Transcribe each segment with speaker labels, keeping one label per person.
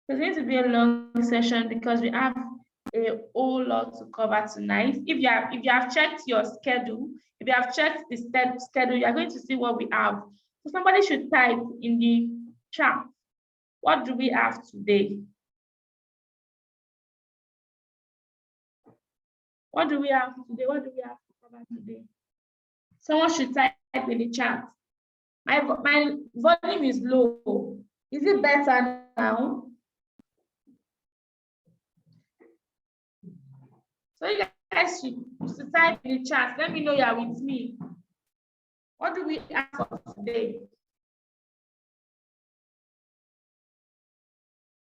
Speaker 1: It's going to be a long session because we have a whole lot to cover tonight. If you have checked your schedule, if you have checked the schedule, you are going to see what we have. So somebody should type in the chat, what do we have today? What do we have today? What do we have to cover today? Someone should type in the chat. My volume is low. Is it better now? So you guys should type in the chat. Let me know you are with me. What do we have for today?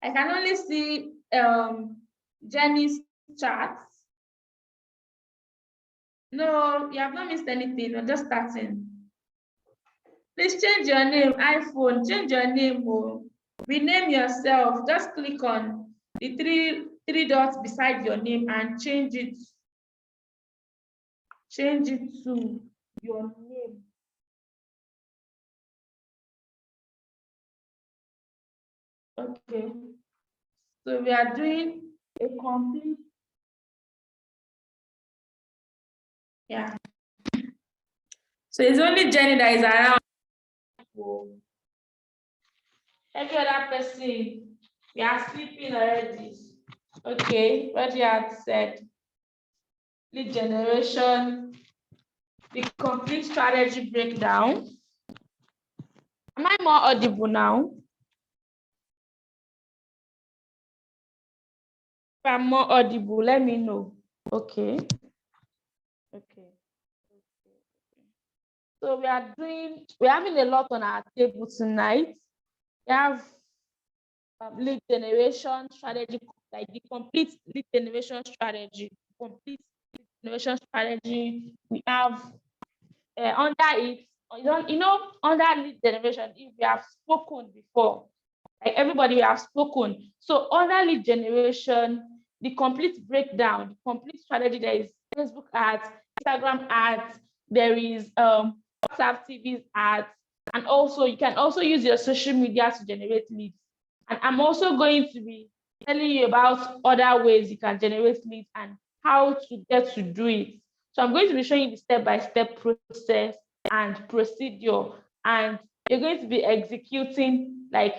Speaker 1: I can only see Jenny's chat. No, you have not missed anything. We're just starting. Please change your name, iPhone. Change your name. Oh. Rename yourself. Just click on the three dots beside your name and change it. Change it to your name. Okay. So we are doing a complete. Yeah. So it's only Jenny that is around. Every other person, we are sleeping already. Okay, what you had said. Lead generation, the complete strategy breakdown. Am I more audible now? If I'm more audible, let me know. Okay. Okay. So we're having a lot on our table tonight. We have lead generation strategy, like the complete lead generation strategy, complete lead generation strategy. We have under it, under lead generation, if we have spoken before, like everybody we have spoken. So under lead generation, the complete breakdown, the complete strategy, there is Facebook ads, Instagram ads, there is WhatsApp TV ads, and also you can also use your social media to generate leads. And I'm also going to be telling you about other ways you can generate leads and how to get to do it. So I'm going to be showing you the step-by-step process and procedure, and you're going to be executing like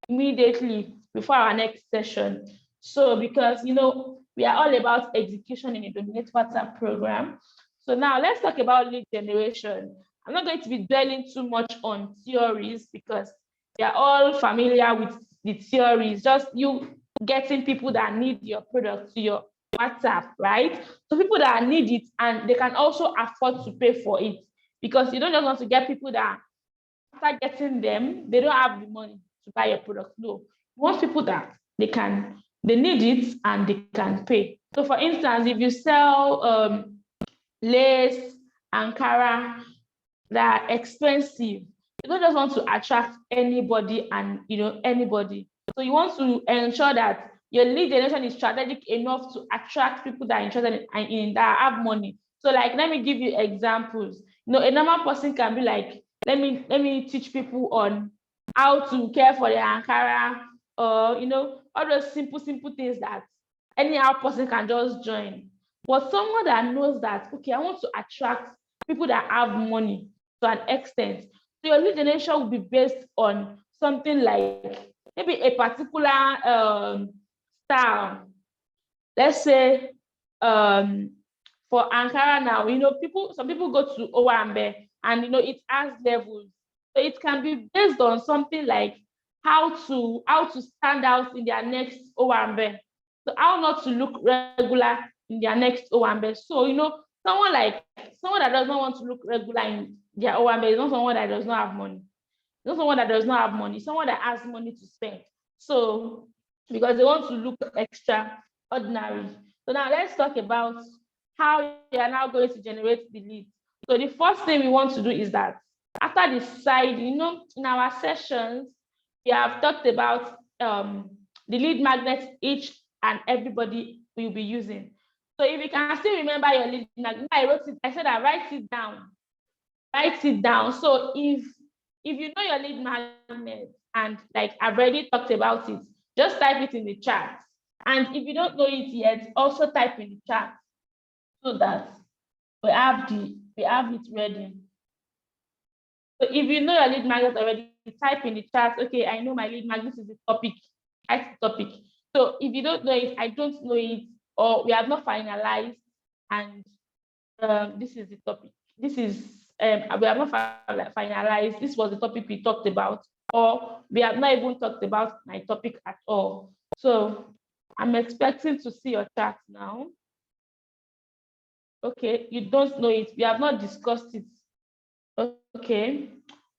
Speaker 1: immediately before our next session. So because we are all about execution in the Dominate WhatsApp program. So now let's talk about lead generation. I'm not going to be dwelling too much on theories because we are all familiar with the theories, just you getting people that need your product to your WhatsApp, right? So people that need it and they can also afford to pay for it, because you don't just want to get people that after getting them, they don't have the money to buy your product. No, you want people that they need it and they can pay. So for instance, if you sell lace, Ankara, that are expensive, you don't just want to attract anybody and anybody. So you want to ensure that your lead generation is strategic enough to attract people that are interested in that have money. So like, let me give you examples. A normal person can be like, let me teach people on how to care for their Ankara, or all those simple things that anyhow person can just join. But someone that knows that, okay, I want to attract people that have money to an extent. So your lead generation will be based on something like maybe a particular style. Let's say for Ankara now, some people go to Owambe and it has levels. So it can be based on something like how to stand out in their next Owambe. So how not to look regular in their next Owambe. So someone that does not want to look regular in their Owambe is not someone that does not have money. Not someone that does not have money, someone that has money to spend. So because they want to look extraordinary. So now let's talk about how you are now going to generate the lead. So the first thing we want to do is that after the side, in our sessions, we have talked about the lead magnets each and everybody will be using. So if you can still remember your lead magnet, I said that write it down. Write it down. So if you know your lead magnet, and like I've already talked about it, Just type it in the chat. And if you don't know it yet, also type in the chat so that we have it ready. So if you know your lead magnet already, type in the chat, okay, I know my lead magnet is the topic. That's the topic. So if you don't know it, I don't know it, or we have not finalized, and this is the topic. This is we have not finalized. This was the topic we talked about, or we have not even talked about my topic at all. So I'm expecting to see your chat now. Okay, you don't know it. We have not discussed it. Okay.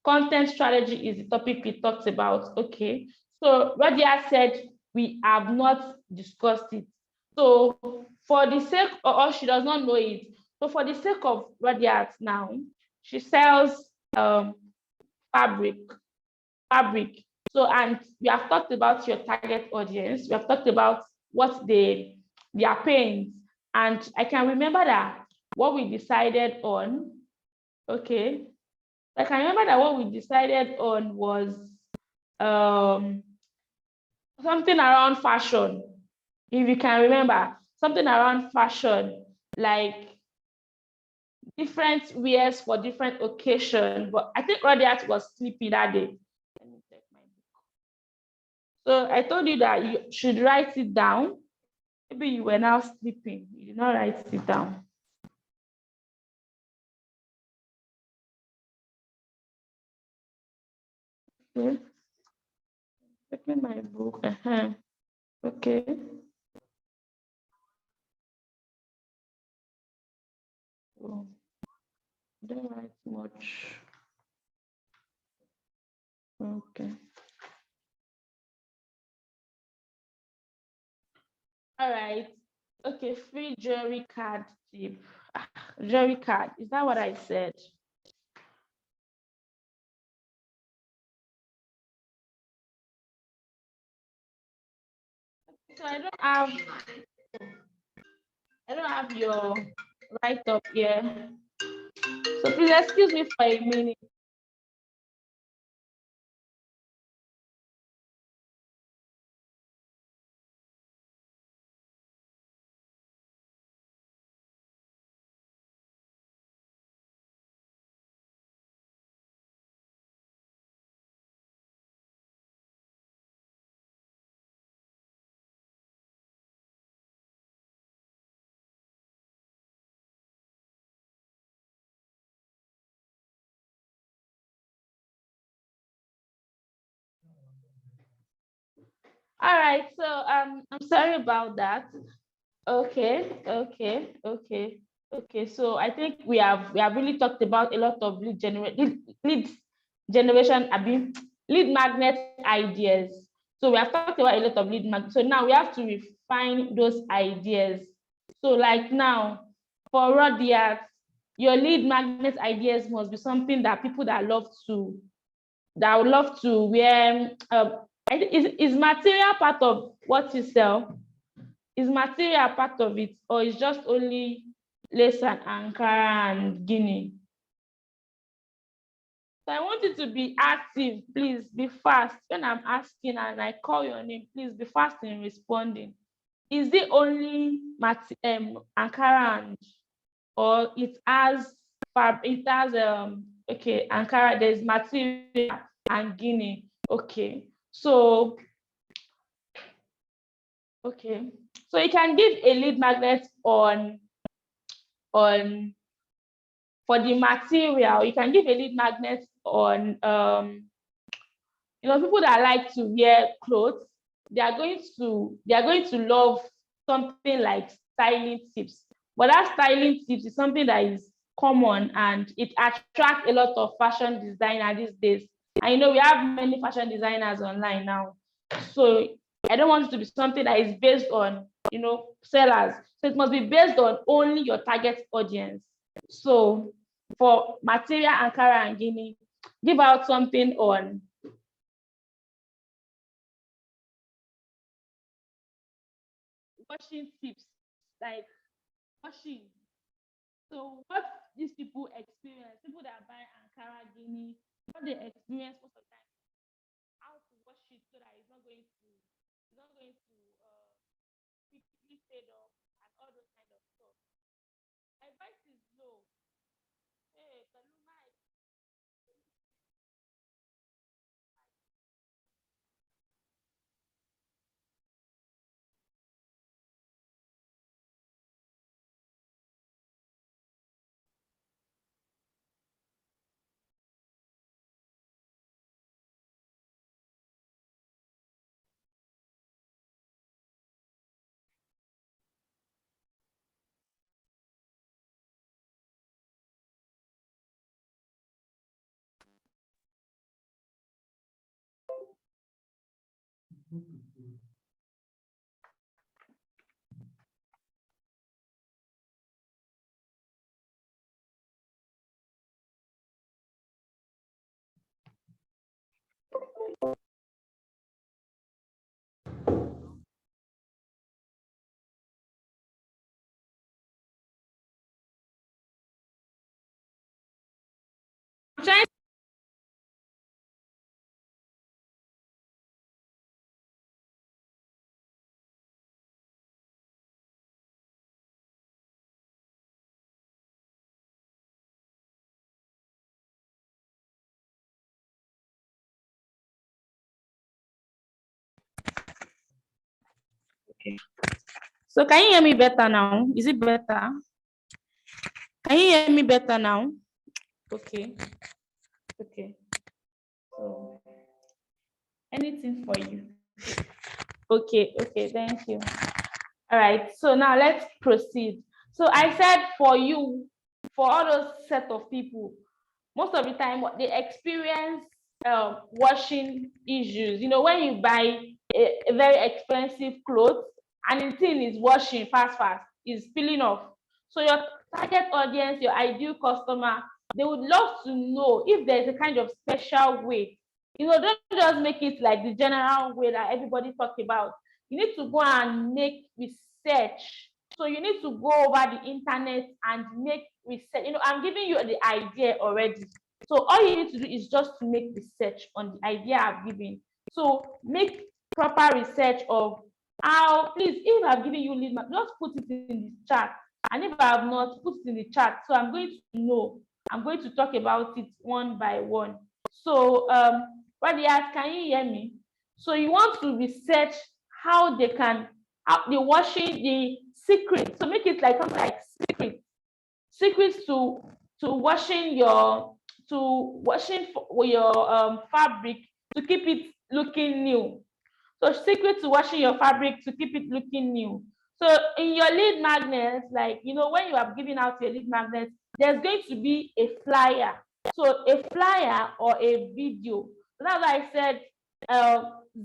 Speaker 1: Content strategy is the topic we talked about. Okay. So Radia said we have not discussed it. So for the sake, or she does not know it. So for the sake of Radia now, she sells fabric. So, and we have talked about your target audience. We have talked about what they are paying. And I can remember that what we decided on, okay, I can remember that what we decided on was something around fashion. If you can remember, something around fashion, like different wears for different occasions. But I think Radiat was sleepy that day. Let me check my book. So I told you that you should write it down. Maybe you were now sleeping. You did not write it down. Okay. Checking my book. Okay. Oh, don't write much. Okay. All right. Okay, free jewelry card tip. Jewelry card. Is that what I said? So I don't have your write up here. So please excuse me for a minute. All right, so I'm sorry about that. Okay. So I think we have really talked about a lot of lead generation, I mean lead magnet ideas. So we have talked about a lot of lead magnet. So now we have to refine those ideas. So like now for Rodiat, your lead magnet ideas must be something that people that would love to wear. Is material part of what you sell? Is material part of it, or is just only lace and Ankara and Guinea? So I want you to be active, please be fast. When I'm asking and I call your name, please be fast in responding. Is it only Ankara and, or it has okay, Ankara, there's material and Guinea. Okay. So okay. So you can give a lead magnet on for the material. You can give a lead magnet on people that like to wear clothes. They are going to love something like styling tips. But that styling tips is something that is common and it attracts a lot of fashion designers these days. And we have many fashion designers online now. So I don't want it to be something that is based on sellers. So it must be based on only your target audience. So for material Ankara and Guinea, give out something on washing tips, like washing. So what these people experience, people that buy Ankara Guinea, what they experience most of the time, how to wash it so that it's not going to not going to quickly fade off and all those kind of stuff. My voice is low. Hey, Kaluma, I'm trying. Okay. So can you hear me better now? Is it better? Can you hear me better now? Okay. Okay. So anything for you. Okay. Okay. Thank you. All right. So now let's proceed. So I said for you, for all those set of people, most of the time what they experience washing issues. You know, when you buy a very expensive clothes and the thing is washing fast, is peeling off. So your target audience, your ideal customer, they would love to know if there's a kind of special way. You know, don't just make it like the general way that everybody talk about. You need to go and make research. So you need to go over the internet and make research. You know, I'm giving you the idea already. So all you need to do is just to make research on the idea I've given. So make proper research of how, please, if I've given you lead map, just put it in the chat. And if I have not, put it in the chat. So I'm going to know. I'm going to talk about it one by one. So what they ask, can you hear me? So you want to research how they can, how the washing, the secret. So make it like something like secrets to washing your fabric to keep it looking new. So secret to washing your fabric to keep it looking new. So in your lead magnets, like, you know, when you are giving out your lead magnets, there's going to be a flyer. So a flyer or a video. So that's why I said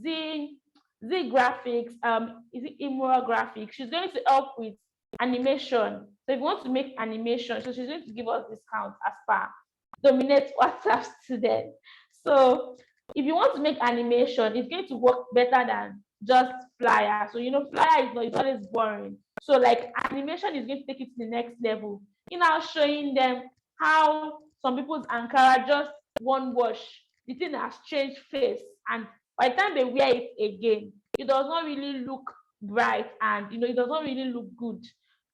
Speaker 1: Z Graphics, is it Imura Graphics? She's going to help with animation. So if you want to make animation, so she's going to give us discounts as per Dominate WhatsApp student. So if you want to make animation, it's going to work better than just flyer. So you know, flyer is not, it's always boring. So like animation is going to take it to the next level. You know, showing them how some people's Ankara just one wash, the thing has changed face, and by the time they wear it again, it does not really look bright, and you know, it does not really look good.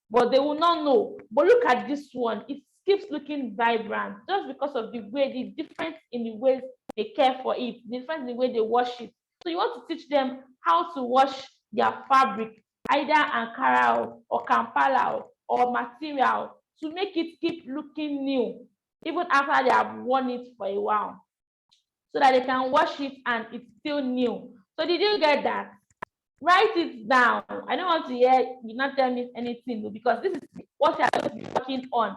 Speaker 1: But they will not know. But look at this one, it keeps looking vibrant just because of the way, the difference in the ways they care for it, the difference in the way they wash it. So you want to teach them how to wash their fabric, either Ankara or Kampala or material, to make it keep looking new, even after they have worn it for a while, so that they can wash it and it's still new. So did you get that? Write it down. I don't want to hear you not tell me anything, because this is what you are going to be working on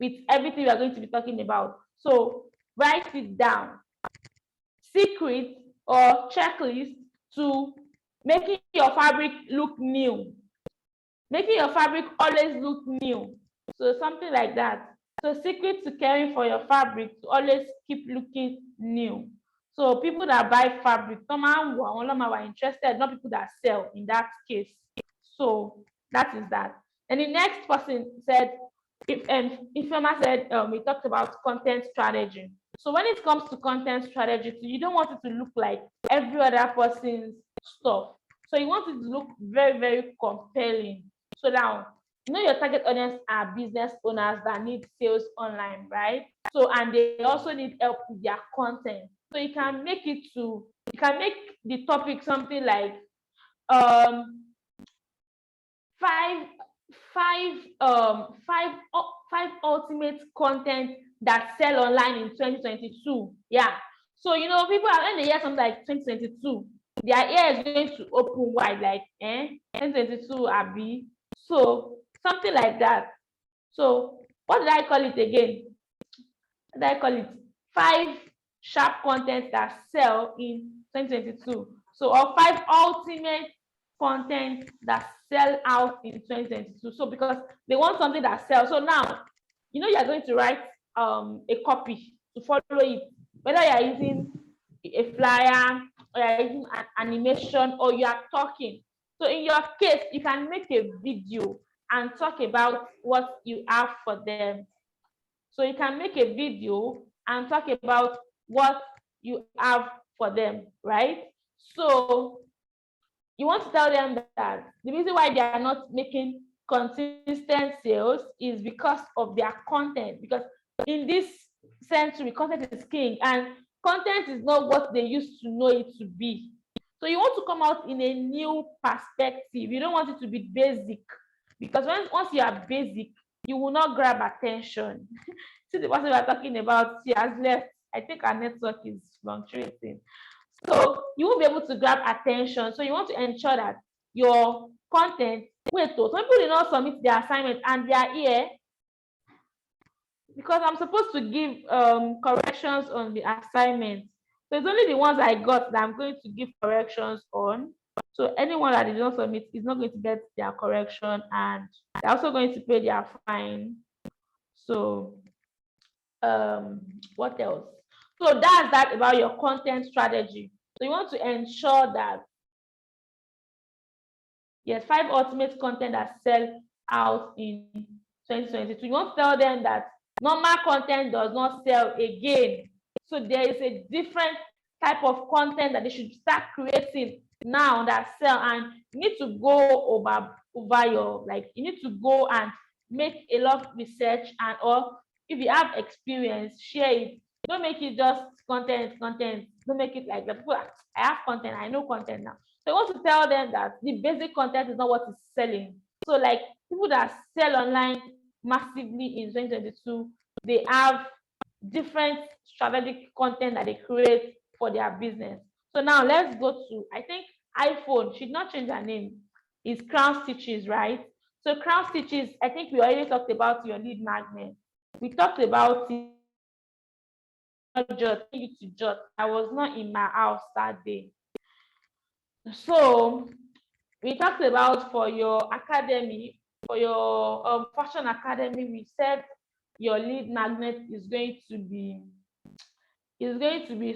Speaker 1: with everything we are going to be talking about. So write it down. Secret or checklist to making your fabric look new. Making your fabric always look new. So something like that. So secret to caring for your fabric to always keep looking new. So people that buy fabric, someone were interested, not people that sell in that case. So that is that. And the next person said, if Ifema said, we talked about content strategy. So when it comes to content strategy, you don't want it to look like every other person's stuff. So you want it to look very, very compelling. So now, your target audience are business owners that need sales online, right? So, and they also need help with their content. So you can make the topic something like five five ultimate content that sell online in 2022. Yeah. So people are, when they hear something like 2022, their ear is going to open wide, like 2022 Abi. So something like that. So what did I call it again? What did I call it? 5 sharp content that sell in 2022. So, or 5 ultimate content that sell out in 2022. So because they want something that sells. So now, you are going to write a copy to follow it, whether you are using a flyer or you are using an animation or you are talking. So in your case, you can make a video and talk about what you have for them. So you can make a video and talk about what you have for them, right? So you want to tell them that the reason why they are not making consistent sales is because of their content. Because in this century, content is king, and content is not what they used to know it to be. So you want to come out in a new perspective. You don't want it to be basic, because once you are basic, you will not grab attention. See, the person we are talking about, she has left. I think our network is fluctuating. So you won't be able to grab attention. So you want to ensure that your content, some people did not submit their assignment and they are here because I'm supposed to give corrections on the assignment. So it's only the ones I got that I'm going to give corrections on. So anyone that did not submit is not going to get their correction, and they're also going to pay their fine. So what else? So that's that about your content strategy. So you want to ensure that, yes, 5 ultimate content that sell out in 2022. You want to tell them that normal content does not sell again. So there is a different type of content that they should start creating now that sell, and you need to go over your, like, you need to go and make a lot of research, and or if you have experience, share it. Don't make it just content. Don't make it like the people, I have content, I know content now. So I want to tell them that the basic content is not what is selling. So like people that sell online massively in 2022, they have different strategic content that they create for their business. So now let's go to, I think iPhone should not change their name. It's Crown Stitches, right? So Crown Stitches, I think we already talked about your lead magnet. We talked about it. I was not in my house that day. So we talked about for your academy, for your fashion academy, we said your lead magnet is going to be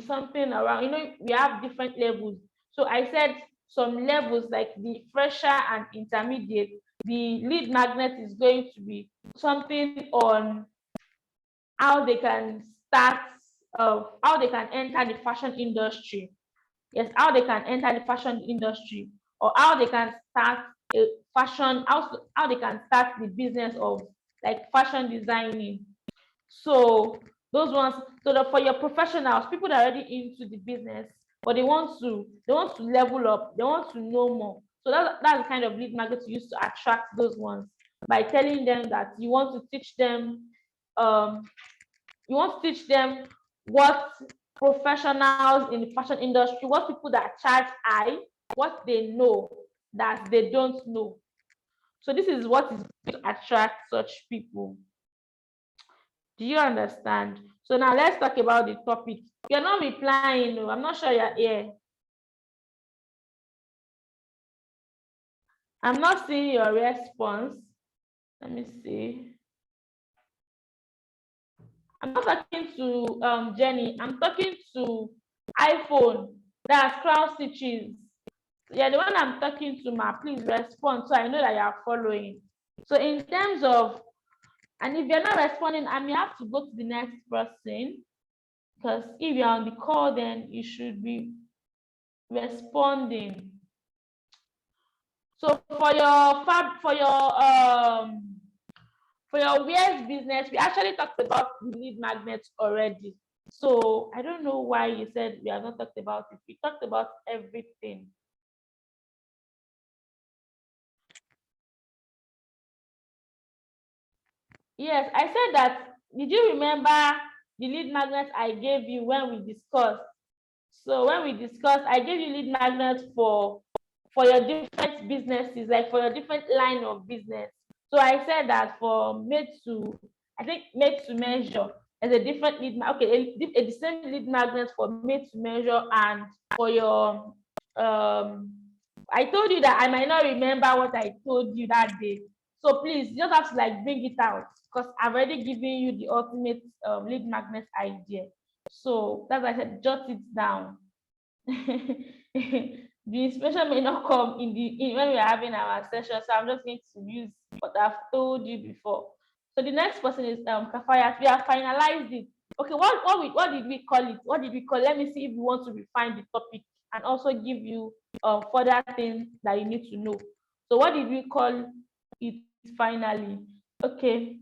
Speaker 1: something around, we have different levels. So I said some levels like the fresher and intermediate, the lead magnet is going to be something on how they can start, how they can enter the fashion industry. Yes, how they can enter the fashion industry, or how they can start a fashion, how they can start the business of like fashion designing. So those ones, so for your professionals, people that are already into the business, but they want to level up, they want to know more. So that's the kind of lead magnet you use to attract those ones, by telling them that you want to teach them, what professionals in the fashion industry, what people that charge high, what they know that they don't know. So this is what is going to attract such people. Do you understand? So now let's talk about the topic. You're not replying. No, I'm not sure you're here. I'm not seeing your response. Let me see. I'm not talking to Jenny. I'm talking to iPhone. That's Crown Stitches. Yeah, the one I'm talking to, ma, please respond so I know that you are following. So in terms of, and if you're not responding, I may have to go to the next person, because if you're on the call, then you should be responding. So for your wares business, we actually talked about the lead magnets already. So I don't know why you said we have not talked about it. We talked about everything. Yes, I said that. Did you remember the lead magnet I gave you when we discussed? So when we discussed, I gave you lead magnets for your different businesses, like for your different line of business. So I said that for made to, I think made to measure, there's a different lead, okay, the same lead magnet for made to measure and for your I told you that I might not remember what I told you that day. So please, you just have to like bring it out because I've already given you the ultimate lead magnet idea. So that's why I said jot it down. The inspiration may not come when we are having our session, so I'm just going to use what I've told you before. So the next person is Kafayat. We have finalized it. Okay, what did we call it? What did we call? Let me see if we want to refine the topic and also give you further things that you need to know. So what did we call it finally? Okay,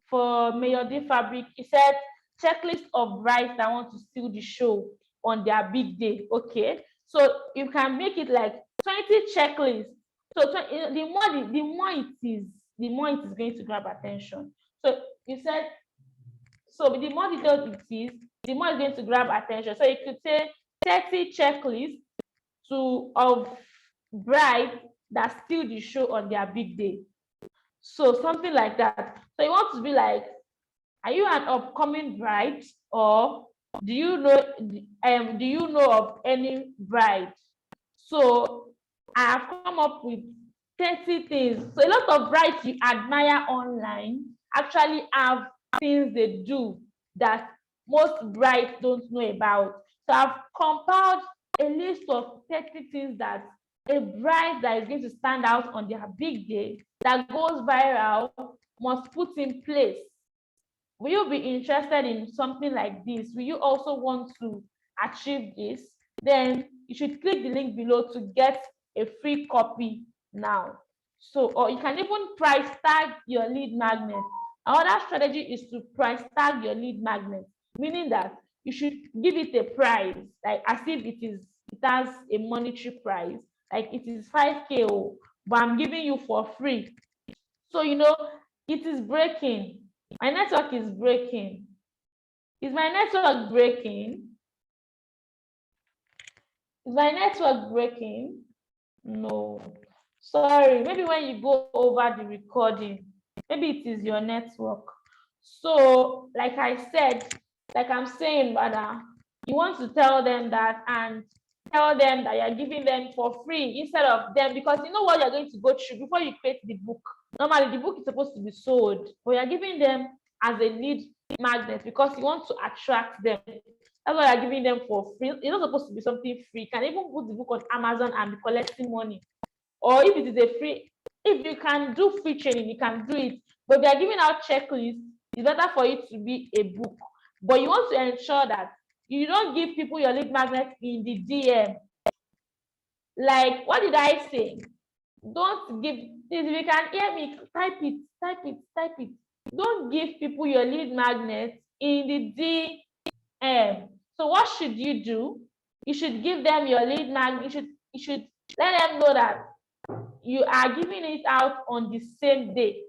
Speaker 1: for Mayor D Fabric, he said checklist of brides that want to steal the show on their big day. Okay, so you can make it like 20 checklists. So the more it is, the more it is going to grab attention. So you said, so the more detailed it is, the more it's going to grab attention. So you could say 30 checklists of brides that steal the show on their big day. So something like that. So you want to be like, are you an upcoming bride, or do you know of any bride? So I have come up with 30 things. So a lot of brides you admire online actually have things they do that most brides don't know about. So I've compiled a list of 30 things that a bride that is going to stand out on their big day, that goes viral, must put in place. Will you be interested in something like this? Will you also want to achieve this? Then you should click the link below to get a free copy now. So, or you can even price tag your lead magnet. Another strategy is to price tag your lead magnet, meaning that you should give it a price, like as if it has a monetary price, like it is 5K, but I'm giving you for free. So it is breaking. My network is breaking. Is my network breaking? Is my network breaking? No. Sorry, maybe when you go over the recording, maybe it is your network. So, like I said, like I'm saying, brother, you want to tell them that and tell them that you're giving them for free instead of them, because you know what you're going to go through before you create the book. Normally, the book is supposed to be sold, but you're giving them as a lead magnet because you want to attract them. That's why you're giving them for free. It's not supposed to be something free. You can even put the book on Amazon and be collecting money. Or if it is a free, if you can do free training, you can do it. But if they are giving out checklists, it's better for it to be a book. But you want to ensure that you don't give people your lead magnet in the DM. Like, what did I say? Don't give, if you can hear me, type it. Don't give people your lead magnet in the DM. So what should you do? You should give them your lead magnet. You should let them know that you are giving it out on the same day.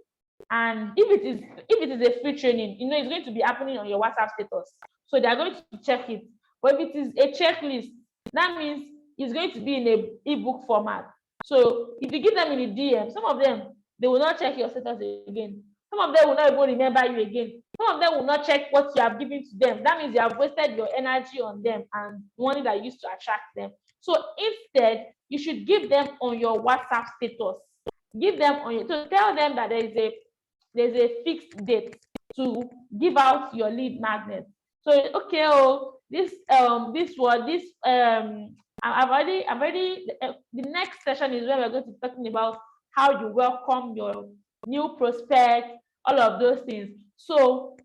Speaker 1: And if it is a free training, it's going to be happening on your WhatsApp status. So they are going to check it. But if it is a checklist, that means it's going to be in a ebook format. So if you give them in the DM, some of them, they will not check your status again. Some of them will not even remember you again. Some of them will not check what you have given to them. That means you have wasted your energy on them and money that used to attract them. So instead, you should give them on your WhatsApp status. Give them on your, so tell them that there's a fixed date to give out your lead magnet. So okay, I've already the next session is where we're going to be talking about how you welcome your new prospect, all of those things. So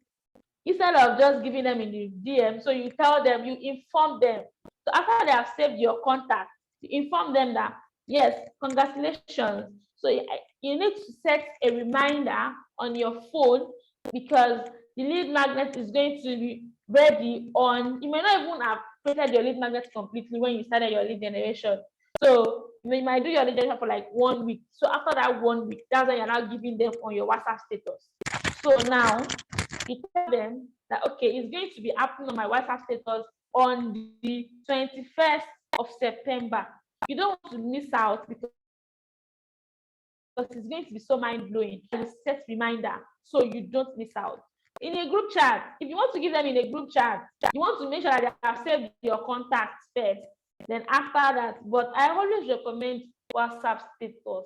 Speaker 1: instead of just giving them in the DM, so you tell them, you inform them. So after they have saved your contact, you inform them that Yes, congratulations. So you need to set a reminder on your phone, because the lead magnet is going to be ready on, you may not even have created your lead magnet completely when you started your lead generation. So you might do your lead generation for like 1 week. So after that 1 week, that's when you're now giving them on your WhatsApp status. So now you tell them that, okay, it's going to be happening on my WhatsApp status on the 21st of September. You don't want to miss out, because it's going to be so mind-blowing. Set reminder so you don't miss out. In a group chat, if you want to give them in a group chat, you want to make sure that they have saved your contacts first. Then after that, but I always recommend WhatsApp status.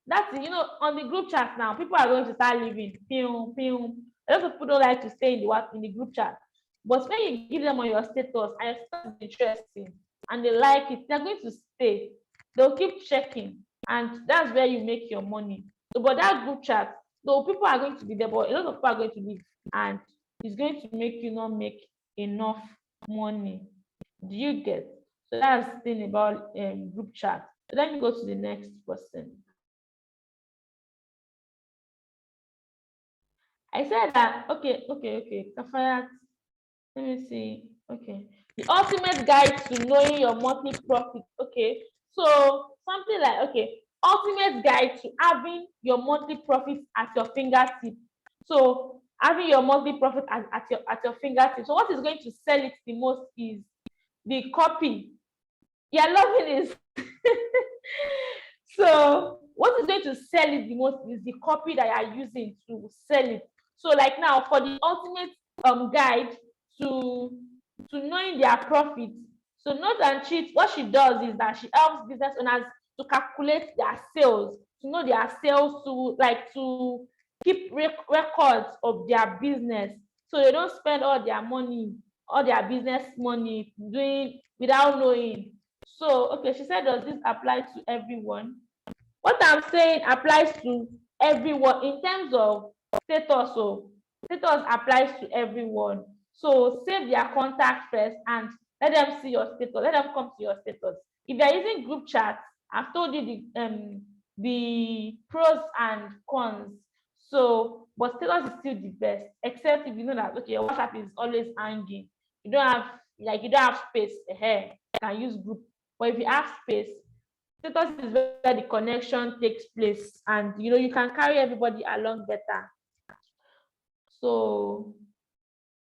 Speaker 1: That's, on the group chat now, people are going to start leaving. Pew, pew. A lot of people don't like to stay in the group chat. But when you give them on your status and your status is interesting and they like it, they're going to stay. They'll keep checking, and that's where you make your money. So, but that group chat, though people are going to be there, but a lot of people are going to leave, and it's going to make you not make enough money. Do you get? So that's the thing about group chat. So let me go to the next person. I said that, okay. Kafayat, let me see. Okay. The ultimate guide to knowing your monthly profit. Okay. So something like, okay, ultimate guide to having your monthly profit at your fingertip. So having your monthly profit at your fingertip. So what is going to sell it the most is the copy. You're loving this. So what is going to sell it the most is the copy that you are using to sell it. So like now, for the ultimate guide to knowing their profit, so Note and Cheat, what she does is that she helps business owners to calculate their sales, to know their sales, to keep records of their business, so they don't spend all their money, all their business money doing without knowing. So, okay, she said, does this apply to everyone? What I'm saying applies to everyone in terms of status. So, status applies to everyone. So, save their contact first and let them see your status. Let them come to your status. If they're using group chat, I've told you the pros and cons. So, but status is still the best, except if you know that, okay, your WhatsApp is always hanging. You don't have space. You can use group. But if you have space, status is where the connection takes place, and you can carry everybody along better. So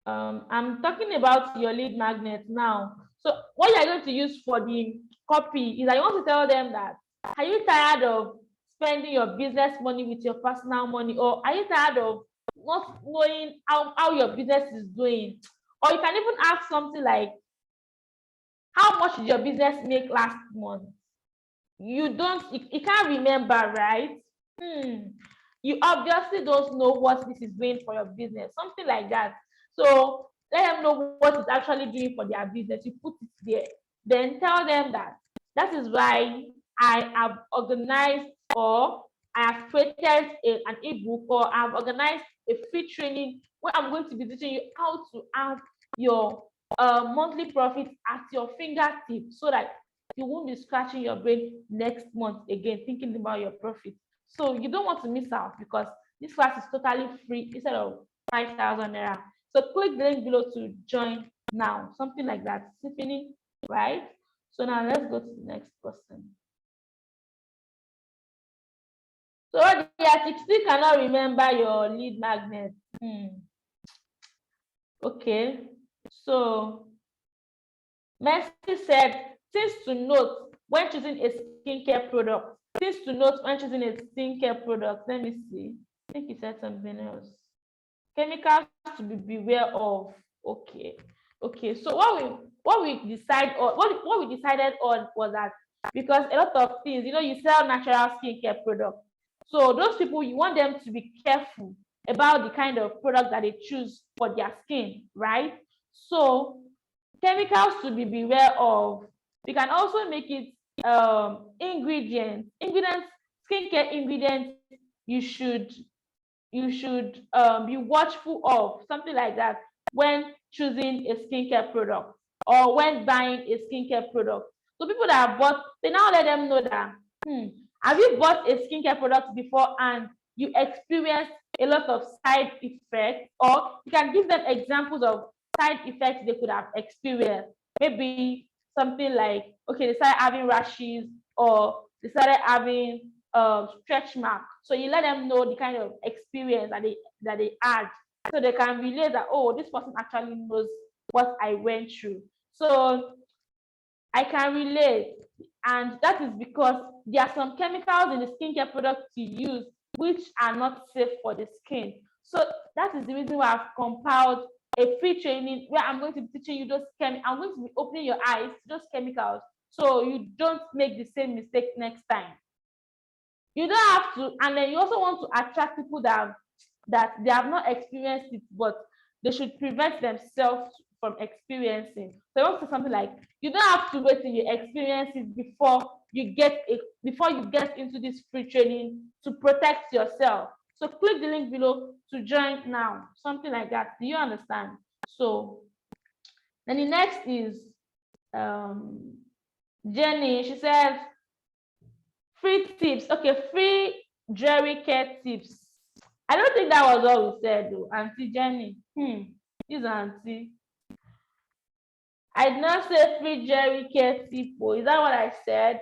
Speaker 1: I'm talking about your lead magnet now. So what you're going to use for the copy is that you want to tell them that, are you tired of spending your business money with your personal money, or are you tired of not knowing how your business is doing? Or you can even ask something like, how much did your business make last month? You can't remember, right? You obviously don't know what this is doing for your business, something like that. So let them know what it's actually doing for their business. You put it there, then tell them that is why I have organized, or I have created an ebook, or I've organized a free training where I'm going to be teaching you how to have your monthly profit at your fingertips, so that you won't be scratching your brain next month again thinking about your profit. So you don't want to miss out, because this class is totally free instead of 5,000 naira. So click the link below to join now, something like that. Tiffany, right? So now let's go to the next person. So yeah, you still cannot remember your lead magnet. Okay. So Mercy said, things to note when choosing a skincare product. Things to note when choosing a skincare product. Let me see. I think he said something else. Chemicals to be beware of. Okay. So what we decided on was that, because a lot of things, you sell natural skincare products. So those people, you want them to be careful about the kind of product that they choose for their skin, right? So chemicals to be beware of. We can also make it ingredients, skincare ingredients you should be watchful of, something like that, when choosing a skincare product or when buying a skincare product. So people that have bought, they now let them know that Have you bought a skincare product before and you experience a lot of side effects? Or you can give them examples of side effects they could have experienced. Maybe something like, okay, they started having rashes, or they started having stretch mark. So you let them know the kind of experience that they had, so they can relate that, oh, this person actually knows what I went through. So I can relate. And that is because there are some chemicals in the skincare products you use which are not safe for the skin. So that is the reason why I've compiled a free training where I'm going to be teaching you those chemicals. I'm going to be opening your eyes to those chemicals so you don't make the same mistake next time. You don't have to, and then you also want to attract people that they have not experienced it, but they should prevent themselves from experiencing. So I want to say something like, you don't have to wait till you experience it before you get into this free training to protect yourself. So click the link below to join now. Something like that. Do you understand? So then the next is Jenny. She says, free tips. Okay, free jewelry care tips. I don't think that was all we said though, Auntie Jenny. This auntie. I did not say free jewelry care tip. Is that what I said?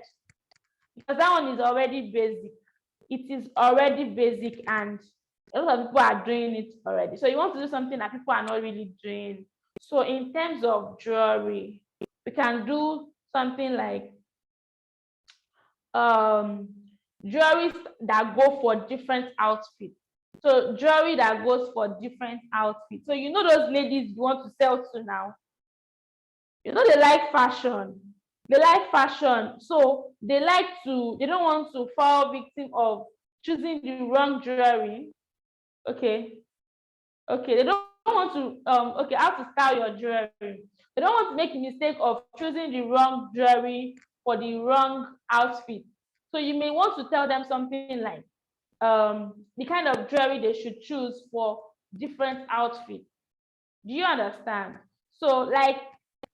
Speaker 1: Because that one is already basic. It is already basic, and a lot of people are doing it already. So you want to do something that people are not really doing. So in terms of jewelry, we can do something like jewelry that go for different outfits. So jewelry that goes for different outfits. So you know those ladies you want to sell to now, you know they like fashion. They like fashion. So they don't want to fall victim of choosing the wrong jewelry. Okay. They don't want to how to style your jewelry. They don't want to make the mistake of choosing the wrong jewelry for the wrong outfit. So you may want to tell them something like the kind of jewelry they should choose for different outfits. Do you understand? So like,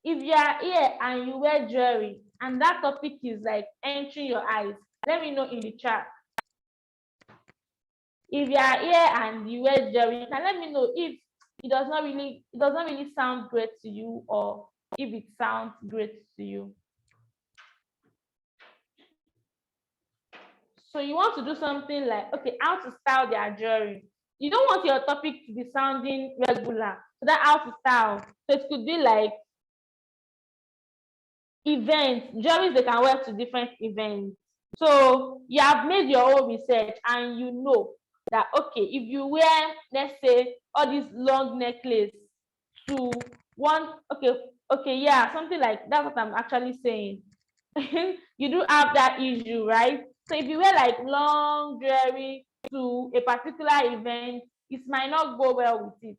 Speaker 1: if you are here and you wear jewelry and that topic is like entering your eyes, let me know in the chat. If you are here and you wear jewelry, you can let me know if it does not really sound great to you, or if it sounds great to you. So you want to do something like, okay, how to style their jewelry. You don't want your topic to be sounding regular. So that how to style. So it could be like events, jewelry they can wear to different events. So you have made your own research and you know that, okay, if you wear, let's say, all these long necklace to one, yeah, something like that's what I'm actually saying. You do have that issue, right? So if you wear like long jewelry to a particular event, it might not go well with it.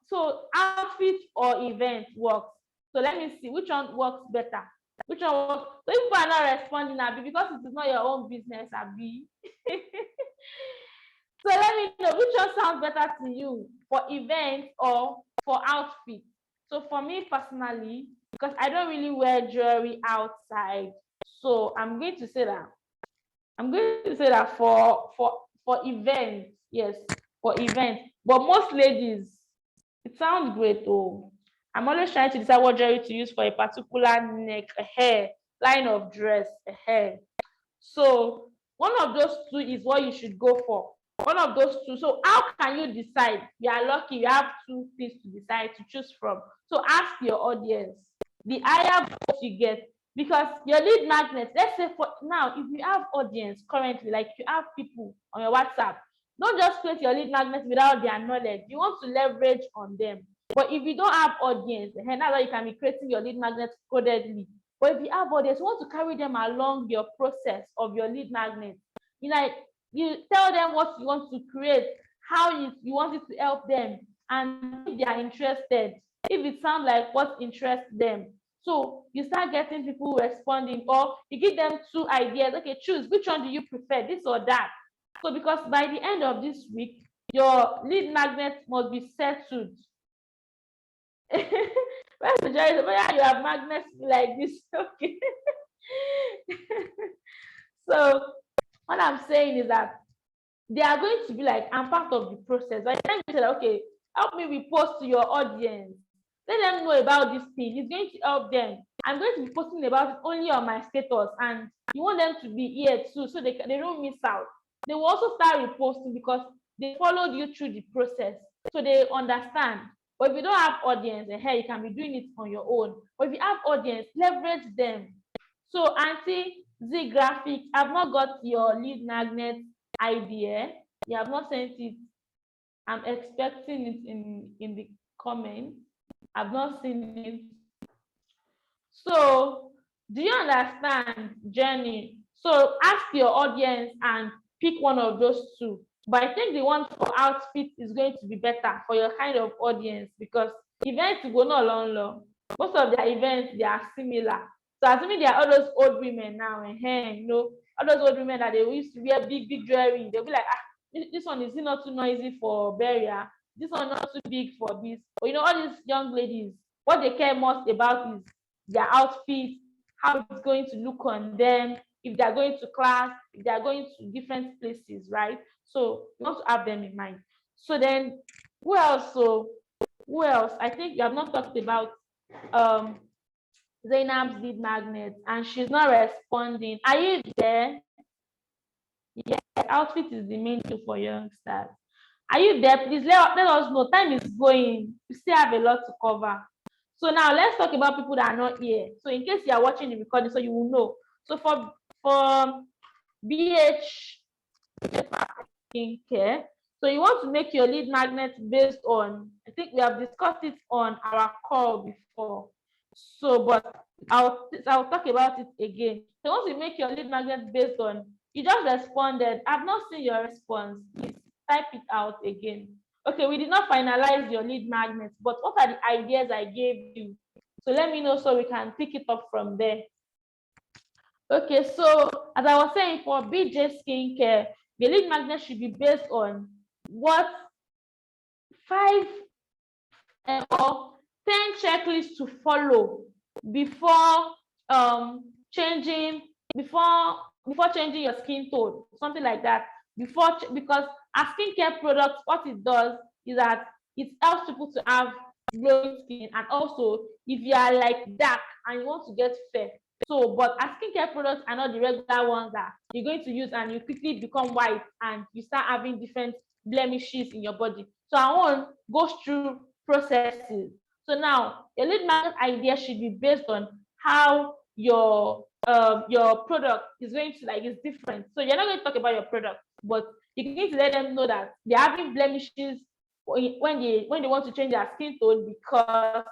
Speaker 1: So outfit or event works. So let me see which one works better. Which one works? So if people are not responding, Abi, because it is not your own business, Abi. So let me know which one sounds better to you, for events or for outfit. So for me personally, because I don't really wear jewelry outside, so I'm going to say that for events, yes, for events. But most ladies, it sounds great though. I'm always trying to decide what jewelry to use for a particular neck, a hair, line of dress, a hair. So one of those two is what you should go for. One of those two. So how can you decide? You are lucky, you have two things to decide to choose from. So ask your audience. The higher vote you get, because your lead magnet, let's say for now, if you have audience currently, like you have people on your WhatsApp, don't just create your lead magnet without their knowledge. You want to leverage on them. But if you don't have audience, that's how you can be creating your lead magnet codedly. But if you have audience, you want to carry them along your process of your lead magnet. You tell them what you want to create, how you want it to help them, and if they are interested, if it sounds like what interests them. So you start getting people responding, or you give them two ideas. Okay, choose which one do you prefer, this or that. So because by the end of this week, your lead magnet must be settled. Where's the Jerry? Where you have magnets like this? Okay. So what I'm saying is that they are going to be like, I'm part of the process. By the time you say, okay, help me repost to your audience, let them know about this thing. It's going to help them. I'm going to be posting about it only on my status, and you want them to be here too, so they don't miss out. They will also start reposting because they followed you through the process, so they understand. But if you don't have audience, hey, you can be doing it on your own. But if you have audience, leverage them. So Auntie Z Graphic, I've not got your lead magnet idea. You have not sent it. I'm expecting it in the comments. I've not seen it. So do you understand, Jenny? So ask your audience and pick one of those two. But I think the one for outfit is going to be better for your kind of audience, because events go no long. Most of their events, they are similar. So assuming there are all those old women now, you know, all those old women that they used to wear big, big jewelry, they'll be like, this one is not too noisy for burial. This one not too big for this. But you know, all these young ladies, what they care most about is their outfit, how it's going to look on them, if they're going to class, if they're going to different places, right? So you want to have them in mind. So then, who else? So who else? I think you have not talked about Zainab's lead magnet, and she's not responding. Are you there? Yeah, outfit is the main thing for youngsters. Are you there? Please let us know. Time is going. We still have a lot to cover. So now let's talk about people that are not here. So in case you are watching the recording, so you will know. So for BH skincare, so you want to make your lead magnet based on, I think we have discussed it on our call before. So, but I'll talk about it again. So once you make your lead magnet based on, you just responded, I've not seen your response. Please type it out again. Okay, we did not finalize your lead magnet, but what are the ideas I gave you? So let me know so we can pick it up from there. Okay, so as I was saying, for BJ skincare, the lead magnet should be based on what 5 or 10 checklists to follow before changing your skin tone, something like that. Because a skincare product, what it does is that it helps people to have glowing skin, and also if you are like dark and you want to get fair. So, but as skincare products are not the regular ones that you're going to use and you quickly become white and you start having different blemishes in your body. So our own goes through processes. So now your lead magnet idea should be based on how your product is going to is different. So you're not going to talk about your product, but you need to let them know that they're having blemishes when they want to change their skin tone because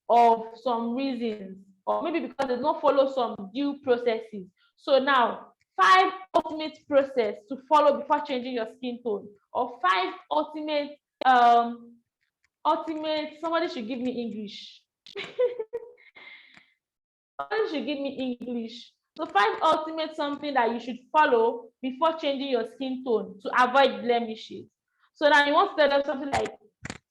Speaker 1: of some reasons, or maybe because they don't follow some due processes. So now 5 ultimate process to follow before changing your skin tone, or 5 ultimate somebody should give me English. Somebody should give me English. So 5 ultimate something that you should follow before changing your skin tone to avoid blemishes. So now you want to tell them something like,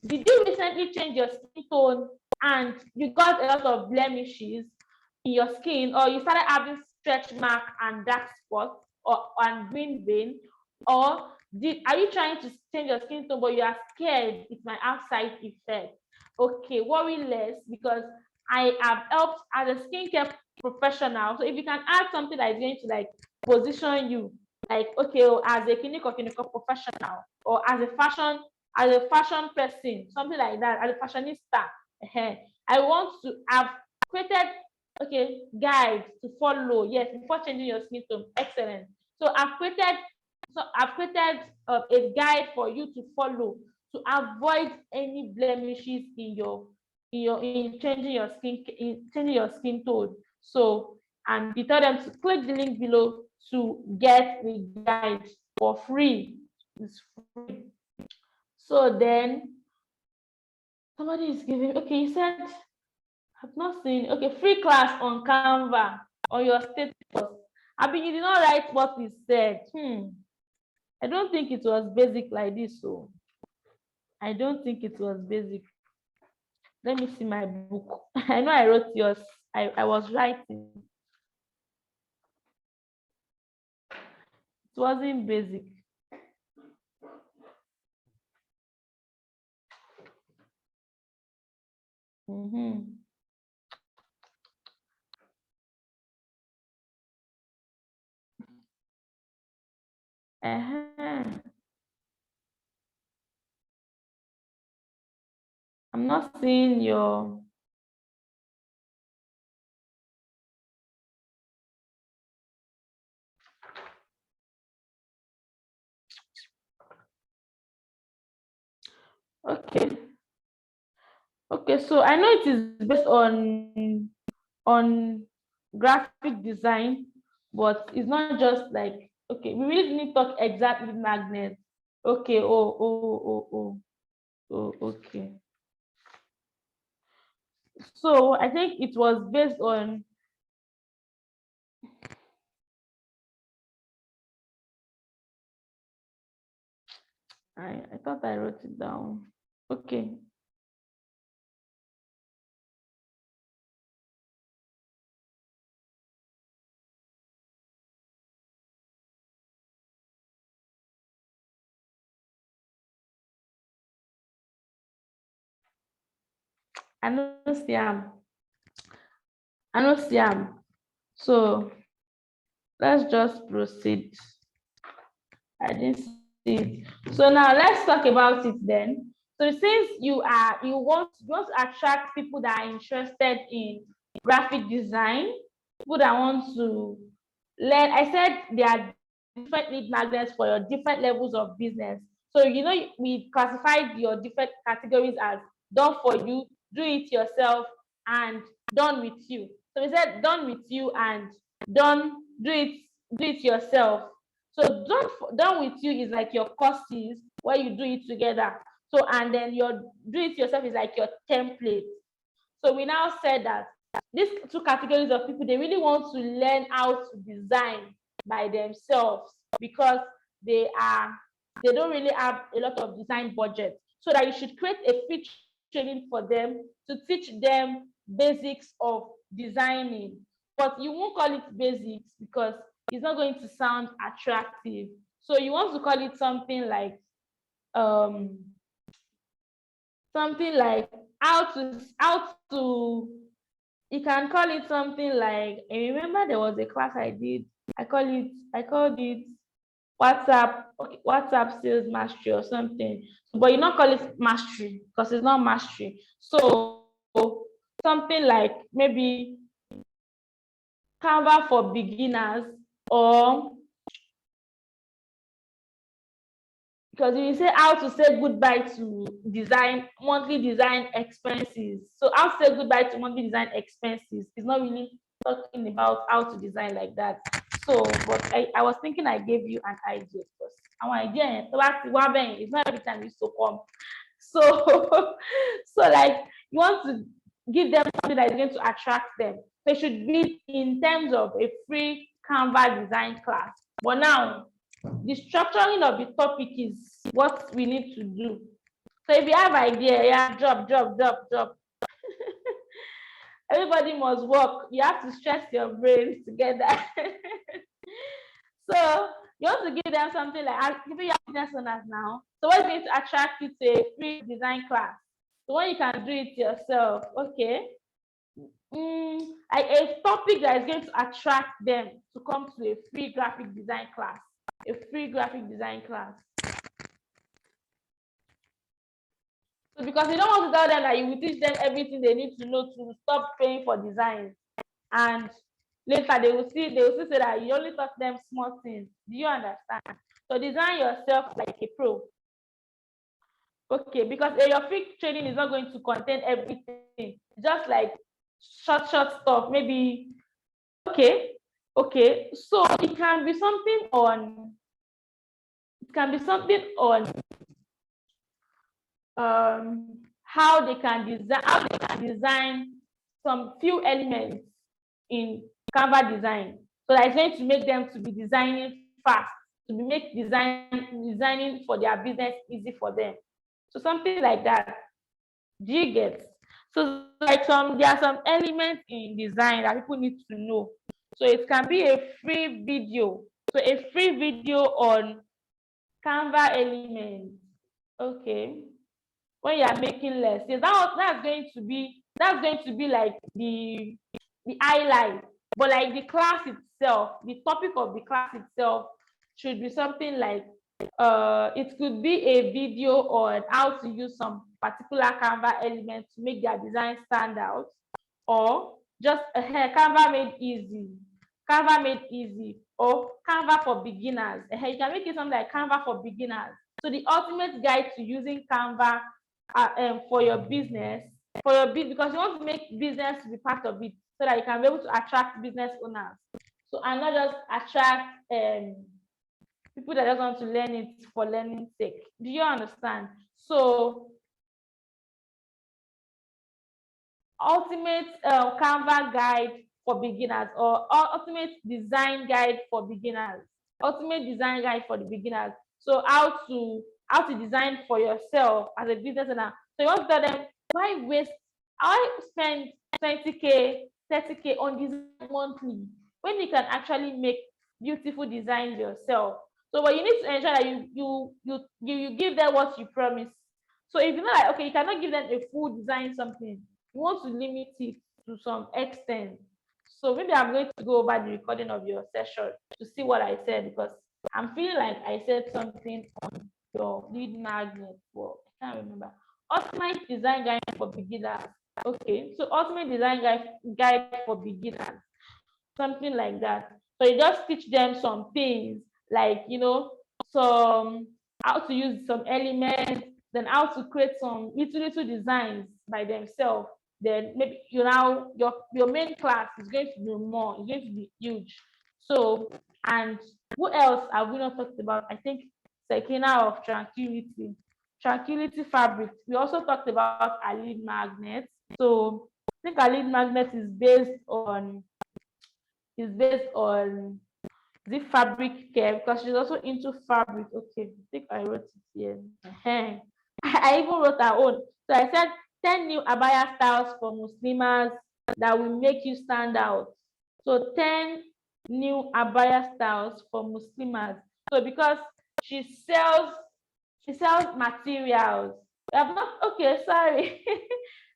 Speaker 1: did you recently change your skin tone and you got a lot of blemishes in your skin, or you started having stretch mark and dark spots and green vein, or are you trying to change your skin tone but you are scared it might have side effects? Okay, worry less, because I have helped as a skincare professional. So if you can add something that is going to position you okay, as a clinical professional, or as a fashion person, something like that, as a fashionista, I want to have created guides to follow, yes, before changing your skin tone. Excellent. So I've created a guide for you to follow to avoid any blemishes in changing your skin tone. So, and you tell them to click the link below to get the guide for free. It's free. So then somebody is giving, okay, you said, I've not seen, okay, free class on Canva on your status. I mean, you did not write what we said. I don't think it was basic like this. So I don't think it was basic. Let me see my book. I know I wrote yours. I was writing. wasn't basic. Mm-hmm. Uh-huh. I'm not seeing your. Okay. Okay, so I know it is based on graphic design, but it's not just like, okay, we really need to talk exactly magnet. Okay, okay. So I think it was based on, I thought I wrote it down. Okay. I know Siam. I know Siam. So let's just proceed. I didn't see it. So now let's talk about it then. So since you want to attract people that are interested in graphic design, people that want to learn. I said there are different lead magnets for your different levels of business. So we classified your different categories as done for you, do it yourself, and done with you. So we said done with you and done do it yourself. So done with you is like your courses where you do it together. So and then your do it yourself is like your template. So we now said that these two categories of people, they really want to learn how to design by themselves because they don't really have a lot of design budget. So that you should create a free training for them to teach them basics of designing. But you won't call it basics because it's not going to sound attractive. So you want to call it um something like how to you can call it something like, I remember there was a class I did. I called it WhatsApp, okay, WhatsApp sales mastery or something. But you not call it mastery because it's not mastery. So something like maybe Canva for beginners, or because you say how to say goodbye to design monthly design expenses. So how to say goodbye to monthly design expenses is not really talking about how to design like that. So but I was thinking I gave you an idea because our idea it's not every time you so come. So so like you want to give them something that is going to attract them. So it should be in terms of a free Canva design class. But now the structuring of the topic is what we need to do. So if you have idea, yeah, drop. Everybody must work. You have to stress your brains together. So you want to give them something like, I'm giving you business owners now. So what's going to attract you to a free design class? So when you can do it yourself, okay. Like a topic that is going to attract them to come to a free graphic design class. A free graphic design class. So because you don't want to tell them that you will teach them everything they need to know to stop paying for design, and later they will still say that you only taught them small things. Do you understand? So design yourself like a pro. Okay, because your free training is not going to contain everything. Just like short stuff, maybe. Okay. So it can be something on. It can be something on how they can design some few elements in Canva design. So that it's going to make them to be designing fast, to be make designing for their business easy for them. So something like that. Do you get? So like there are some elements in design that people need to know. So it can be a free video So a free video on Canva elements. Okay. When you are making less, yes, that's going to be like the highlight. But like the class itself, the topic of the class itself should be something like it could be a video on how to use some particular Canva element to make their design stand out, or just a Canva made easy, or Canva for beginners. You can make it something like Canva for beginners. So the ultimate guide to using Canva for your business, because you want to make business be part of it, so that you can be able to attract business owners. So and not just attract people that just want to learn it for learning sake. Do you understand? So ultimate Canva guide for beginners, or ultimate design guide for beginners. Ultimate design guide for the beginners. So how to design for yourself as a business owner. So you want to tell them, I spend 20K, 30K on design monthly when you can actually make beautiful designs yourself. So but you need to ensure that you give them what you promise. So if you're not like, okay, you cannot give them a full design something, you want to limit it to some extent. So maybe I'm going to go over the recording of your session to see what I said, because I'm feeling like I said something on your lead magnet. Well, I can't remember. Ultimate design guide for beginners. Okay, so ultimate design guide for beginners, something like that. So you just teach them some things like, some how to use some elements, then how to create some little designs by themselves. Then maybe your main class is going to be more, it's going to be huge. So, and what else have we not talked about? I think Sekina of Tranquility Fabric. We also talked about a lead magnet. So I think a lead magnet is based on the fabric care, because she's also into fabric. Okay, I think I wrote it here. I even wrote our own. So I said 10 new abaya styles for Muslimas that will make you stand out. So 10 new abaya styles for Muslimas. So because she sells materials. Okay, sorry.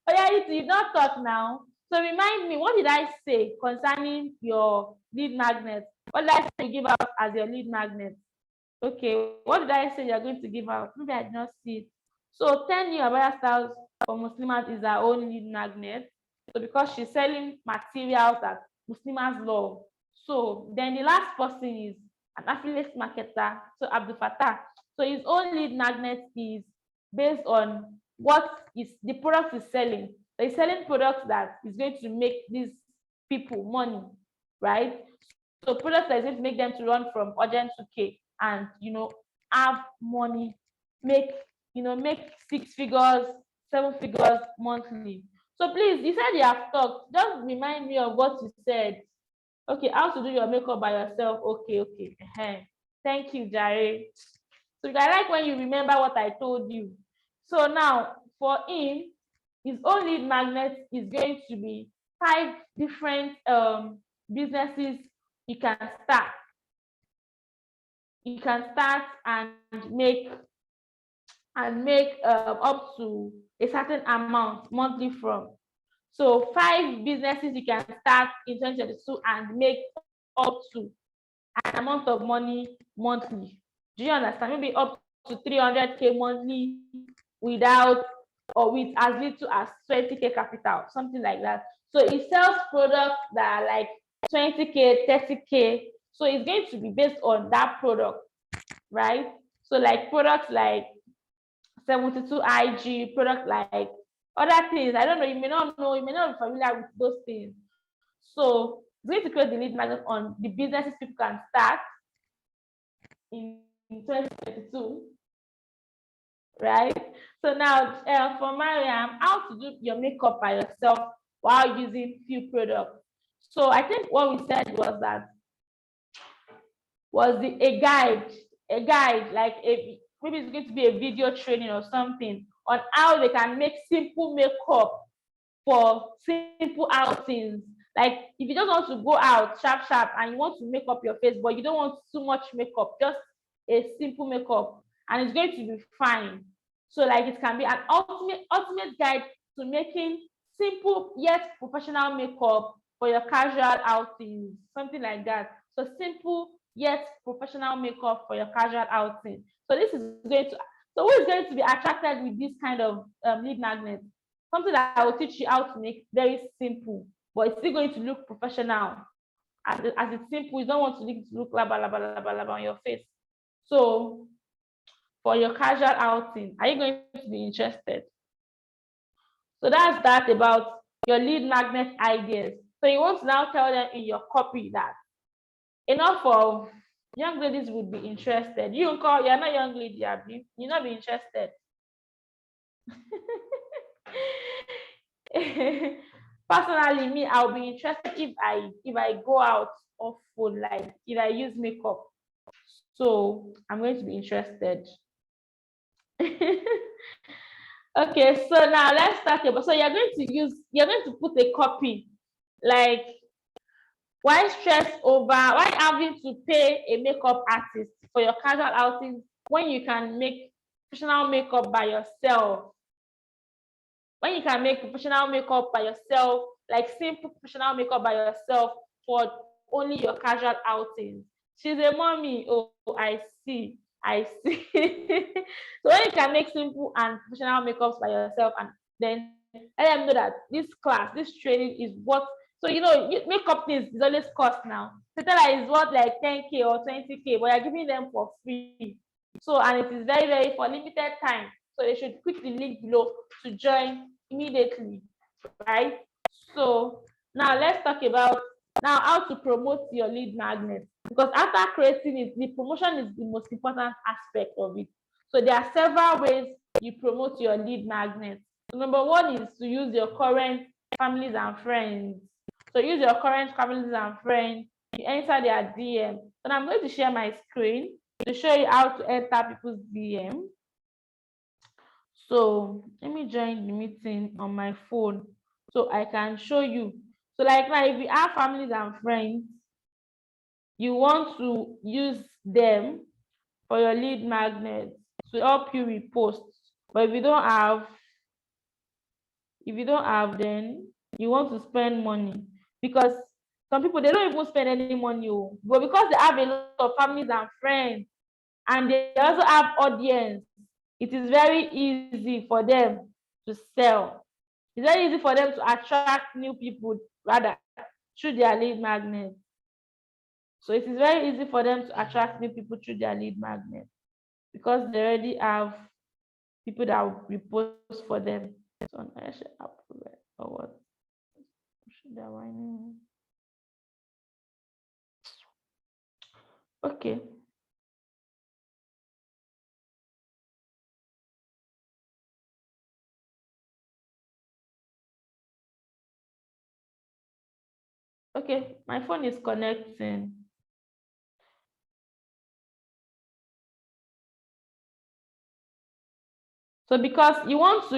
Speaker 1: Oh yeah, you did not talk now. So remind me, what did I say concerning your lead magnet? What did I say to give out as your lead magnet? Okay, what did I say you're going to give out? Maybe I did not see it. So 10 new abaya styles for Muslims is our own lead magnet. So because she's selling materials that Muslims love. So then the last person is an affiliate marketer, so Abdul Fattah. So his own lead magnet is based on what is the product he's selling. So he's selling products that is going to make these people money, right? So products that is going to make them to run from urgent to K and have money, make 6 figures, 7 figures monthly. So please, you said you have talked. Just remind me of what you said. Okay, how to do your makeup by yourself. Okay. Thank you, Jare. So I like when you remember what I told you. So now for him, his own lead magnet is going to be 5 different businesses you can start. You can start and make up to a certain amount monthly from. So 5 businesses you can start in 2022 and make up to an amount of money monthly. Do you understand? Maybe up to 300K monthly without or with as little as 20K capital, something like that. So it sells products that are like 20K, 30K. So it's going to be based on that product, right? So like products like 72 IG, product like other things. I don't know, you may not know, you may not be familiar with those things. So it's going to create the lead magnet on the businesses people can start in 2022, right? So now for Mariam, how to do your makeup by yourself while using few products. So I think what we said was that a guide like maybe it's going to be a video training or something on how they can make simple makeup for simple outings Like if you just want to go out sharp and you want to make up your face, but you don't want too much makeup, just a simple makeup, and it's going to be fine. So like it can be an ultimate guide to making simple yet professional makeup for your casual outings, something like that. So simple yet professional makeup for your casual outing. So this is going to, so who is going to be attracted with this kind of lid magnet? Something that I will teach you how to make very simple, but it's still going to look professional. As it's simple, you don't want to look laba laba laba laba on your face. So for your casual outing, are you going to be interested? So that's that about your lead magnet ideas. So you want to now tell them in your copy that enough of young ladies would be interested. You're not young lady, Abby. You'll not be interested. Personally, me, I'll be interested if I go out of food, like if I use makeup. So I'm going to be interested. Okay, so now let's talk about, so you're going to put a copy, like why having to pay a makeup artist for your casual outings when you can make professional makeup by yourself? When you can make professional makeup by yourself, like simple professional makeup by yourself for only your casual outings. She's a mommy. Oh, I see. So when you can make simple and professional makeups by yourself, and then let them know that this training is what. So makeup things is always cost now. So tell her is what, like 10K or 20K, but you're giving them for free. So, and it is very, very for limited time. So they should click the link below to join immediately, right? So now let's talk about now how to promote your lead magnet, because after creating it, the promotion is the most important aspect of it. So there are several ways you promote your lead magnet. So number one is to use your current families and friends. So use your current families and friends, you enter their DM. So I'm going to share my screen to show you how to enter people's DM. So let me join the meeting on my phone so I can show you. So like now, if you have families and friends, you want to use them for your lead magnet to help you repost. But if you don't have, then you want to spend money, because some people, they don't even spend any money, but because they have a lot of families and friends and they also have audience, it is very easy for them to sell. It's very easy for them to attract new people rather through their lead magnet. So it is very easy for them to attract new people through their lead magnet because they already have people that will repost for them. So I should approve it or what? Should I whining? Okay. Okay, my phone is connecting. So because you want to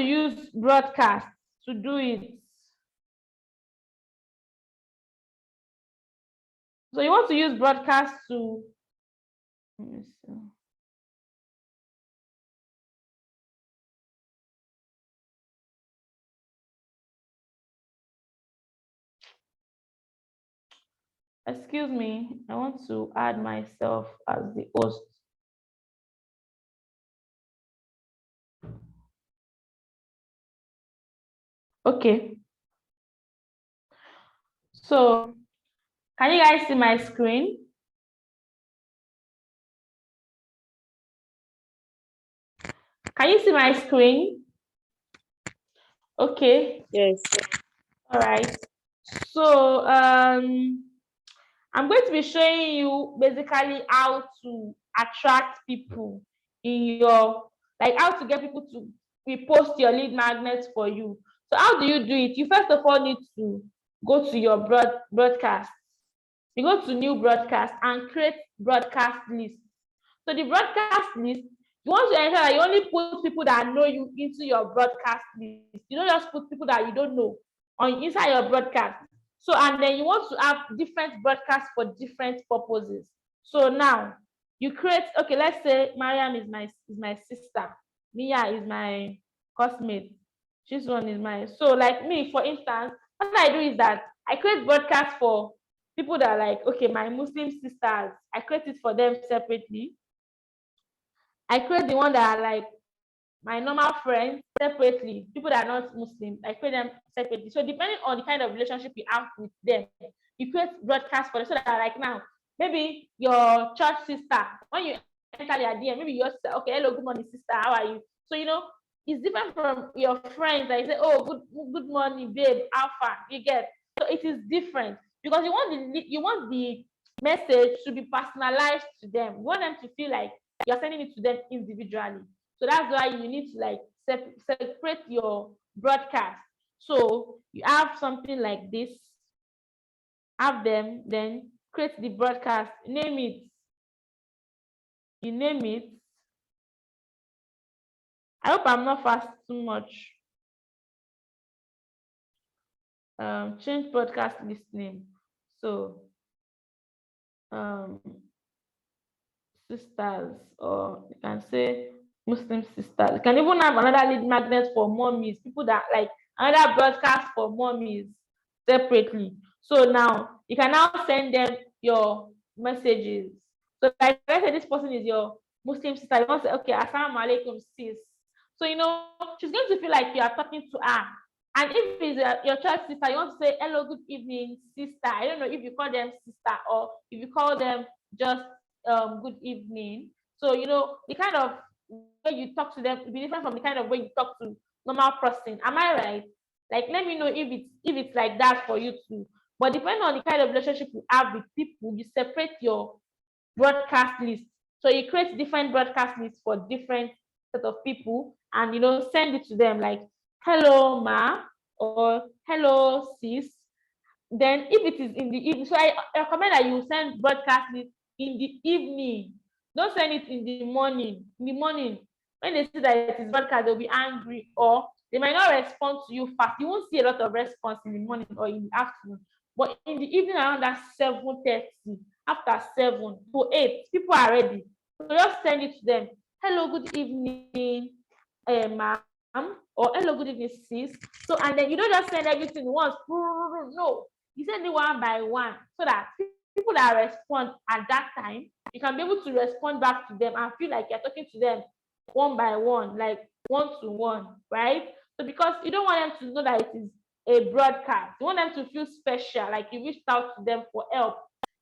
Speaker 1: use broadcast to do it. So you want to use broadcast to, let me see. Excuse me, I want to add myself as the host. Okay. So can you guys see my screen? Can you see my screen? Okay.
Speaker 2: Yes.
Speaker 1: All right. So I'm going to be showing you basically how to attract people in your, like how to get people to repost your lead magnets for you. So how do you do it? You first of all need to go to your broadcast. You go to new broadcast and create broadcast list. So the broadcast list, you You want to ensure that you only put people that know you into your broadcast list. You don't just put people that you don't know on inside your broadcast. So, and then you want to have different broadcasts for different purposes. So now you create, okay, let's say Mariam is my sister, Mia is my cosmate, this one is my, so like me, for instance, what I do is that I create broadcasts for people that are like, okay, my Muslim sisters, I create it for them separately. I create the one that are like my normal friends separately. People that are not Muslim, I create them separately. So depending on the kind of relationship you have with them, you create broadcasts for them so that like now, maybe your church sister, when you enter their DM, maybe you just say, okay, hello, good morning, sister, how are you? So it's different from your friends that you say, oh, good morning, babe, how far? You get. So it is different because you want the message to be personalized to them. You want them to feel like you're sending it to them individually. So that's why you need to like separate your broadcast. So you have something like this, have them, then create the broadcast, name it. You name it. I hope I'm not fast too much. Change broadcast list name. So sisters, or you can say Muslim sisters. You can even have another lead magnet for mommies, people that like another broadcast for mommies separately. So now you can now send them your messages. So like let's say this person is your Muslim sister, you want to say, okay, assalamu alaikum sis. So she's going to feel like you are talking to her. And if it's your church sister, you want to say hello, good evening, sister. I don't know if you call them sister or if you call them just good evening. So the kind of way you talk to them will be different from the kind of way you talk to normal person. Am I right? Like, let me know if it's like that for you too. But depending on the kind of relationship you have with people, you separate your broadcast list. So you create different broadcast lists for different set of people, and send it to them like, hello ma, or hello sis. Then if it is in the evening, so I recommend that you send broadcast list in the evening. Don't send it in the morning. In the morning, when they see that it is broadcast, they'll be angry, or they might not respond to you fast. You won't see a lot of response in the morning or in the afternoon. But in the evening around that 7:30, after 7 to 8, people are ready. So just send it to them. Hello, good evening, ma'am, or hello, good evening, sis. So, and then you don't just send everything once. No, you send it one by one so that people that respond at that time, you can be able to respond back to them and feel like you're talking to them one by one, like one to one, right? So because you don't want them to know that it is a broadcast, you want them to feel special, like you reached out to them for help.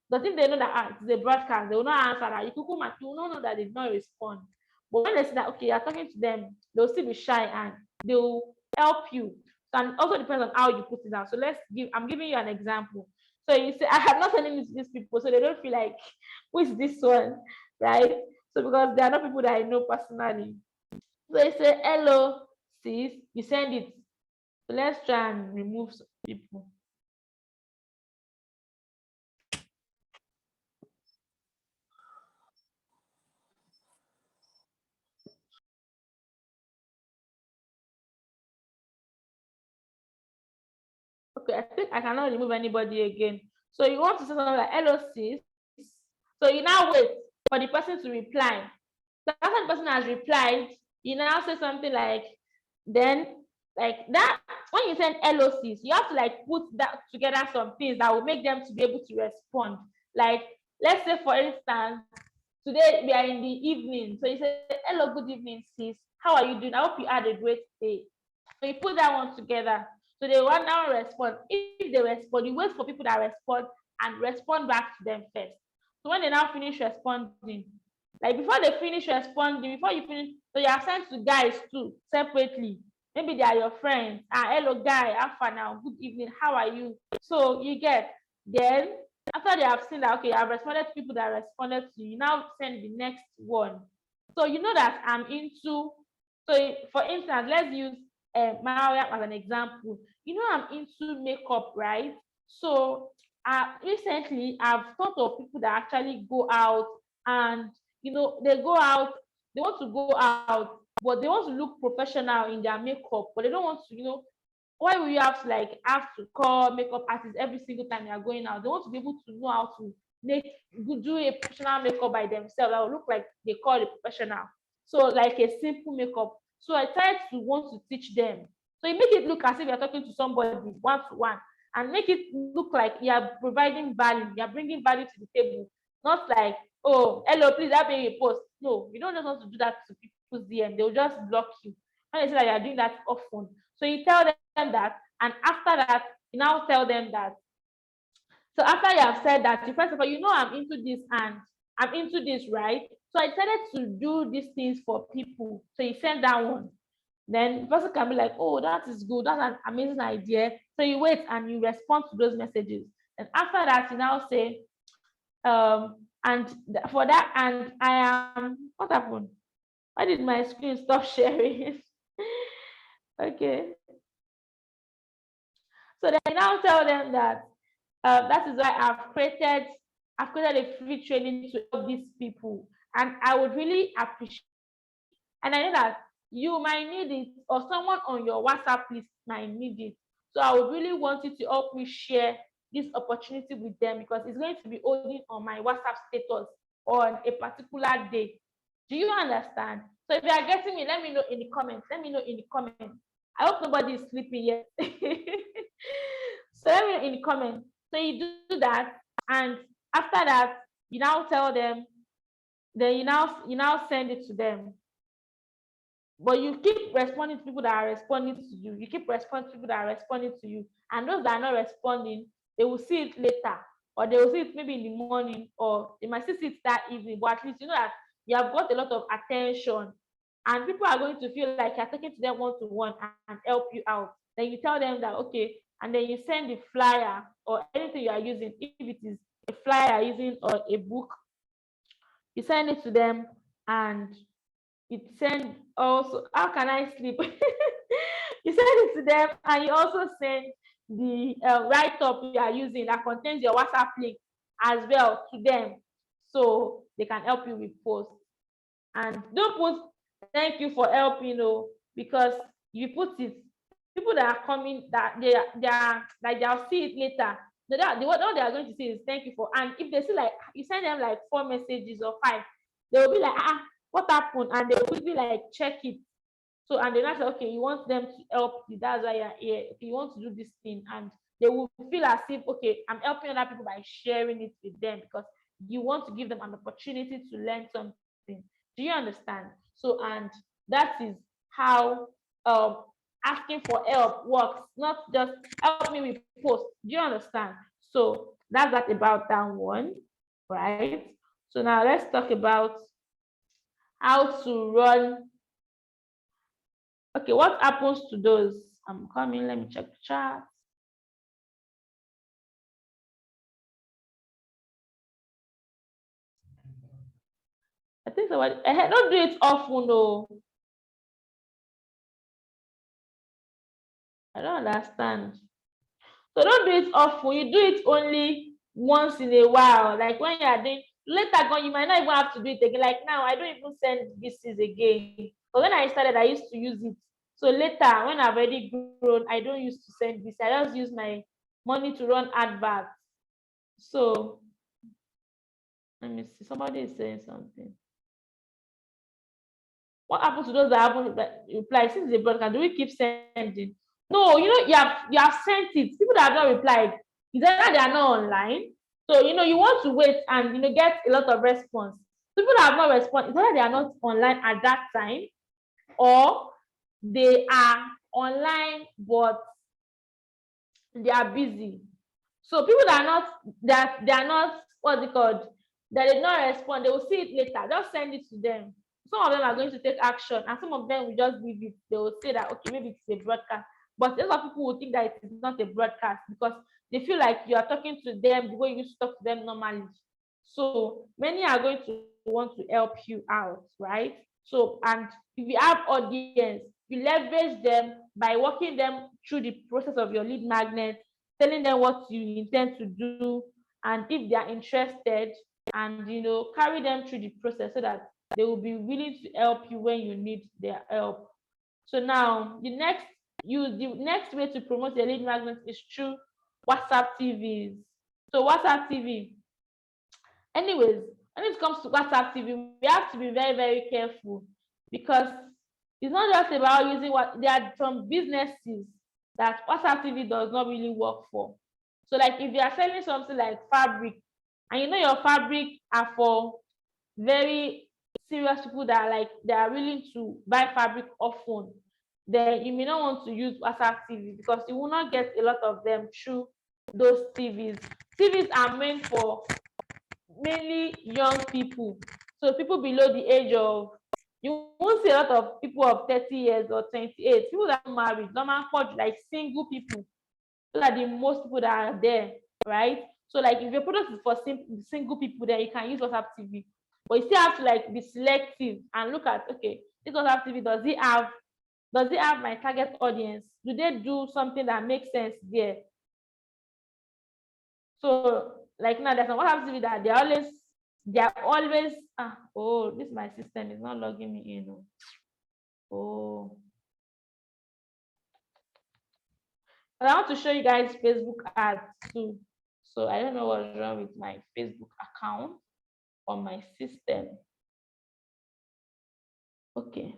Speaker 1: But if they know that it's a broadcast, they will not answer that. You will not know that they did not respond. But when they see that, okay, you're talking to them, they'll still be shy and they'll help you. So, and it also depends on how you put it down. So I'm giving you an example. So you say, I have not sending it to these people, so they don't feel like, who is this one, right? So because they are not people that I know personally. So you say, hello, sis, you send it. So let's try and remove some people. Okay, I think I cannot remove anybody again. So you want to say something like, hello, sis. So you now wait for the person to reply. So after the person has replied, you now say something like, then like that. When you send LOCs, you have to like put that together some things that will make them to be able to respond. Like, let's say for instance, today we are in the evening. So you say, hello, good evening, sis. How are you doing? I hope you had a great day. So you put that one together. So they will now respond. If they respond, you wait for people that respond and respond back to them first. So when they now finish responding, like before they finish responding, before you finish, so you are sent to guys too separately. Maybe they are your friends. Hello guy, how far now? Good evening, how are you? So you get, then after they have seen that, okay, I've responded to people that responded to you, now send the next one. So you know that I'm into, so for instance, let's use Mariam as an example. I'm into makeup, right? So recently I've thought of people that actually go out and they go out, they want to go out, but they want to look professional in their makeup, but they don't want to, why will you have to call makeup artists every single time you are going out? They want to be able to know how to do a professional makeup by themselves that will look like they call it professional. So like a simple makeup. So I tried to want to teach them. So you make it look as if you're talking to somebody one to one, and make it look like you're providing value, you're bringing value to the table, not like, oh, hello, please help me a post. No, you don't just want to do that to people's DM. They'll just block you. When they say that you're doing that often. So you tell them that, and after that, you now tell them that. So after you have said that, you first of all, I'm into this and I'm into this, right? So I decided to do these things for people. So you send that one. Then the person can be like, oh, that is good. That's an amazing idea. So you wait and you respond to those messages. And after that, you now say, and for that, and I am, what happened? Why did my screen stop sharing? Okay. So then I now tell them that that is why I've created a free training to help these people. And I would really appreciate, and I know that you might need it, or someone on your WhatsApp list might need it. So I would really want you to help me share this opportunity with them, because it's going to be holding on my WhatsApp status on a particular day. Do you understand? So if you are getting me, let me know in the comments. Let me know in the comments. I hope nobody is sleeping yet. So let me know in the comments. So you do that, and after that, you now tell them, then you now send it to them. But you keep responding to people that are responding to you. You keep responding to people that are responding to you. And those that are not responding, they will see it later. Or they will see it maybe in the morning, or they might see it that evening. But at least you know that you have got a lot of attention. And people are going to feel like you're talking to them one to one and help you out. Then you tell them that, okay, and then you send the flyer or anything you are using. If it is a flyer using or a book, you send it to them, and it send also, how can I sleep? You send it to them, and you also send the write-up you are using that contains your WhatsApp link as well to them, so they can help you with posts. And don't put thank you for helping, because you put it, people that are coming, that they are like, they'll see it later. What they are going to see is thank you for, and if they see like you send them like 4 messages or 5, they will be like, what happened? And they will be like, check it. So, and then I say, okay, you want them to help you, that's why you're here. Okay, you want to do this thing, and they will feel as if, okay, I'm helping other people by sharing it with them, because you want to give them an opportunity to learn something. Do you understand? So, and that is how asking for help works, not just help me with post. Do you understand? So that's that about that one, right? So now let's talk about how to run. Okay, what happens to those? I'm coming, let me check the chat. I think so. I don't do it often, no. I don't understand. So don't do it often. You do it only once in a while. Like when you are doing, later on, you might not even have to do it again. Like now, I don't even send this again. But when I started, I used to use it. So later, when I've already grown, I don't use to send this. I just use my money to run adverts. So let me see. Somebody is saying something. What happens to those that haven't replied since the broadcast? Do we keep sending? No, you have sent it. People that have not replied, is either they are not online. So you want to wait and get a lot of response. People that have not responded, is either they are not online at that time, or they are online but they are busy. So people that are not what's it called, that did not respond, they will see it later. Just send it to them. Some of them are going to take action, and some of them will just leave it. They will say that, okay, maybe it's a broadcast. But a lot of people will think that it is not a broadcast, because they feel like you are talking to them the way you used to talk to them normally. So many are going to want to help you out, right? So, and if you have audience, you leverage them by walking them through the process of your lead magnet, telling them what you intend to do, and if they are interested, and carry them through the process, so that they will be willing to help you when you need their help. So now the next way to promote your lead magnet is through WhatsApp TVs. So WhatsApp TV, anyways, when it comes to WhatsApp TV, we have to be very, very careful because it's not just about using what there are some businesses that WhatsApp TV does not really work for. So, like if you are selling something like fabric, and you know your fabric are for very serious people that are like they are willing to buy fabric often, then you may not want to use WhatsApp TV because you will not get a lot of them through those TVs. TVs are meant for mainly young people. So people below the age of, you won't see a lot of people of 30 years or 28. People that are married, normal like single people. Those are the most people that are there, right? So like if your product is for single people, then you can use WhatsApp TV. But you still have to like be selective and look at, okay, this WhatsApp TV, does it have my target audience? Do they do something that makes sense there? So like now there's some WhatsApp TV that they're always oh, this my system is not logging me in. Oh. But I want to show you guys Facebook ads too. So I don't know what's wrong with my Facebook account on my system. Okay.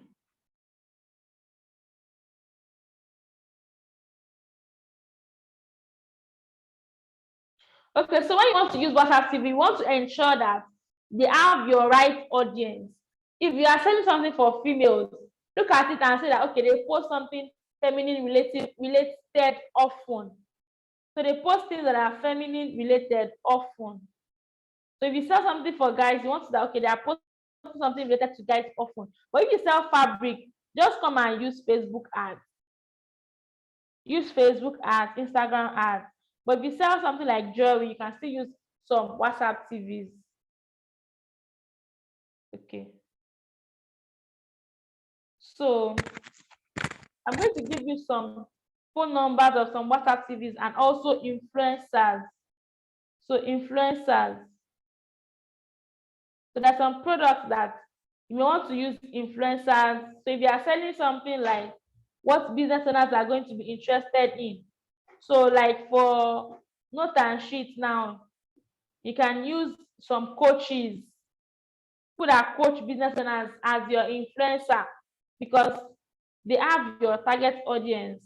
Speaker 1: Okay, so when you want to use WhatsApp TV, you want to ensure that they have your right audience. If you are selling something for females, look at it and say that, okay, they post something feminine related often. So they post things that are feminine related often. So if you sell something for guys, you want to say, okay, they are posting something related to guys often. But if you sell fabric, just come and use Facebook ads. Use Facebook ads, Instagram ads. But if you sell something like jewelry, you can still use some WhatsApp TVs. Okay. So I'm going to give you some phone numbers of some WhatsApp TVs and also influencers. So influencers. So there's some products that you may want to use influencers. So if you are selling something like what business owners are going to be interested in. So like for Note and Sheet now, you can use some coaches, people that coach business owners as your influencer because they have your target audience.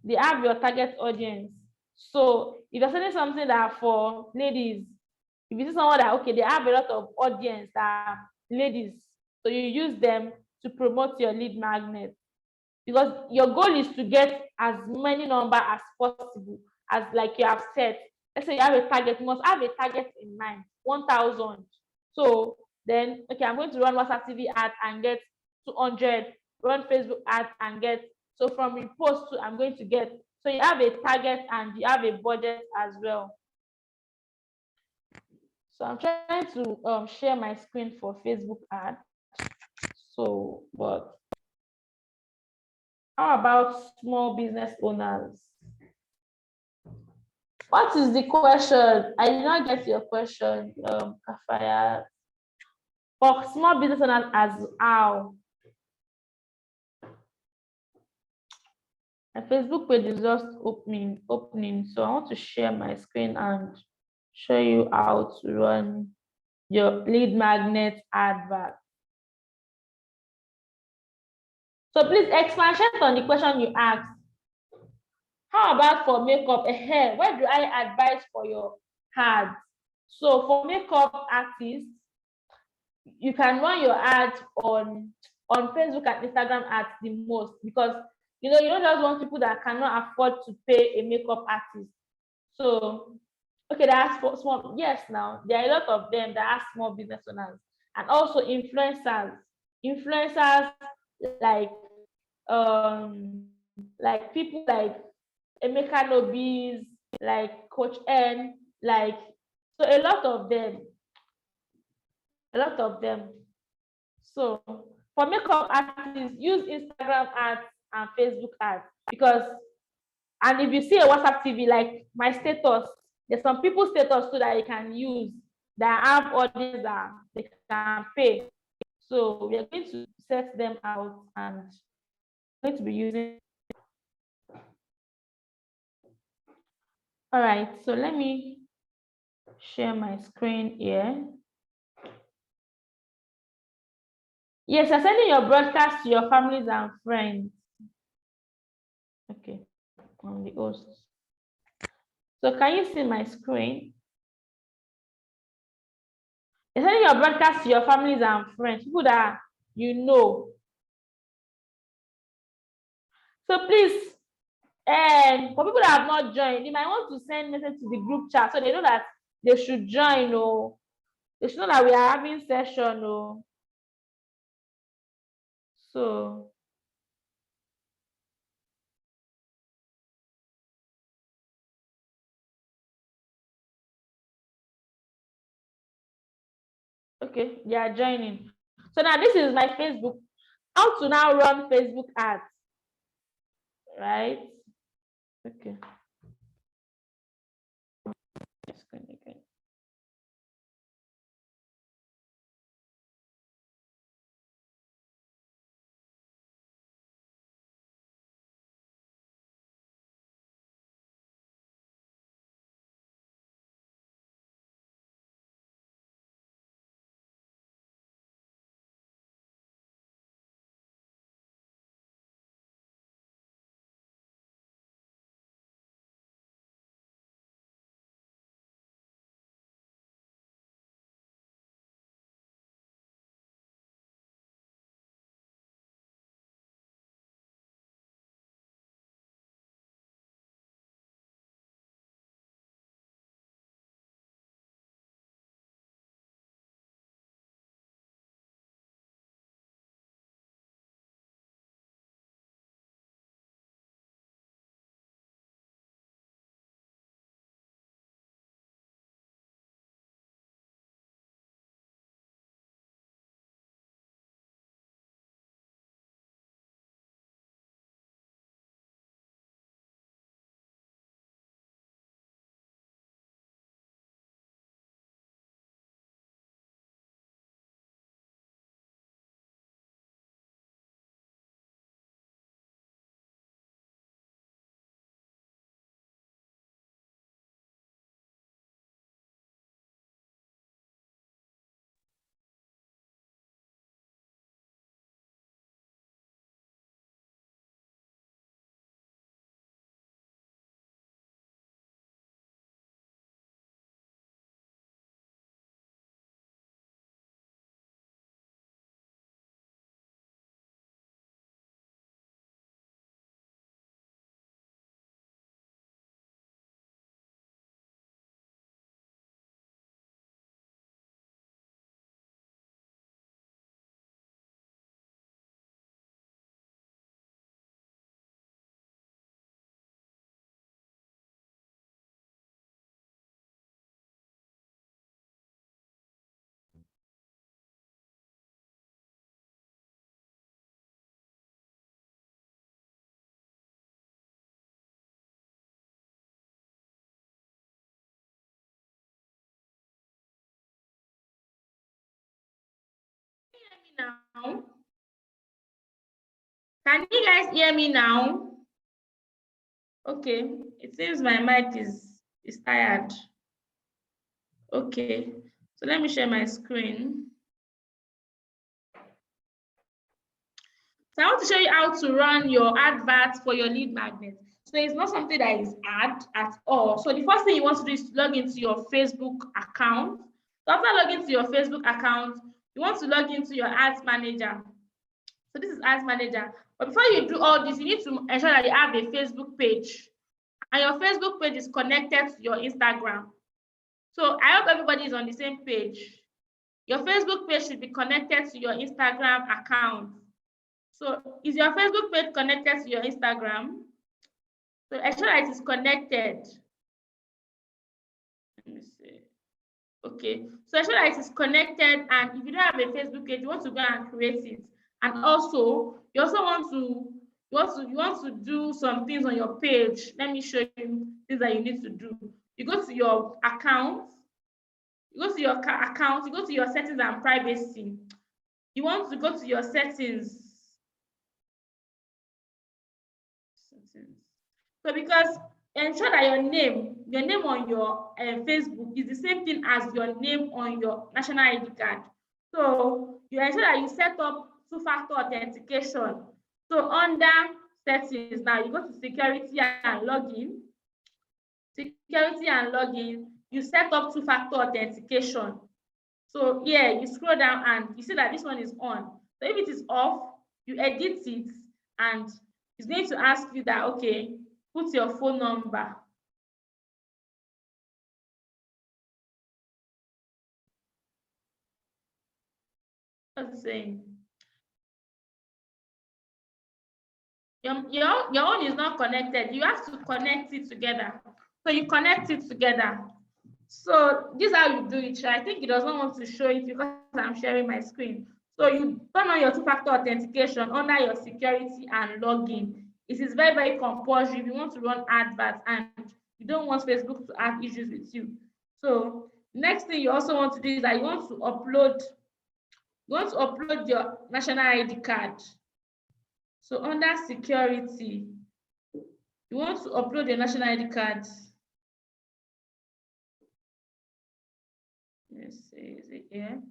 Speaker 1: They have your target audience. So if you're selling something that for ladies, if you see someone that, okay, they have a lot of audience that are ladies, so you use them to promote your lead magnet because your goal is to get as many number as possible, as like you have said. Let's say you have a target, you must have a target in mind, 1,000. So then, okay, I'm going to run WhatsApp TV ad and get 200, run Facebook ad and get, so from repost to I'm going to get, so you have a target and you have a budget as well. So I'm trying to share my screen for Facebook ad. So, but how about small business owners? What is the question? I did not get your question, Kafaya. For small business owners as how? My Facebook page is just opening. So I want to share my screen and show you how to run your lead magnet advert. So please expand on the question you asked. How about for makeup hair? Where do I advise for your ads? So for makeup artists, you can run your ads on Facebook and Instagram ads the most because you don't just want people that cannot afford to pay a makeup artist. So okay, that's for small. Yes, now there are a lot of them that are small business owners and also influencers. Influencers like people like Emeka Nobis, like Coach N, like so a lot of them. So for makeup artists, use Instagram ads and Facebook ads because, and if you see a WhatsApp TV, like my status, there's some people's status too that you can use that have audience that they can pay. So we are going to set them out and we're going to be using. All right, so let me share my screen here. Yes, you're sending your broadcast to your families and friends. Okay, on the host. So can you see my screen? You're sending your broadcast to your families and friends, people that you know. So please, for people that have not joined, you might want to send message to the group chat so they know that they should join. Or they should know that we are having session. Or so. Okay, they are joining. So now this is my Facebook. How to now run Facebook ads, right? Okay. Now, can you guys hear me now? Okay, it seems my mic is tired. Okay, so let me share my screen. So I want to show you how to run your adverts for your lead magnet. So it's not something that is hard at all. So the first thing you want to do is to log into your Facebook account. So after logging into your Facebook account, you want to log into your ads manager. So this is ads manager. But before you do all this, you need to ensure that you have a Facebook page. And your Facebook page is connected to your Instagram. So I hope everybody is on the same page. Your Facebook page should be connected to your Instagram account. So is your Facebook page connected to your Instagram? So ensure that it is connected. Let me see. Okay, so ensure that it is connected, and if you don't have a Facebook page, you want to go and create it. And also, you also want to do some things on your page. Let me show you things that you need to do. You go to your account, you go to your account, you go to your settings and privacy. you want to go to your settings. So because ensure that your name on your Facebook is the same thing as your name on your national ID card. So you ensure that you set up two-factor authentication. So under settings now, you go to security and login. Security and login, you set up two-factor authentication. So here you scroll down and you see that this one is on. So if it is off, you edit it and it's going to ask you that, okay, put your phone number. What's it saying? Your own is not connected. You have to connect it together. So you connect it together. So this is how you do it. I think it does not want to show it because I'm sharing my screen. So you turn on your two-factor authentication under your security and login. It is very, very compulsory if you want to run adverts and you don't want Facebook to have issues with you. So next thing you also want to do is that you want to upload your national ID card. So under security, you want to upload your national ID card. Let's see, is it here?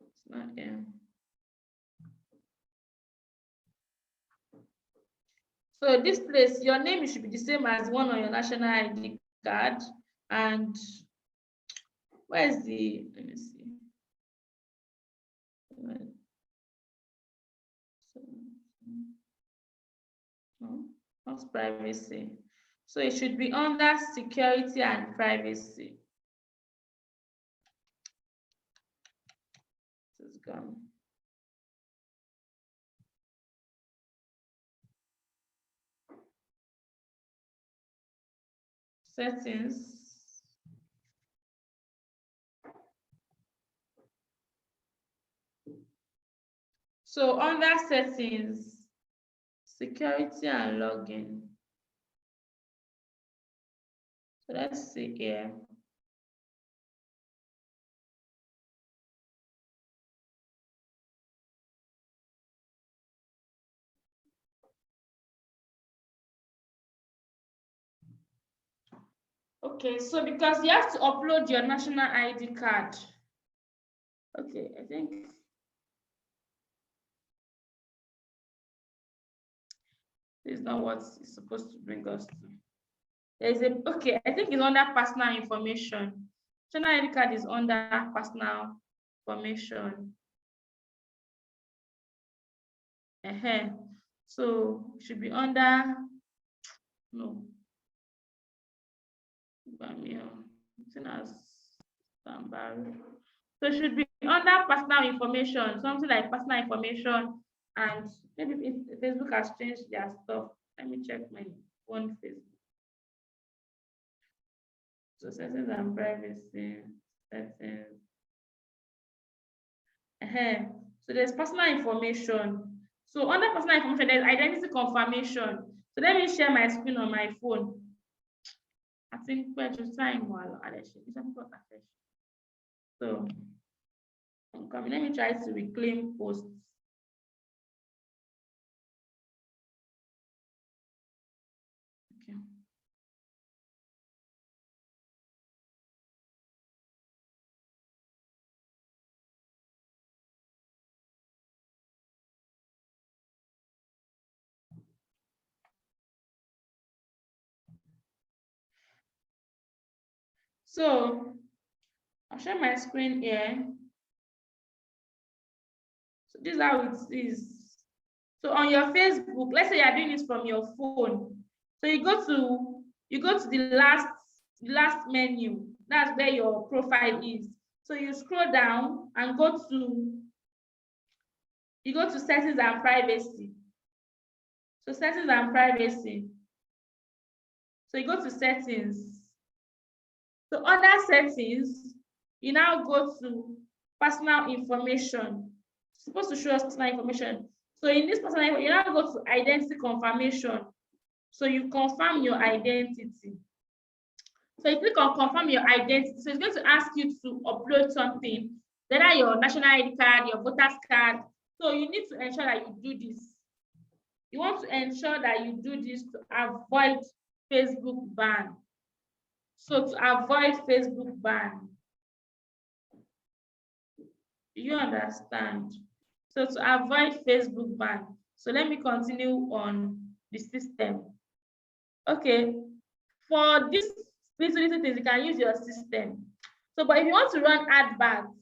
Speaker 1: It's not here. So this place, your name should be the same as one on your national ID card. And where's the, let me see. No, what's privacy? So it should be under security and privacy. It's gone. Settings. So under settings, security and login. So let's see here. Okay, so because you have to upload your national ID card. Okay, I think this is not what it's supposed to bring us to. There's a, okay, I think it's under personal information. National ID card is under personal information. So it should be under, no. So it should be under personal information, something like personal information, and maybe if Facebook has changed their stuff. Let me check my phone Facebook. So settings and privacy, settings. So there's personal information. So under personal information, there's identity confirmation. So let me share my screen on my phone. I think we're just trying while so I'm coming. Let me try to reclaim posts. Okay. So I'll share my screen here. So this is how it is. So on your Facebook, let's say you're doing this from your phone. So you go to the last menu. That's where your profile is. So you scroll down and go to settings and privacy. So settings and privacy. So you go to settings. So under settings, you now go to personal information. It's supposed to show us personal information. So in this personal information, you now go to identity confirmation. So you confirm your identity. So you click on confirm your identity. So it's going to ask you to upload something, whether your national ID card, your voter's card. So you need to ensure that you do this. You want to ensure that you do this to avoid Facebook ban. So to avoid Facebook ban. Do you understand? So to avoid Facebook ban. So let me continue on the system. Okay. For this little things, you can use your system. So, but if you want to run adverts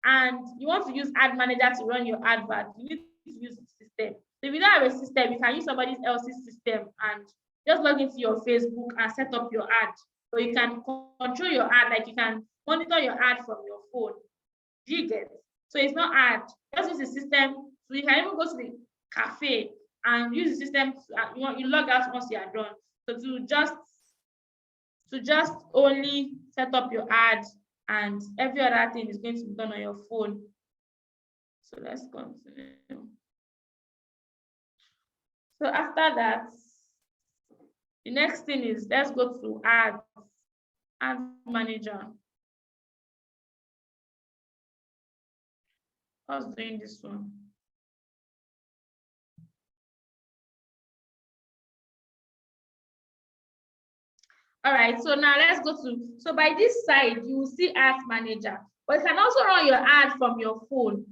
Speaker 1: and you want to use ad manager to run your advert, you need to use the system. So if you don't have a system, you can use somebody else's system and just log into your Facebook and set up your ad. So you can control your ad, like you can monitor your ad from your phone. Do you get? So it's not ad. Just use the system. So you can even go to the cafe and use the system. You log out once you are done. So to just only set up your ad, and every other thing is going to be done on your phone. So let's continue. So after that, the next thing is, let's go to ad manager. I was doing this one. All right, so now let's go to, so by this side, you will see Ads Manager, but you can also run your ad from your phone.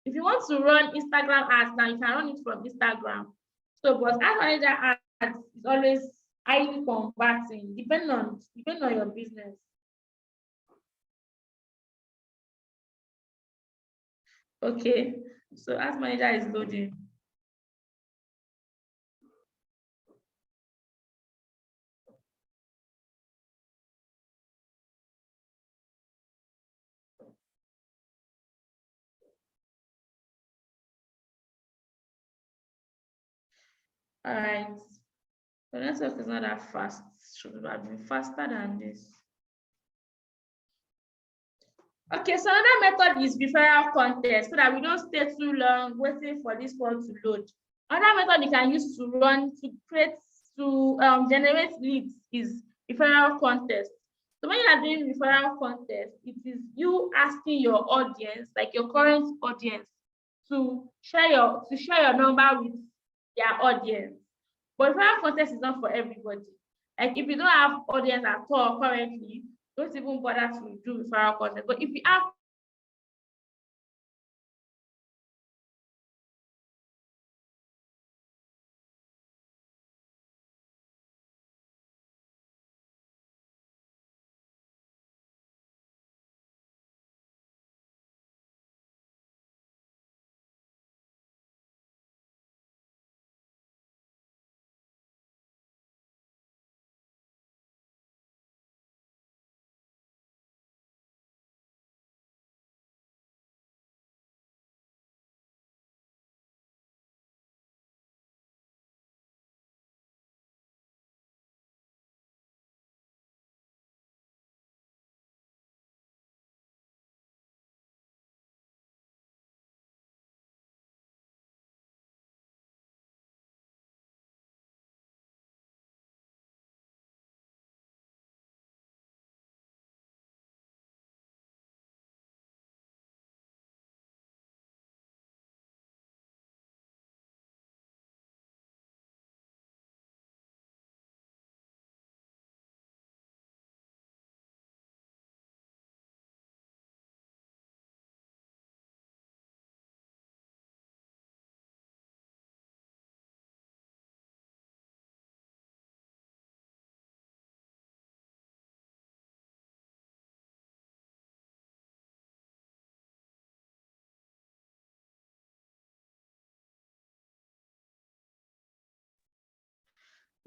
Speaker 1: If you want to run Instagram ads now, you can run it from Instagram. So, but Ads Manager ads is always highly converting, depending on your business. Okay, so Ads Manager is loading. All right, the network is not that fast. It should have been faster than this. Okay, so another method is referral contest, so that we don't stay too long waiting for this one to load. Another method you can use to generate leads is referral contest. So when you are doing referral contest, it is you asking your audience, like your current audience, to share your number with their audience. But referral contest is not for everybody. Like if you don't have audience at all currently, don't even bother to do referral contest. But if you have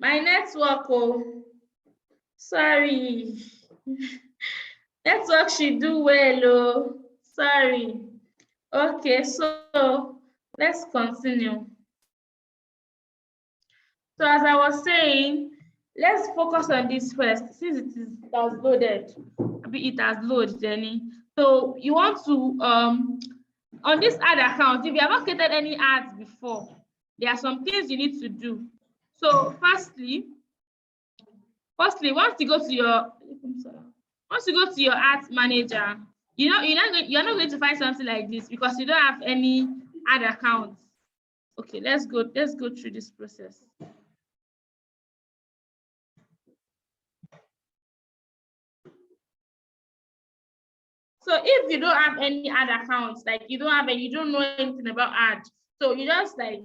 Speaker 1: my network, oh, sorry. Network should do well, oh, sorry. Okay, so let's continue. So as I was saying, let's focus on this first, since it has loaded. Maybe it has loaded, Jenny. So you want to on this ad account, if you have not created any ads before, there are some things you need to do. So firstly, Firstly, once you go to your ads manager, you're not going to find something like this because you don't have any ad accounts. Okay, let's go through this process. So if you don't have any ad accounts, like you don't know anything about ads, so you just like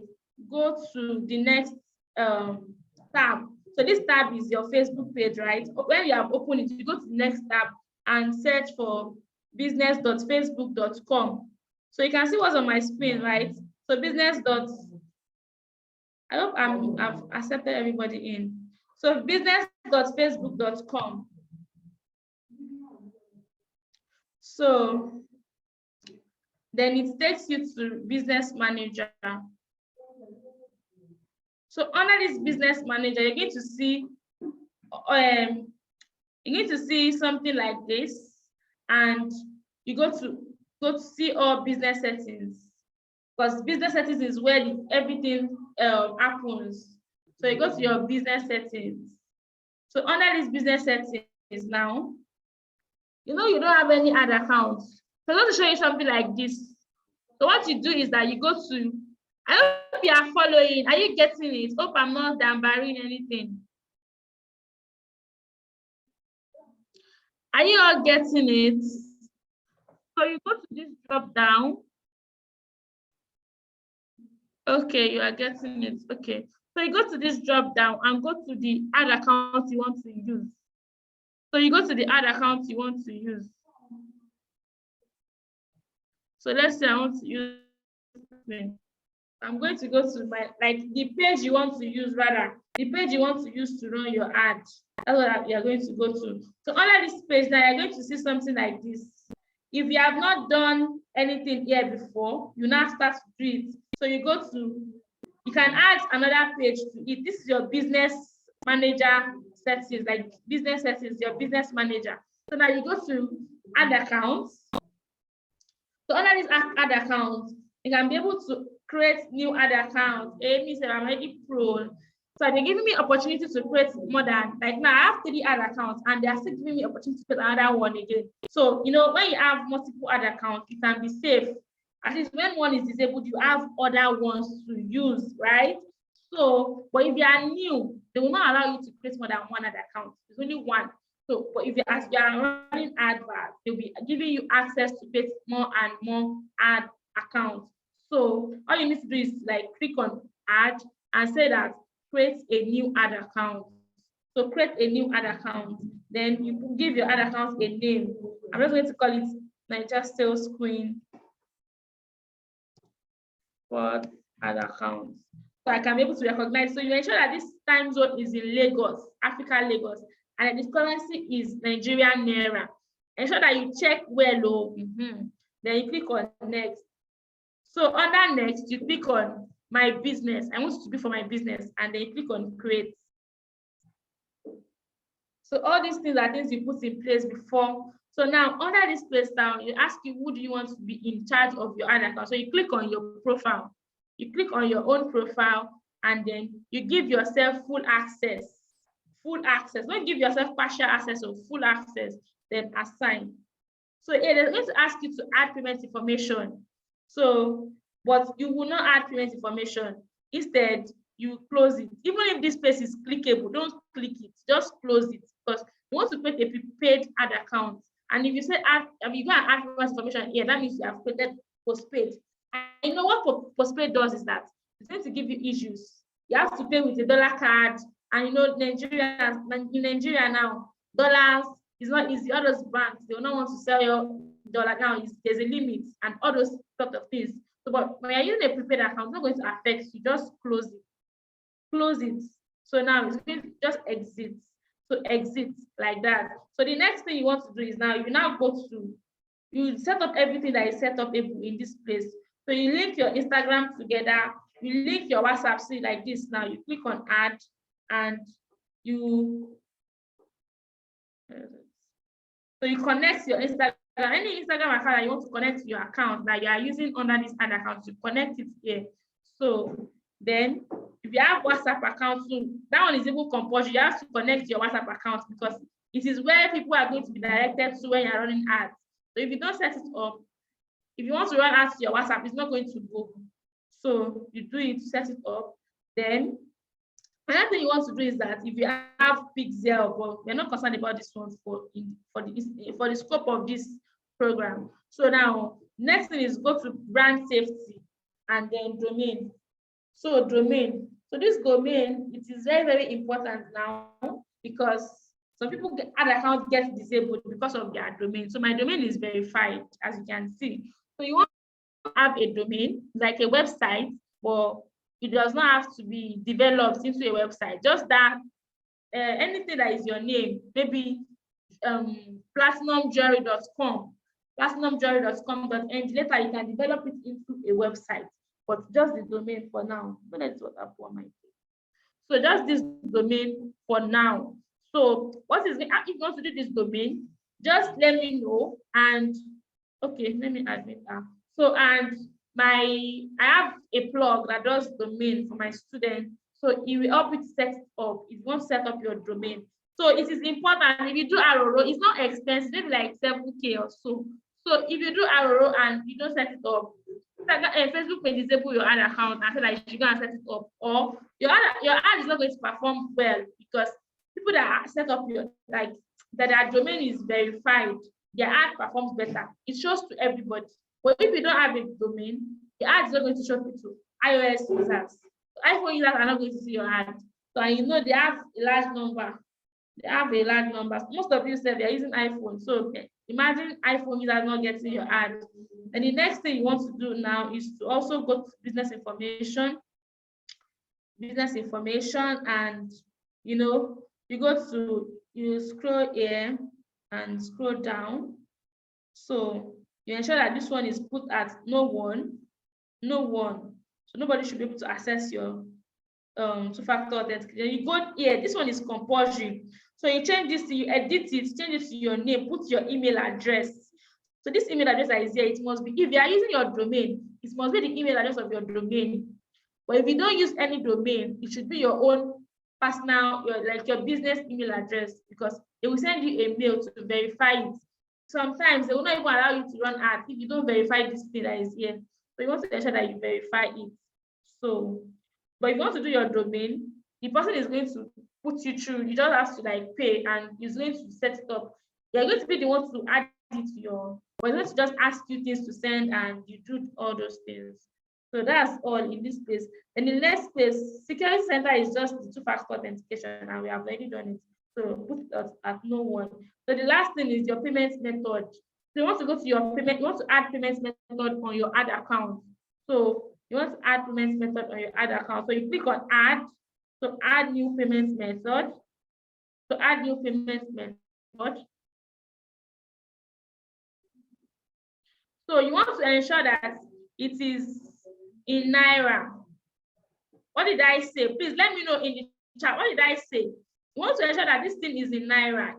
Speaker 1: go to the next tab. So this tab is your Facebook page, right? When you have opened it, you go to the next tab and search for business.facebook.com. So you can see what's on my screen, right? So I hope I've accepted everybody in. So business.facebook.com. So then it takes you to business manager. So under this business manager, you're going to see something like this, and you go to see all business settings, because business settings is where everything happens. So you go to your business settings. So under this business settings now, you don't have any ad accounts. So I'm going to show you something like this. So what you do is that you go to, I hope you are following. Are you getting it? Hope I'm not dambaring anything. Are you all getting it? So you go to this drop down. Okay, you are getting it. Okay. So you go to this drop down and go to the ad account you want to use. So you go to the ad account you want to use. So let's say I want to use, I'm going to go to my, like the page you want to use, rather, the page you want to use to run your ad. That's what you're going to go to. So under this page now, you're going to see something like this. If you have not done anything here before, you now start to do it. So you can add another page to it. This is your business manager settings, like business settings, your business manager. So now you go to add accounts. So under this ad account, you can be able to create new ad accounts. Amy said, I'm already pro. So they're giving me opportunity to create more than, like now I have 3 ad accounts and they're still giving me opportunity to create another one again. So, when you have multiple ad accounts, it can be safe. At least when one is disabled, you have other ones to use, right? So, but if you are new, they will not allow you to create more than 1 ad account. There's only 1. So, but if you are running adverts, they'll be giving you access to create more and more ad accounts. So all you need to do is like click on add and say that create a new ad account. So create a new ad account. Then you give your ad account a name. I'm just going to call it Niger Sales Queen for ad account. So I can be able to recognize. So you ensure that this time zone is in Lagos, Africa, Lagos, and this currency is Nigerian Naira. Ensure that you check well. Then you click on next. So under next, you click on my business. I want it to be for my business, and then you click on create. So all these things are things you put in place before. So now under this place down, you ask you who do you want to be in charge of your ad account. So you click on your profile. You click on your own profile, and then you give yourself full access. Full access. Don't give yourself partial access or full access, then assign. So they're going to ask you to add payment information. So, but you will not add payment information. Instead, you close it. Even if this space is clickable, don't click it. Just close it, because you want to create a prepaid ad account. And if you say add, if you go and add payment information here, that means you have created postpaid. And you know what postpaid does is that it's going to give you issues. You have to pay with a dollar card, and in Nigeria now, dollars is not easy. All those banks, they will not want to sell your dollar now. There's a limit and all those sort of things. So, but when you're using a prepaid account, it's not going to affect you. Just close it. Close it. So now it's going to just exit. So exit like that. So the next thing you want to do is now you set up everything that is set up in this place. So you link your Instagram together, you link your WhatsApp, see like this now. You click on add, and so you connect your Instagram, any Instagram account that you want to connect to your account that you are using under this ad account, you connect it here. So Then if you have WhatsApp account too, that one is even compulsory. You have to connect your WhatsApp account because it is where people are going to be directed to when you're running ads. So if you don't set it up, if you want to run ads to your WhatsApp, it's not going to go. So you do it, set it up. Then another thing you want to do is that if you have Pixel, but we're not concerned about this one for the scope of this program. So now, next thing is go to brand safety and then domain. So domain. So this domain, it is very, very important now because some people ad account get disabled because of their domain. So my domain is verified, as you can see. So you want to have a domain, like a website, but it does not have to be developed into a website. Just that anything that is your name, maybe platinumjewelry.com, platinumjewelry.com.ng. Later you can develop it into a website, but just the domain for now. So that's what I want my thing. So just this domain for now. So what is if you want to do this domain, just let me know. And okay, let me admit that. So and I have a plug that does domain for my student. So it will help you to set it up if you want to set up your domain. So it is important. If you do Aroro, it's not expensive, maybe like 7K or so. So if you do Aroro and you don't set it up, Facebook may disable your ad account and say that you should go and set it up, or your ad is not going to perform well because people that set up your that their domain is verified, their ad performs better. It shows to everybody. But if you don't have a domain, the ad is not going to show to iOS users. iPhone users are not going to see your ad. So and you know they have a large number. They have a large number. Most of you said they're using iPhone. So imagine iPhone users not getting your ad. And the next thing you want to do now is to also go to business information, and you scroll here and scroll down. So you ensure that this one is put at no one. So nobody should be able to access your two-factor authentication. You go here, this one is compulsory. So you change this, you edit it, change it to your name, put your email address. So this email address that is here, it must be, if you are using your domain, it must be the email address of your domain. But if you don't use any domain, it should be your own personal, your business email address, because they will send you a mail to verify it. Sometimes they will not even allow you to run ads if you don't verify this thing that is here. So you want to ensure that you verify it. So, but if you want to do your domain, the person is going to put you through. You just have to pay, and he's going to set it up. You're going to be the one to add it to your, but he's going to just ask you things to send, and you do all those things. So that's all in this place. And the next place, security center is just the two-factor authentication, and we have already done it. So put it at no one. So the last thing is your payment method. So you want to go to your payment, you want to add payment method on your ad account. So you want to add payment method on your ad account. So you click on add, so add new payment method. So add new payment method. So you want to ensure that it is in Naira. What did I say? Please let me know in the chat. What did I say? You want to ensure that this thing is in Naira.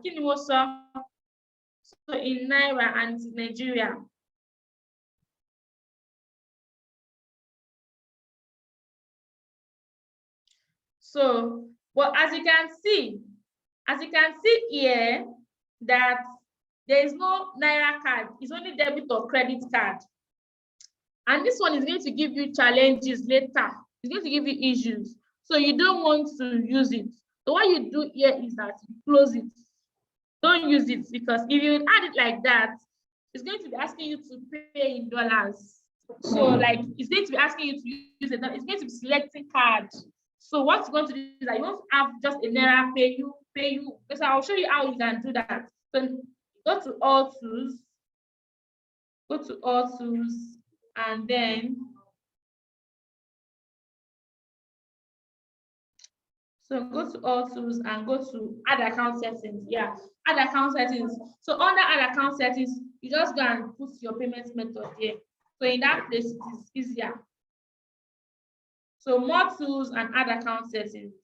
Speaker 1: So in Naira and Nigeria. So, but as you can see here, that there is no Naira card. It's only debit or credit card. And this one is going to give you challenges later. It's going to give you issues. So you don't want to use it. So what you do here is that you close it. Don't use it, because if you add it like that, it's going to be asking you to pay in dollars. So it's going to be asking you to use it. It's going to be selecting card. So what you're going to do is that you want to have just a Naira pay you. So I'll show you how you can do that. So go to all tools, and then go to all tools and go to add account settings. Yeah, add account settings. So under add account settings, you just go and put your payment method here. So in that place, it is easier. So more tools and add account settings.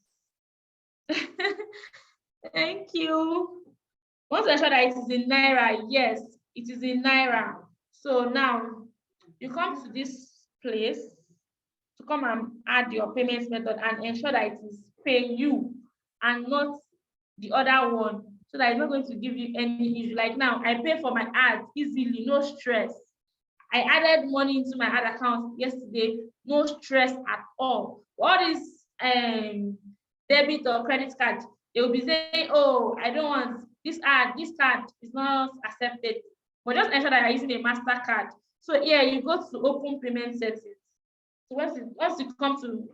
Speaker 1: Thank you. Want to ensure that it is in Naira. Yes, it is in Naira. So now you come to this place. to come and add your payment method and ensure that it is paying you and not the other one, so that it's not going to give you any issue. Like now, I pay for my ads easily, no stress. I added money into my ad account yesterday, no stress at all. What is debit or credit card? They will be saying, oh, I don't want this card is not accepted. But just ensure that you're using a MasterCard. So here you go to open payment settings. So once you come to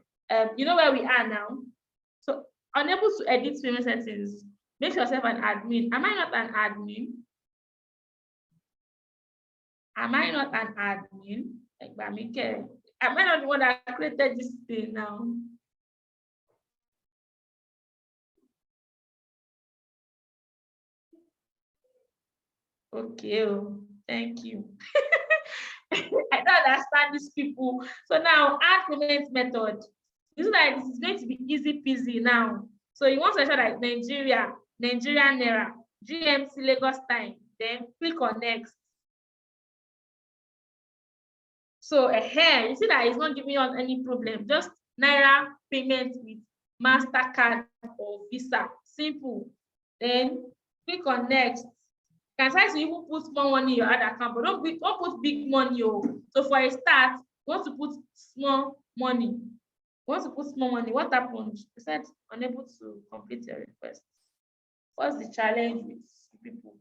Speaker 1: you know where we are now. So unable to edit payment settings, make yourself an admin. Am I not an admin? Am I not an admin? Am I not the one that created this thing now? Okay, oh, thank you. I don't understand these people. So now add payment method. This is like this is going to be easy peasy now. So you want to ensure that Nigerian Naira, GMT Lagos time, then click on next. So here you see that it's not giving us any problem. Just Naira payment with MasterCard or Visa. Simple. Then click on next. You can try to even put small money in your other account, but don't put big money. Oh. So for a start, you want to put small money. What happened? You said unable to complete your request. What's the challenge with people?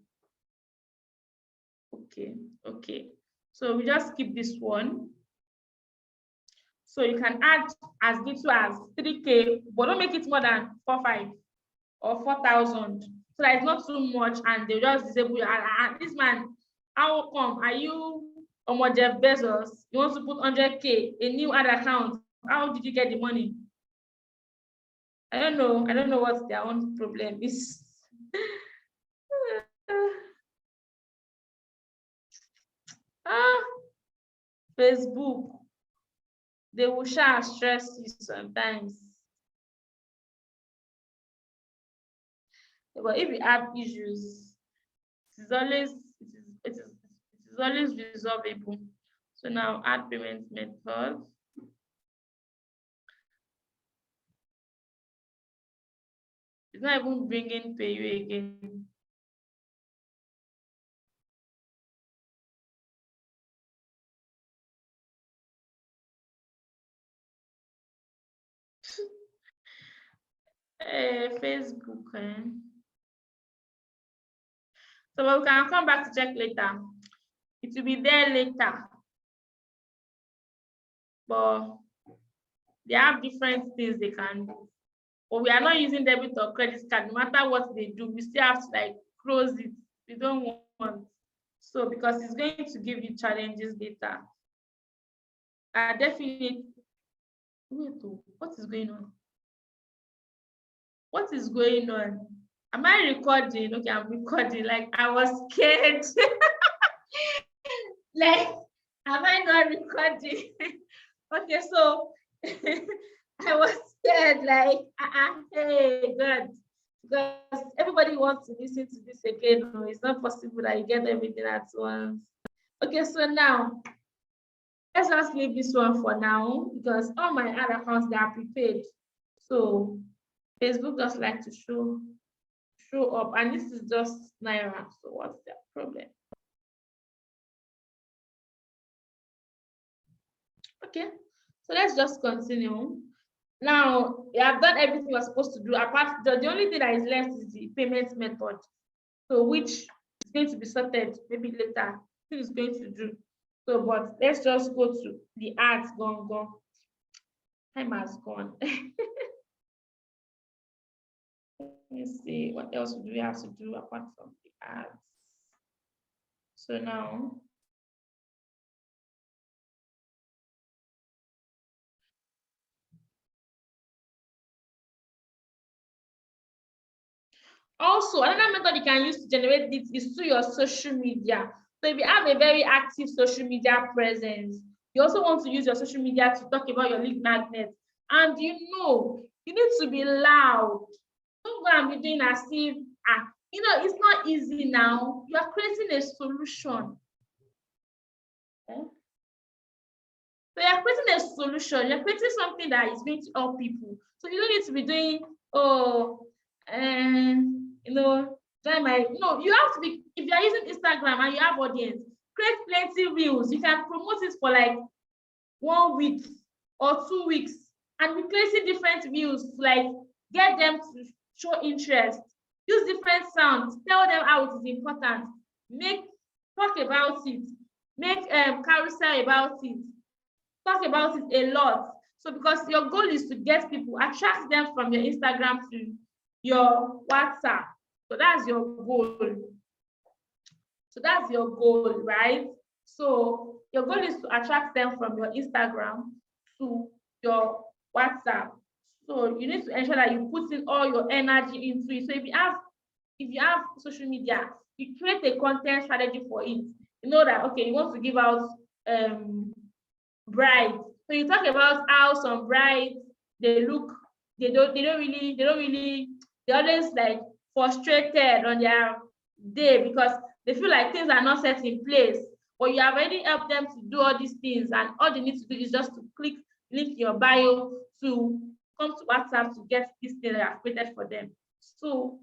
Speaker 1: Okay. So we just keep this one. So you can add as little as 3K, but don't make it more than 4,500 or 4,000. So that it's not too much and they just disable your ad. This man, how come? Are you Jeff Bezos? You want to put 100K, a new ad account? How did you get the money? I don't know what their own problem is. Facebook, they will share stress you sometimes. But if you have issues, it is always resolvable. So now add payment method. It's not even bringing PayU again. Facebook. So we can come back to check later. It will be there later. But they have different things they can do. But we are not using debit or credit card. No matter what they do, we still have to like close it. We don't want. So because it's going to give you challenges later. Definitely. Wait, what is going on? What is going on? Am I recording? Okay, I'm recording. Like I was scared. Like, am I not recording? Okay, so I was scared, like, hey, God, because everybody wants to listen to this again. No, it's not possible that you get everything at once. Okay, so now let's just leave this one for now because all my other accounts they are prepaid. So Facebook just like to show up, and this is just Naira. So what's the problem? Okay, so let's just continue. Now you have done everything you're supposed to do. Apart, the only thing that is left is the payment method. So which is going to be sorted maybe later. Who is going to do? So, but let's just go to the ads. Gone. Time has gone. Let's see what else do we have to do apart from the ads. So now. Also, another method you can use to generate this is through your social media. So if you have a very active social media presence, you also want to use your social media to talk about your lead magnet. And you need to be loud. Don't go and be doing as if, it's not easy now. You are creating a solution. So you're creating a solution, you're creating something that is going to help people. So you don't need to be doing, join my, no, you have to be, if you're using Instagram and you have audience, create plenty reels. You can promote it for like 1 week or 2 weeks and be placing different reels to like get them to show interest. Use different sounds, tell them how it is important, talk about it, make carousel about it, talk about it a lot. So because your goal is to get people, attract them from your Instagram to your WhatsApp. So that's your goal. So that's your goal, right? So your goal is to attract them from your Instagram to your WhatsApp. So you need to ensure that you put in all your energy into it. So if you have social media, you create a content strategy for it. You know that okay, you want to give out brides. So you talk about how some brides they look, they always like frustrated on their day because they feel like things are not set in place. But you have already helped them to do all these things, and all they need to do is just to click link in your bio to come to WhatsApp to get this thing that I've created for them. So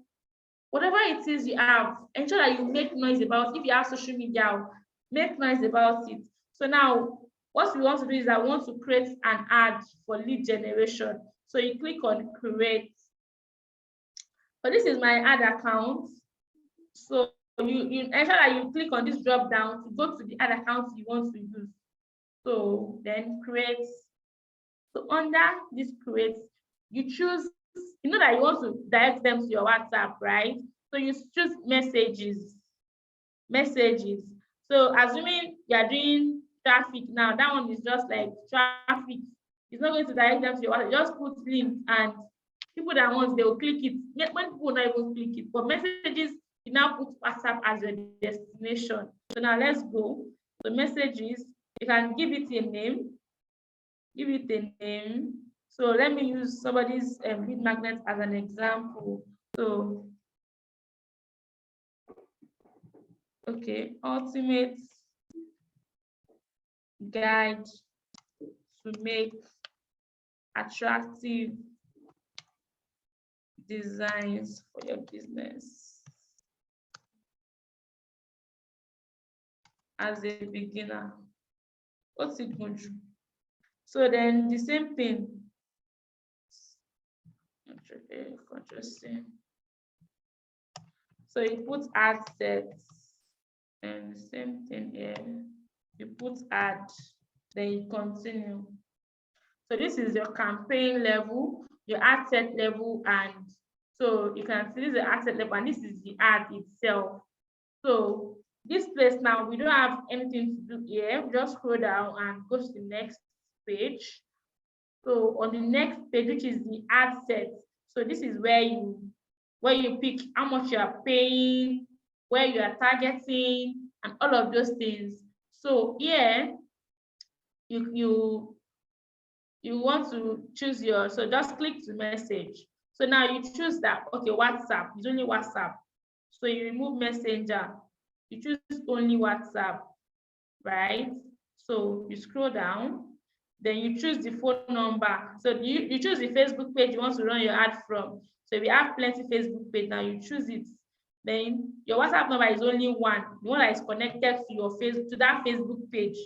Speaker 1: whatever it is you have, ensure that you make noise about it. If you have social media, make noise about it. So now what we want to do is I want to create an ad for lead generation. So you click on create. So this is my ad account. So you ensure that you click on this drop down to go to the ad account you want to use. So then create. So under this create, you choose, you know that you want to direct them to your WhatsApp, right? So you choose messages. So assuming you are doing traffic now, that one is just like traffic. It's not going to direct them to your WhatsApp. Just put link and people that want, they will click it. When people not even click it, but messages, you now put WhatsApp as your destination. So now let's go. So messages, you can give it a name. So let me use somebody's lead magnet as an example. So, okay, ultimate guide to make attractive designs for your business as a beginner. What's it going to do? So then the same thing. So you put ad sets and the same thing here. You put ad, then you continue. So this is your campaign level, your ad set level, and so you can see this is the ad set level, and this is the ad itself. So this place now, we don't have anything to do here. Just scroll down and go to the next page. So on the next page, which is the ad set, so this is where you pick how much you are paying, where you are targeting, and all of those things. So here, you want to choose your, so just click to message. So now you choose that, okay, WhatsApp, it's only WhatsApp. So you remove Messenger, you choose only WhatsApp, right? So you scroll down, then you choose the phone number. So you choose the Facebook page you want to run your ad from. So if you have plenty Facebook page now, you choose it. Then your WhatsApp number is only one, the one that is connected to your to that Facebook page.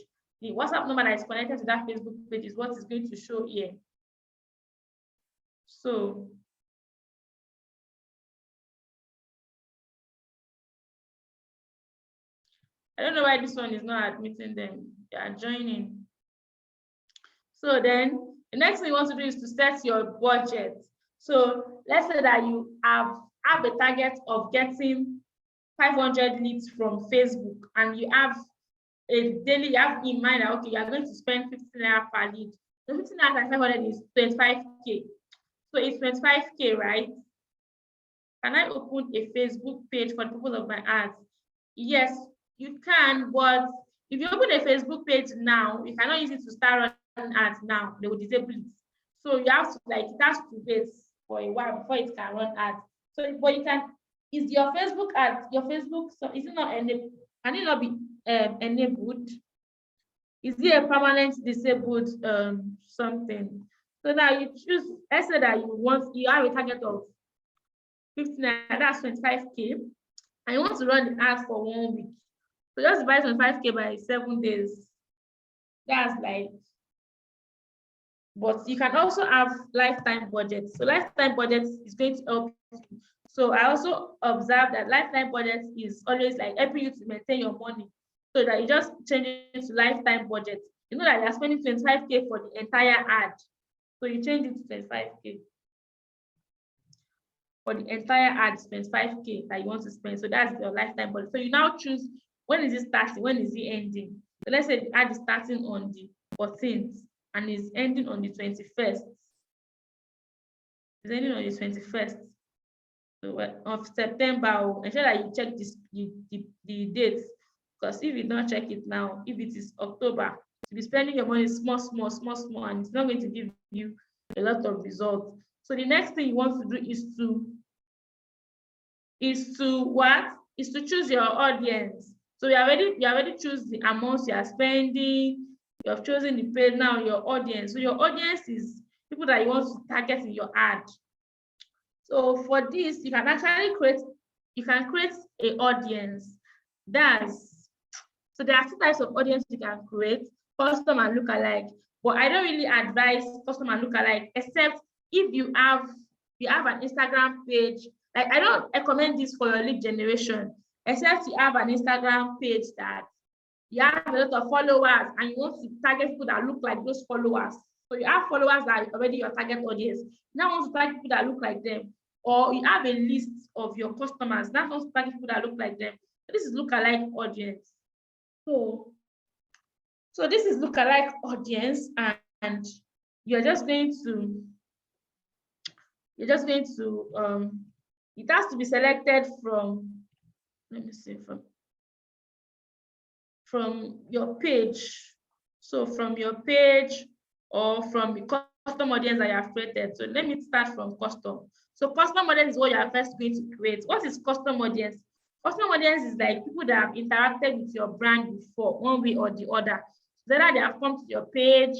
Speaker 1: The WhatsApp number that is connected to that Facebook page is what is going to show here. So I don't know why this one is not admitting them. They are joining. So then the next thing you want to do is to set your budget. So let's say that you have a target of getting 500 leads from Facebook, and you have you have in mind that okay, you are going to spend 15 naira per lead. So 15 naira times 500 is 25K. So it's 25K, right? Can I open a Facebook page for the purpose of my ads? Yes, you can, but if you open a Facebook page now, you cannot use it to start running ads now. They will disable it. So you have to it has to wait for a while before it can run ads. So, but you can, is your Facebook ad, your Facebook, so is it not enabled? Can it not be enabled? is it a permanent disabled something? So now you choose, let's say that you have a target of 59, that's 25K, and you want to run the ad for 1 week. So just divide 25K by 7 days. That's like, but you can also have lifetime budget. So lifetime budget is going to help you. So I also observed that lifetime budget is always like helping you to maintain your money, so that you just change it to lifetime budget. You know that you're spending 25K for the entire ad. So you change it to 25K. For the entire ad, 25K that you want to spend. So that's your lifetime budget. So you now choose, when is it starting, when is it ending. So let's say the ad is starting on the 14th and is ending on the 21st. It's ending on the 21st of September. Ensure that you check this the dates, because if you don't check it now, if it is October, you'll be spending your money small, and it's not going to give you a lot of results. So the next thing you want to do is to choose your audience. So you already choose the amounts you are spending. You have chosen the page. Now your audience. So your audience is people that you want to target in your ad. So for this, you can actually create an audience. So there are 2 types of audience you can create: custom and lookalike. But I don't really advise custom and lookalike, except if you have an Instagram page. Like, I don't recommend this for your lead generation, except you have an Instagram page that you have a lot of followers and you want to target people that look like those followers. So you have followers that are already your target audience. Now want to target people that look like them, or you have a list of your customers. Now want to target people that look like them. So this is lookalike audience. So this is lookalike audience, and you're just going to it has to be selected from, let me see, from your page. So from your page or from the custom audience that you have created. So let me start from custom. So custom audience is what you are first going to create. What is custom audience? Custom audience is like people that have interacted with your brand before, one way or the other. Whether they have come to your page,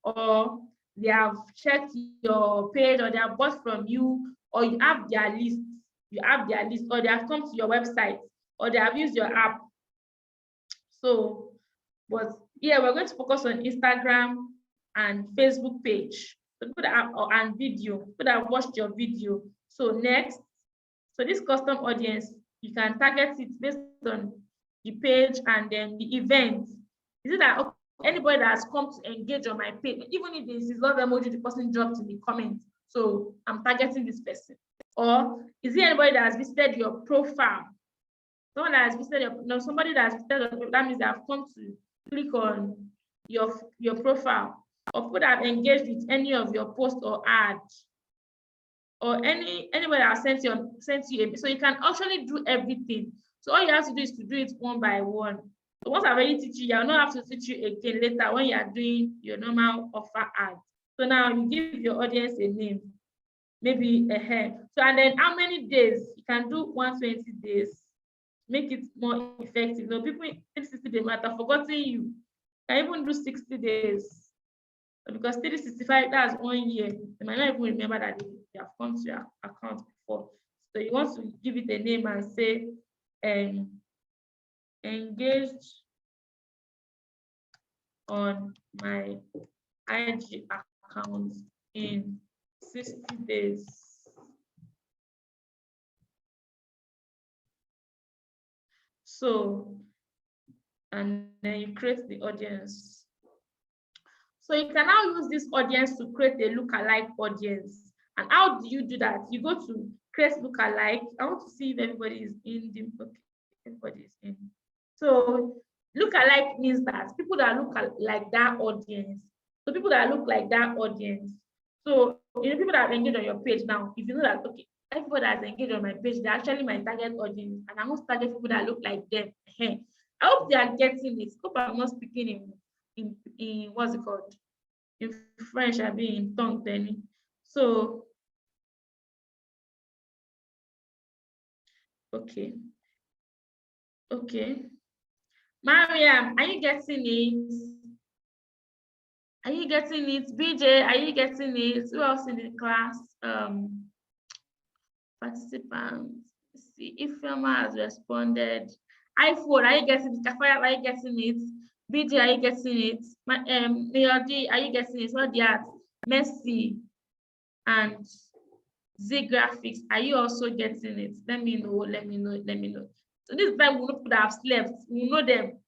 Speaker 1: or they have checked your page, or they have bought from you, or you have their list, or they have come to your website, or they have used your app. So, but yeah, we're going to focus on Instagram and Facebook page. So people that have, and video, people that have watched your video. So next, so this custom audience, you can target it based on the page and then the event. Is it that anybody that has come to engage on my page, even if this is love emoji the person dropped in the comments, so I'm targeting this person? Or is it anybody that has visited your profile? Someone that has visited somebody that has visited your profile, that means they have come to click on your profile, or people that have engaged with any of your posts or ads, or anybody that has sent you so you can actually do everything. So all you have to do is to do it one by one. So once I've already teach you, I'll not have to teach you again later when you are doing your normal offer ad. So now you give your audience a name, maybe a hair. So, and then how many days? You can do 120 days. Make it more effective. No, people in 60 days might have forgotten you. You can even do 60 days. Because 365, that's 1 year. They might not even remember that they have come to your account before. So you want to give it a name and say, engaged on my IG account in 60 days. So, and then you create the audience. So you can now use this audience to create a lookalike audience. And how do you do that? You go to create lookalike. I want to see if everybody is in the, okay, everybody is in. So lookalike means that people that look like that audience. So people that look like that audience. So people that are engaged on your page now, if you know that, okay, everybody that's engaged on my page, they're actually my target audience, and I want to target people that look like them. I hope they are getting it. Hope I'm not speaking in what's it called? In French, I mean in tongue then. So okay. Okay. Mariam, are you getting it? Are you getting it? BJ, are you getting it? Who else in the class? Participants. See if Firma has responded. iPhone, are you getting it? Kafaya, are you getting it? BJ, are you getting it? Mayor D, are you getting it? What the art? Messi and Z Graphics, are you also getting it? Let me know, let me know, let me know. So this time we know people that have slept, we know them.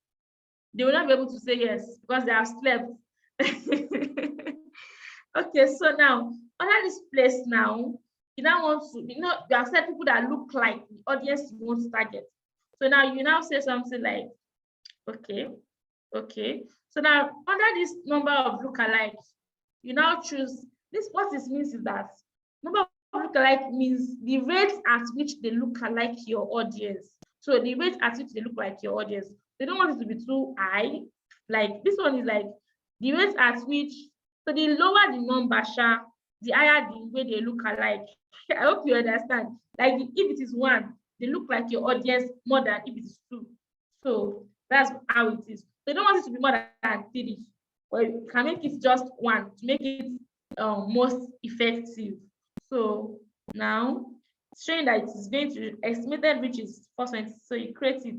Speaker 1: They will not be able to say yes because they have slept. Okay, so now under this place now, you now want to, you have said people that look like the audience you want to target. So now you now say something like, okay, okay. So now under this number of lookalikes, you now choose this. What this means is that number of lookalike means the rate at which they look like your audience. So the rate at which they look like your audience. They don't want it to be too high. Like this one is like the rate at which, so the lower the number, the higher the way they look alike. I hope you understand. Like if it is 1, they look like your audience more than if it is 2. So that's how it is. They don't want it to be more than 3, but you can make it just 1 to make it most effective. So now showing that it is going to estimated reach is 420. So you create it.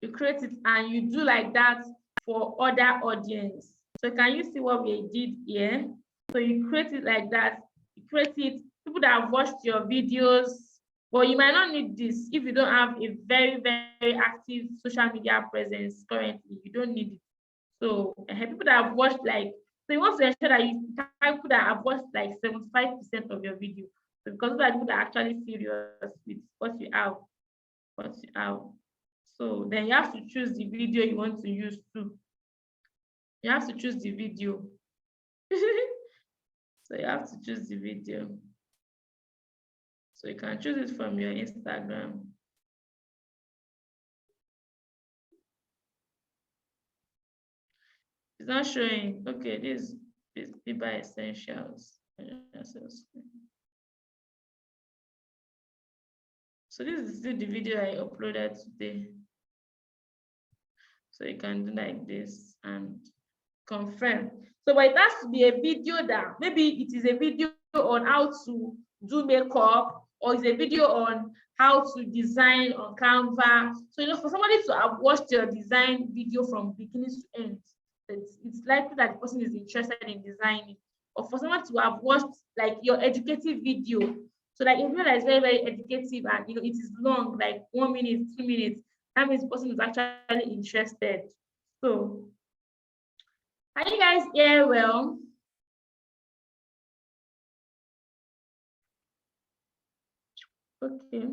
Speaker 1: You create it and you do like that for other audience. So can you see what we did here? So you create it like that. You create it. People that have watched your videos, but you might not need this if you don't have a very, very active social media presence currently. You don't need it. So people that have watched so you want to ensure that you have people that have watched like 75% of your video. So because those are people that are actually serious with what you have. So then you have to choose the video you want to use too. You have to choose the video. So you have to choose the video. So you can choose it from your Instagram. It's not showing. Okay, this is Biba Essentials. So this is still the video I uploaded today. So you can do like this and confirm. So but it has to be a video that maybe it is a video on how to do makeup, or it's a video on how to design on Canva. So for somebody to have watched your design video from beginning to end, it's likely that the person is interested in designing. Or for someone to have watched like your educative video, so like a video that is very, very educative and it is long, like 1 minute, 2 minutes, that means the person is actually interested. So can you guys hear well? Okay.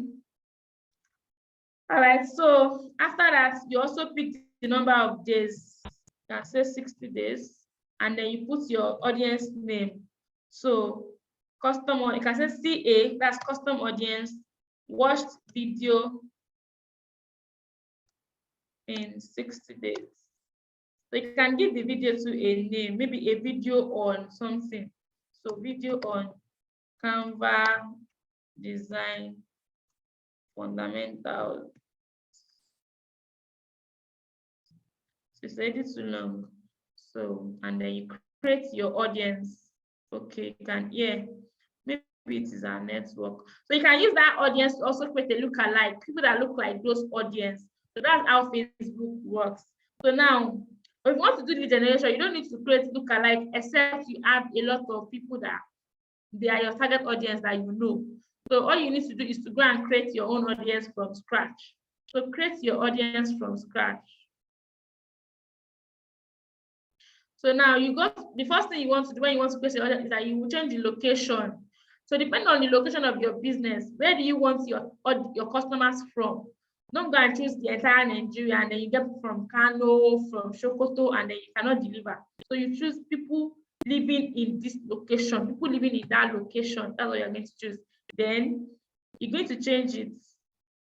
Speaker 1: All right. So after that, you also pick the number of days. You can say 60 days, and then you put your audience name. So custom, you can say CA, that's custom audience, watched video in 60 days. So you can give the video to a name, maybe a video on something. So video on Canva design fundamentals. So it's already too long. So, and then you create your audience. Okay, you can maybe it is our network. So you can use that audience to also create a lookalike, people that look like those audience. So that's how Facebook works. So now, if you want to do the generation, you don't need to create lookalike except you have a lot of people that they are your target audience that you know. So all you need to do is to go and create your own audience from scratch. So create your audience from scratch. So now the first thing you want to do when you want to create your audience is that you will change the location. So depending on the location of your business, where do you want your customers from? Don't go and choose the entire Nigeria and then you get from Kano, from Sokoto, and then you cannot deliver. So you choose people living in this location, people living in that location. That's what you're going to choose. Then you're going to change it.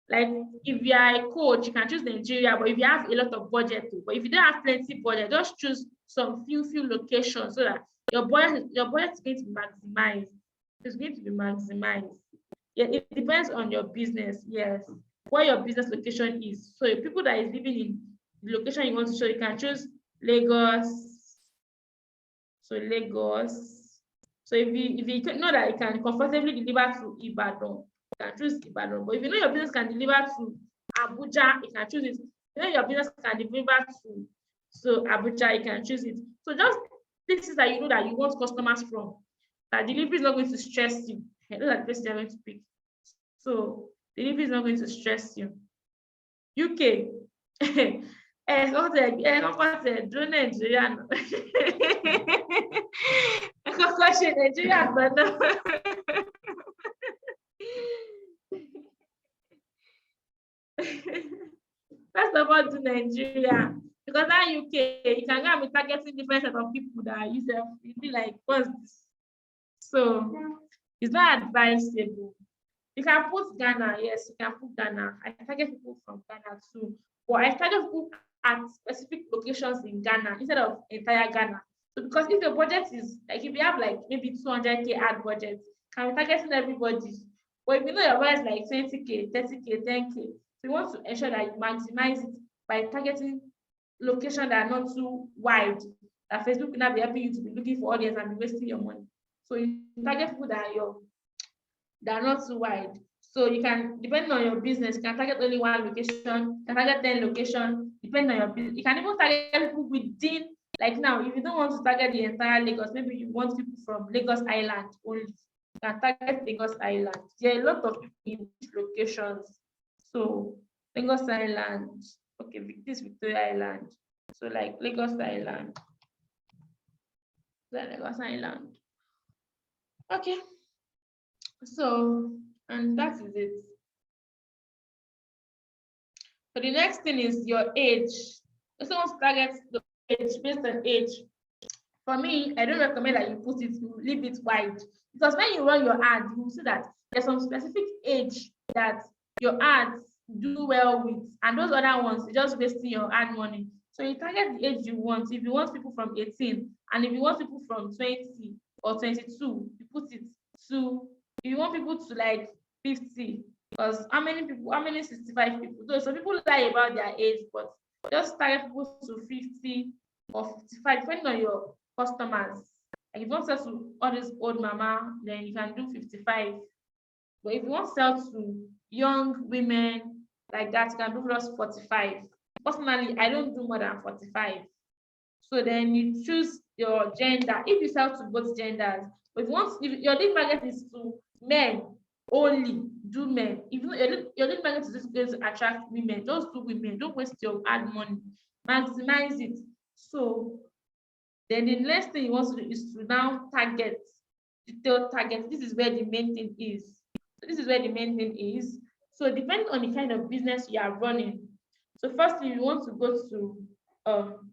Speaker 1: Like if you are a coach, you can choose Nigeria, but if you have a lot of budget, if you don't have plenty budget, just choose some few locations so that your budget is going to be maximized. It's going to be maximized. Yeah, it depends on your business. Yes, where your business location is. So people that is living in the location you want to show, you can choose Lagos, So Lagos. So if you know that you can comfortably deliver to Ibadan, you can choose Ibadan. But if you know your business can deliver to Abuja, you can choose it. If you know your business can deliver to Abuja, you can choose it. So just places that you know that you want customers from, that delivery is not going to stress you. Those are the places you're going to pick. So delivery is not going to stress you. UK. Kọ́kọ́ tẹ̀ dúró Nàìjíríà nù. Kọ́kọ́ ṣe Nàìjíríà gbọ́dọ̀. First of all, to Nigeria, because now UK, you can go and be targeting different set of people that you self, you be like, what's this? So it's not advisable. You can put Ghana, yes, you can put Ghana. I target people from Ghana too, but I target people at specific locations in Ghana instead of entire Ghana. So because if your budget is like, if you have like maybe 200K ad budget, can be targeting everybody. But if you know your budget is like 20K, 30K, 10K, so you want to ensure that you maximize it by targeting locations that are not too wide, that Facebook will not be helping you to be looking for audience and be wasting your money. So you target people that are not too wide. So you can, depending on your business, you can target only one location, you can target 10 locations, depending on your business. You can even target people within, like now, if you don't want to target the entire Lagos, maybe you want people from Lagos Island only, you can target Lagos Island. There are a lot of people in these locations. So Lagos Island, okay, this Victoria Island. So like Lagos Island. Lagos Island. Okay. So, and that is it. So the next thing is your age. If someone targets the age based on age, for me, I don't recommend that you put it, you leave it wide. Because when you run your ad, you will see that there's some specific age that your ads do well with, and those other ones, you're just wasting your ad money. So you target the age you want. If you want people from 18, and if you want people from 20 or 22, you put it to, if you want people to like 50, because how many 65 people? Though some people lie about their age, but just target people to 50 or 55, depending on your customers. Like if you want to sell to all this old mama, then you can do 55. But if you want to sell to young women like that, you can do plus 45. Personally, I don't do more than 45. So then you choose your gender. If you sell to both genders, but if your lead market is to men only, do men. If your lead market is just going to attract women, just do women. Don't waste your ad money. Maximize it. So then the next thing you want to do is to now target, detailed target. This is where the main thing is. So depending on the kind of business you are running. So firstly, you want to go to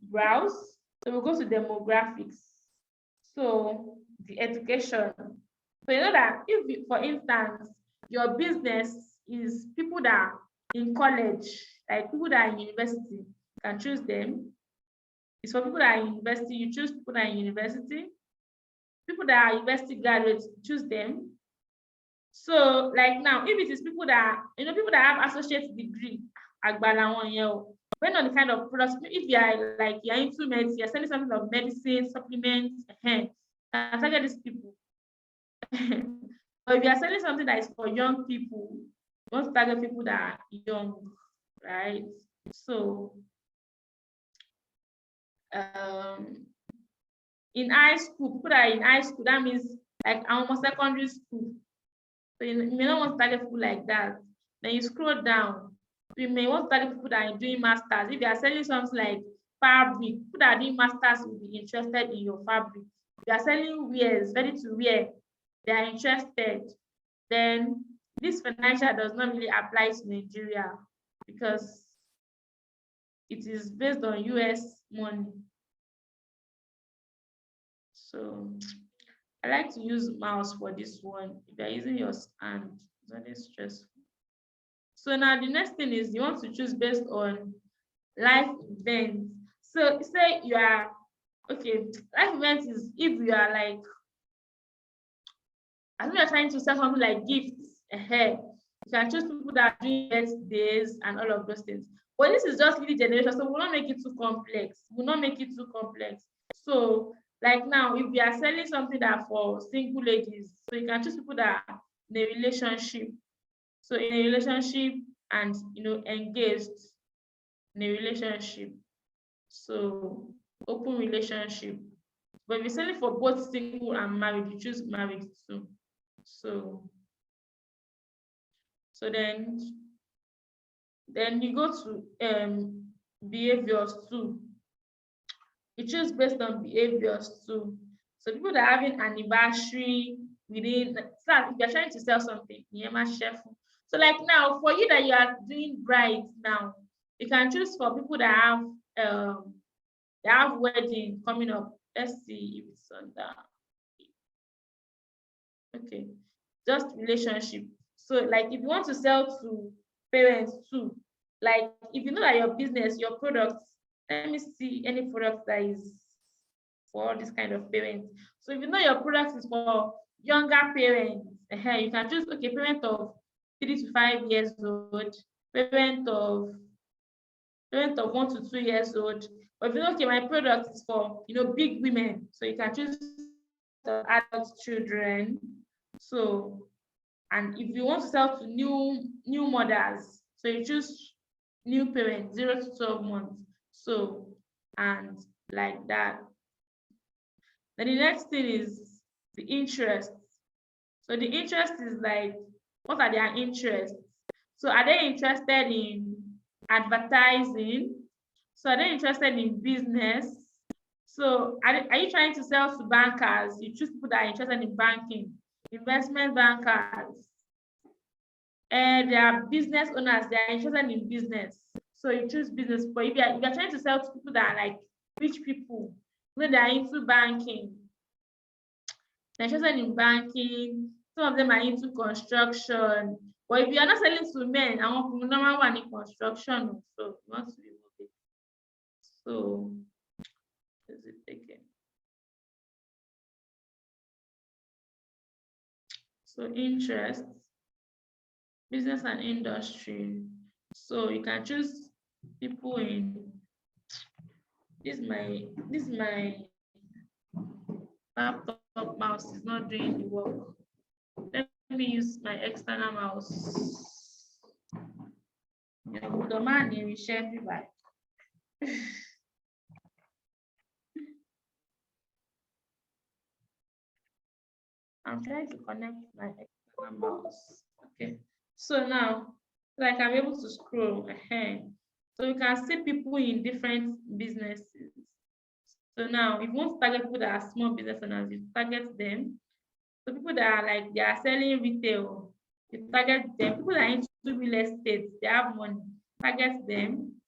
Speaker 1: browse. So we'll go to demographics. So the education. So you know that if, for instance, your business is people that are in college, like people that are in university, you can choose them. It's for people that are in university, you choose people that are in university. People that are university graduates, choose them. So like now, if it is people that, people that have associate degree, depending on the kind of products, if you are like, you're into medicine, you're selling something of medicine, supplements, target these people. But if you are selling something that is for young people, you want to target people that are young, right? So in high school, people that are in high school, that means like almost secondary school. So you may not want to target people like that. Then you scroll down. You may want to target people that are doing masters. If you are selling something like fabric, people that are doing masters will be interested in your fabric. If you are selling wears, ready to wear, they are interested. Then this financial does not really apply to Nigeria because it is based on US money. So I like to use mouse for this one. If you're using your hand, it's very stressful. So now the next thing is you want to choose based on life events. So say you are, okay, life events is if you are like, as we are trying to sell something like gifts ahead, you can choose people that are doing birthdays and all of those things. But this is just lead generation, so we'll not make it too complex. So Like now, if you are selling something that for single ladies, so you can choose people that are in a relationship. So in a relationship and engaged in a relationship. So open relationship. But if you're selling for both single and married, you choose married too. So then you go to behaviors too. You choose based on behaviors too. So people that are having anniversary within, so if you're trying to sell something, chef. So like now, for you that you are doing brides now, you can choose for people that have wedding coming up. Let's see if it's on that. Okay, just relationship. So like if you want to sell to parents too, like if you know that your business, your products, let me see any product that is for this kind of parents. So if you know your product is for younger parents, you can choose okay, parent of 3 to 5 years old, parent of 1 to 2 years old. But if you know okay, my product is for big women, so you can choose the adult children. So, and if you want to sell to new mothers, so you choose new parents 0 to 12 months. So, and like that. Then the next thing is the interest. So the interest is like, what are their interests? So are they interested in advertising? So are they interested in business? So are you trying to sell to bankers? You choose people that are interested in banking, investment bankers, and they are business owners, they are interested in business. So you choose business. But if you're trying to sell to people that are like rich people, when they are into banking, they're interested in banking, some of them are into construction. But if you are not selling to men, I want normal one in construction, so you want to remove it. So is it again? So interest, business and industry. So you can choose people in this my laptop mouse is not doing the work. Let me use my external mouse. The man will share everybody. I'm trying to connect my external mouse. Okay. So now, like I'm able to scroll ahead. So you can see people in different businesses. So now, if you want to target people that are small business owners, you target them. So people that are like they are selling retail, you target them. People that are into real estate, they have money, target them.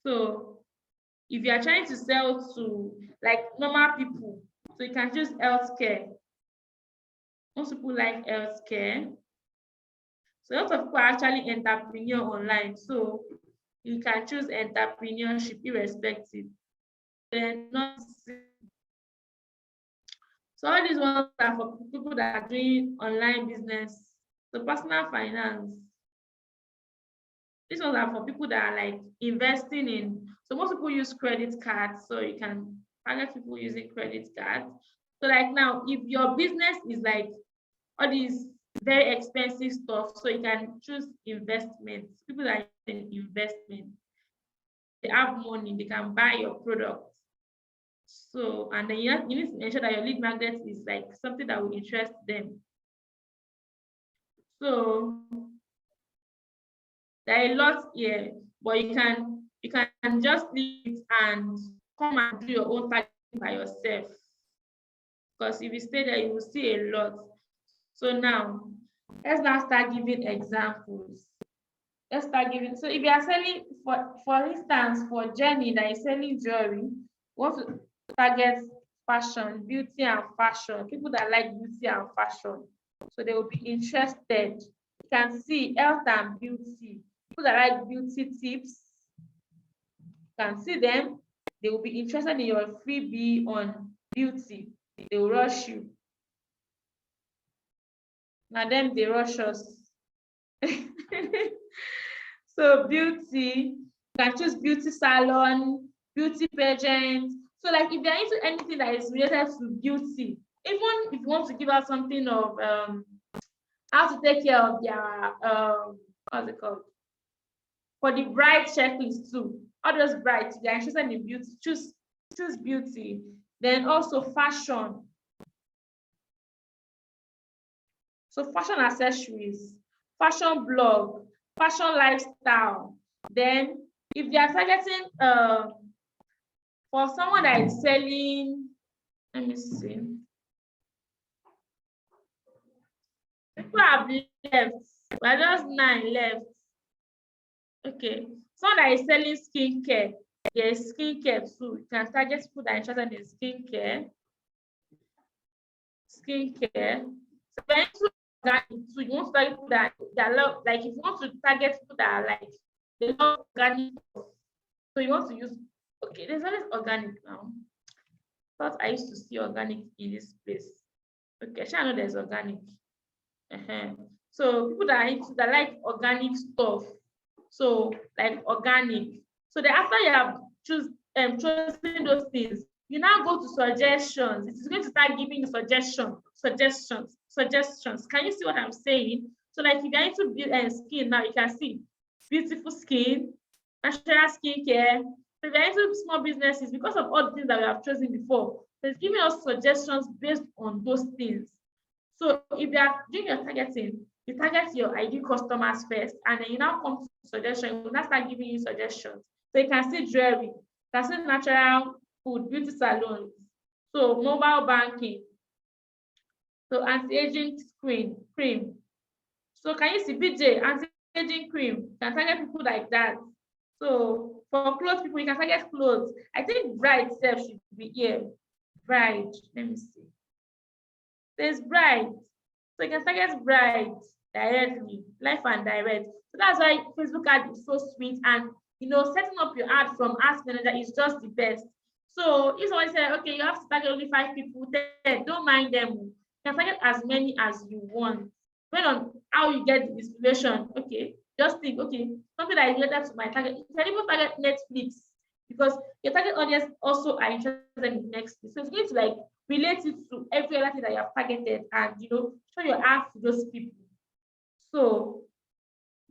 Speaker 1: So if you are trying to sell to like normal people, so you can choose healthcare. Most people like healthcare. So a lot of people are actually entrepreneur online. So you can choose entrepreneurship irrespective. Then not so all these ones are for people that are doing online business. So personal finance. These ones are for people that are like investing in. So most people use credit cards. So you can target people using credit cards. So like now, if your business is like all these very expensive stuff, so you can choose investments. People that are in investment, they have money, they can buy your product. So, and then you need to ensure that your lead magnet is like something that will interest them. So there are a lot here, but you can just leave it and come and do your own targeting by yourself. Because if you stay there, you will see a lot. So now, let's now start giving examples. Let's start giving. So if you are selling, for instance, for Jenny that is selling jewelry, you want to target fashion, beauty and fashion, people that like beauty and fashion. So they will be interested. You can see health and beauty. People that like beauty tips, you can see them. They will be interested in your freebie on beauty. They will rush you. Now them they rush us. So beauty, you can choose beauty salon, beauty pageants. So like if they're into anything that is related to beauty, even if you want to give out something of how to take care of their what's it called, for the bride checklist too. All those brides, they're interested in beauty, choose beauty. Then also fashion. So fashion accessories, fashion blog, fashion lifestyle. Then if they are targeting for someone that is selling, let me see. People have left. We're just 9 left. Okay. Someone that is selling skincare. There's skincare too. You can target people that are interested in skincare. Skincare. So when you want to target people that love, like if you want to target people that are like they love organic, so you want to use, okay, there's always organic now. Thought I used to see organic in this place. Okay, I know there's organic. So people that are into that like organic stuff, so like organic. So then after you have chosen those things, you now go to suggestions. It is going to start giving you suggestions. Can you see what I'm saying? So like if you're into skin now, you can see beautiful skin, natural skincare. So if you're into small businesses, because of all the things that we have chosen before, so it's giving us suggestions based on those things. So if you are doing your targeting, you target your ideal customers first, and then you now come to suggestion. You now start giving you suggestions. So you can see jewelry, you can see natural food, beauty salons, so mobile banking, so anti-aging cream. So can you see BJ anti-aging cream? You can target people like that. So for clothes people, you can target clothes. I think bride itself should be here. Bride, let me see. There's bride. So you can target bride directly, live and direct. So that's why Facebook ad is so sweet, and setting up your ad from Ask Manager is just the best. So if someone says, okay, you have to target only 5 people, 10, don't mind them. You can target as many as you want. Depending on how you get the inspiration, okay, just think, okay, something that is related to my target. You can even target Netflix, because your target audience also are interested in Netflix. So it's going to like relate it to every other thing that you have targeted, and show your ad to those people. So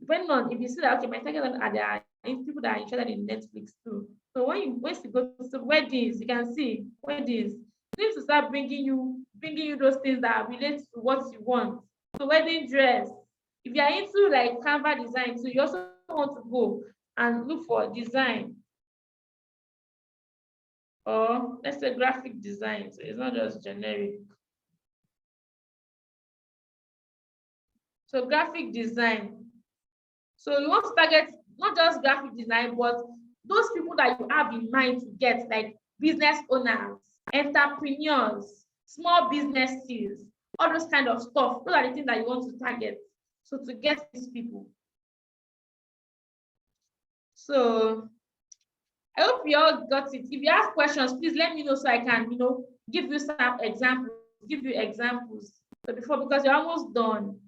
Speaker 1: depending on, if you see that, okay, my target are people that are interested in Netflix too. So when you go to weddings, you can see weddings. You need to start bringing you those things that relate to what you want. So wedding dress. If you are into like Canva design, so you also want to go and look for design, or let's say graphic design. So it's not just generic. So graphic design. So you want to target not just graphic design, but those people that you have in mind to get, like business owners, entrepreneurs, small businesses, all those kind of stuff. Those are the things that you want to target. So to get these people. So I hope you all got it. If you have questions, please let me know so I can, give you some examples. So because you're almost done.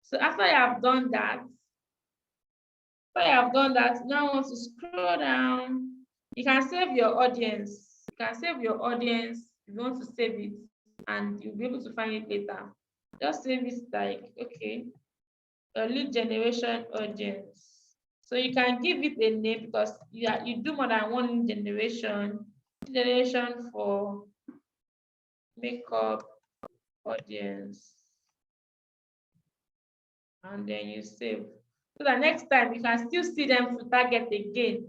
Speaker 1: So after you have done that, now I want to scroll down. You can save your audience. You can save your audience if you want to save it, and you'll be able to find it later. Just save it like, okay, a lead generation audience. So you can give it a name, because you do more than one generation. Generation for makeup audience. And then you save. So that next time you can still see them to target again.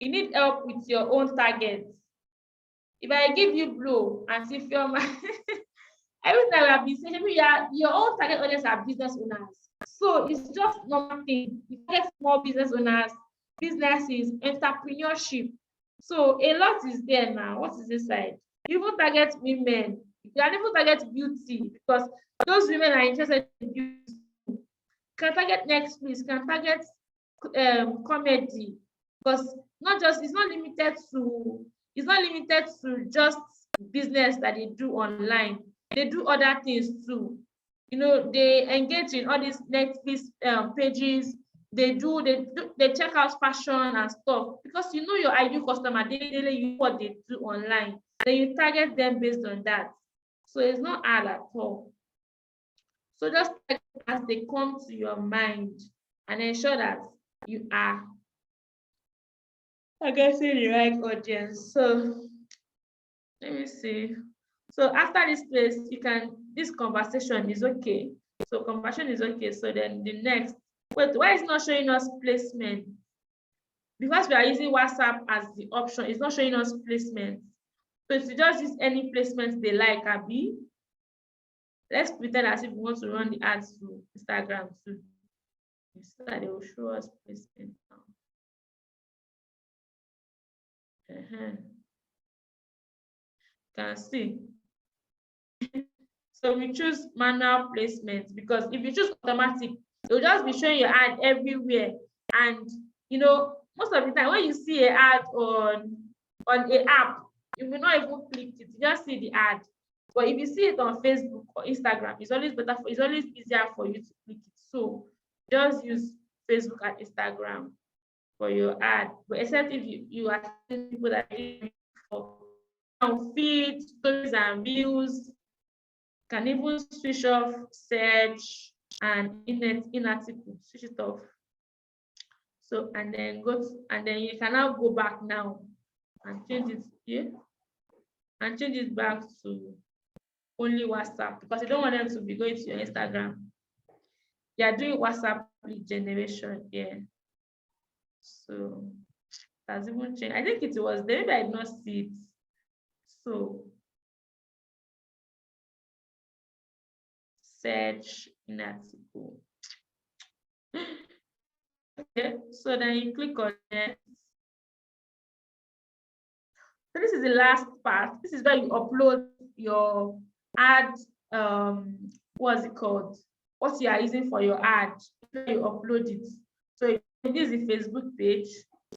Speaker 1: You need help with your own targets. If I give you blue and see film, every time we have been saying, your own target audience are business owners. So it's just normal thing. You target small business owners, businesses, entrepreneurship. So a lot is there now. What is inside? You even target women. You can even target beauty, because those women are interested in beauty. Can target Netflix, can target comedy, because it's not limited to just business that they do online. They do other things too. They engage in all these Netflix pages. they check out fashion and stuff, because you know your ideal customer daily, you know what they do online, then you target them based on that. So it's not hard at all. So just as they come to your mind, and ensure that you are targeting the right audience. So let me see. So after this place, this conversation is okay. So conversation is okay. So then the next, wait, why is not showing us placement? Because we are using WhatsApp as the option, it's not showing us placement. So if you just use any placement they like, Abby, let's pretend as if we want to run the ads to Instagram too. So that they will show us placement now. Can see. So we choose manual placement, because if you choose automatic, it will just be showing your ad everywhere. And you know, most of the time when you see an ad on a app, you will not even click it, you just see the ad. But if you see it on Facebook or Instagram, it's always easier for you to click it. So just use Facebook and Instagram for your ad. But except if you are seeing people that are for feed, stories and views, can even switch off search and in article, switch it off. So and then you can now go back now and change it here and change it back to only WhatsApp, because you don't want them to be going to your Instagram. You are doing WhatsApp lead generation here. So that's even changed. I think it was there, maybe I did not see it. So search in article. Okay, so then you click on it. So this is the last part. This is where you upload your ad. What's it called? What you are using for your ad. Where you upload it. So this is the Facebook page,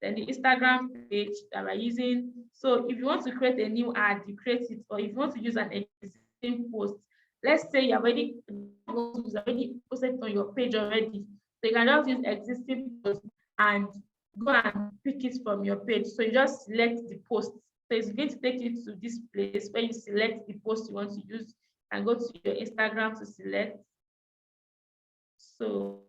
Speaker 1: then the Instagram page that we're using. So if you want to create a new ad, you create it, or if you want to use an existing post, let's say you already posted on your page already. So you can just use existing post and go and pick it from your page. So you just select the post. So it's going to take you to this place where you select the post you want to use and go to your Instagram to select. So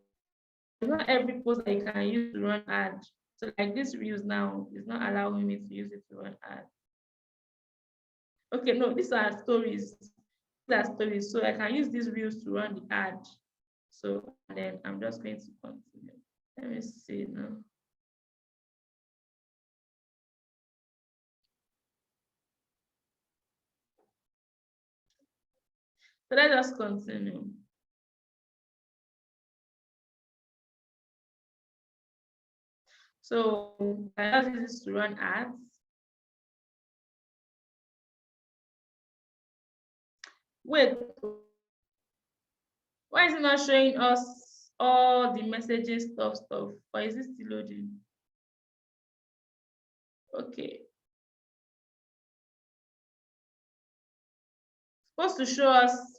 Speaker 1: not every post that you can use to run ads. So like this reels now is not allowing me to use it to run ads. Okay, no, these are stories. These are stories. So I can use these reels to run the ad. So then I'm just going to continue. Let me see now. So let's just continue. So I use this to run ads. Wait, why is it not showing us all the messaging stuff? Or is it still loading? Okay. Supposed to show us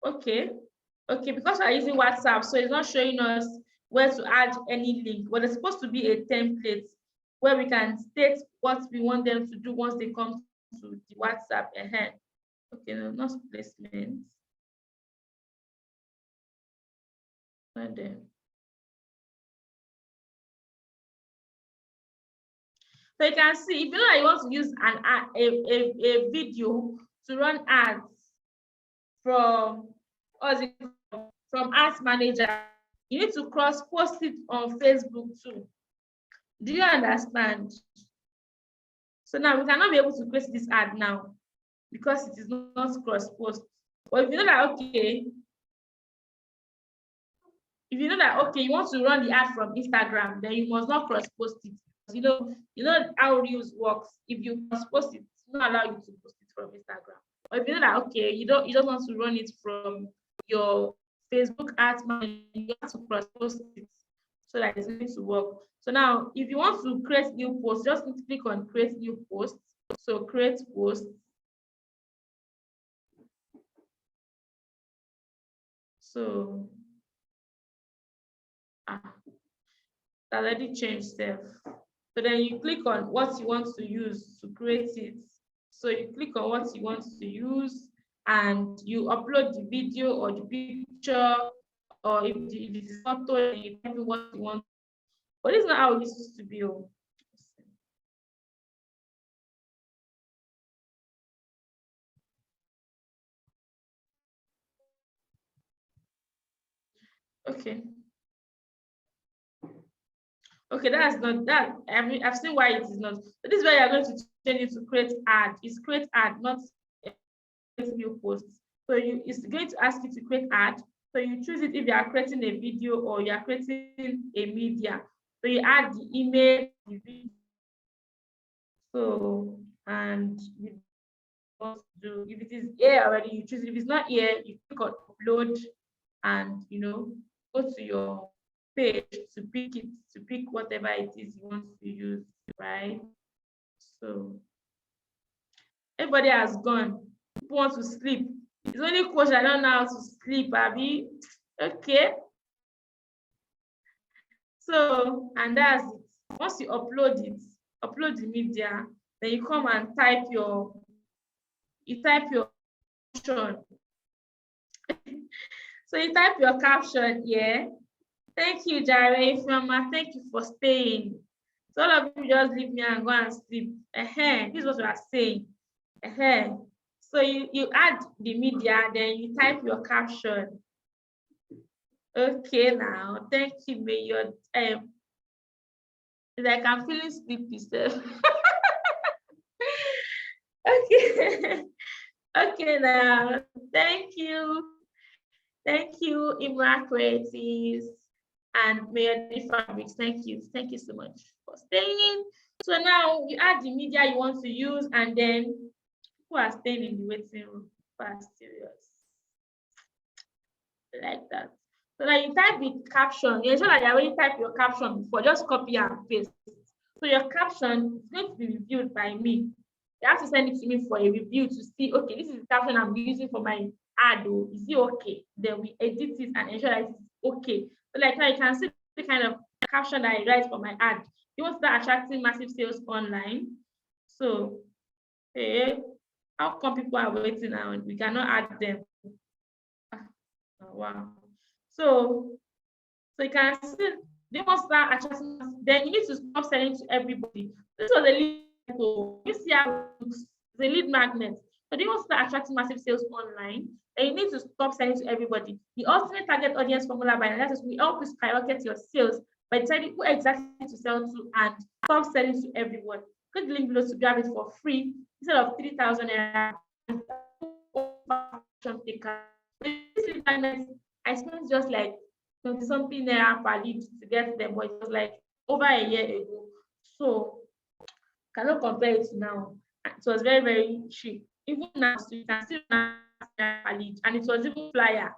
Speaker 1: okay, because we're using WhatsApp, so it's not showing us where to add any link, but there's supposed to be a template where we can state what we want them to do once they come to the WhatsApp. Okay, no, not placements. Not there. So you can see, if you know that you want to use a video to run ads from Ads Manager, you need to cross post it on Facebook too. Do you understand? So now we cannot be able to create this ad now because it is not cross post. But if you know that okay, you want to run the ad from Instagram, then you must not cross post it. You know how Reels works. If you cross post it, it's not allow you to post it from Instagram. But if you know that okay, you don't want to run it from your Facebook ads manager, you have to cross post it so that it's going to work. So now if you want to create new post, just click on create new post. So create post. So Ah, it already changed self. So then you click on what you want to use to create it. So you click on what you want to use and you upload the video or the picture, or if it is photo, then you type in what you want. But this is not how it used to be. Oh. Okay. Okay, that's not that. I mean, I've seen why it is not. So this is where you're going to change it to create ad. It's create ad, not new posts. So it's going to ask you to create ad. So you choose it if you are creating a video or you are creating a media. So you add the image, the video. So and you want to do, if it is here already, you choose it. If it's not here, you click on upload and go to your page to pick it, to pick whatever it is you want to use, right? So everybody has gone. People want to sleep. It's only coach I don't know how to sleep, Abby. Okay. So, and that's it. Once you upload it, upload the media, then you come and type your caption. So you type your caption here. Thank you, Jare Ifeoma. Thank you for staying. So all of you just leave me and go and sleep. This is what we are saying. So you add the media, then you type your caption. Okay, now thank you. May your like I'm feeling sleepy, so okay. Okay, now thank you. Thank you, Imra Creatives and Mayor Fabrics. Thank you. Thank you so much for staying. So now you add the media you want to use, and then who are staying in the waiting room? Who are serious? Like that. So now you type the caption. You ensure that you already typed your caption before. Just copy and paste. So your caption is going to be reviewed by me. You have to send it to me for a review to see, okay, this is the caption I'm using for my ad. Is it okay? Then we edit it and ensure that it's okay. So like now you can see the kind of caption that I write for my ad. You want to start attracting massive sales online. So, hey, how come people are waiting now? We cannot add them. Oh, wow. So you can see they must start attracting. Then you need to stop selling to everybody. This was a lead. You see how it's a lead magnet. So they want to start attracting massive sales online. And you need to stop selling to everybody. The ultimate target audience formula by analysis will help you skyrocket your sales by deciding who exactly to sell to and stop selling to everyone. Click the link below to grab it for free instead of 3,000 naira. I spent just like 20 something naira per lead to get them, but it was like over a year ago. So cannot compare it now. It was very, very cheap. Even now, so you can still per lead, and it was even flyer.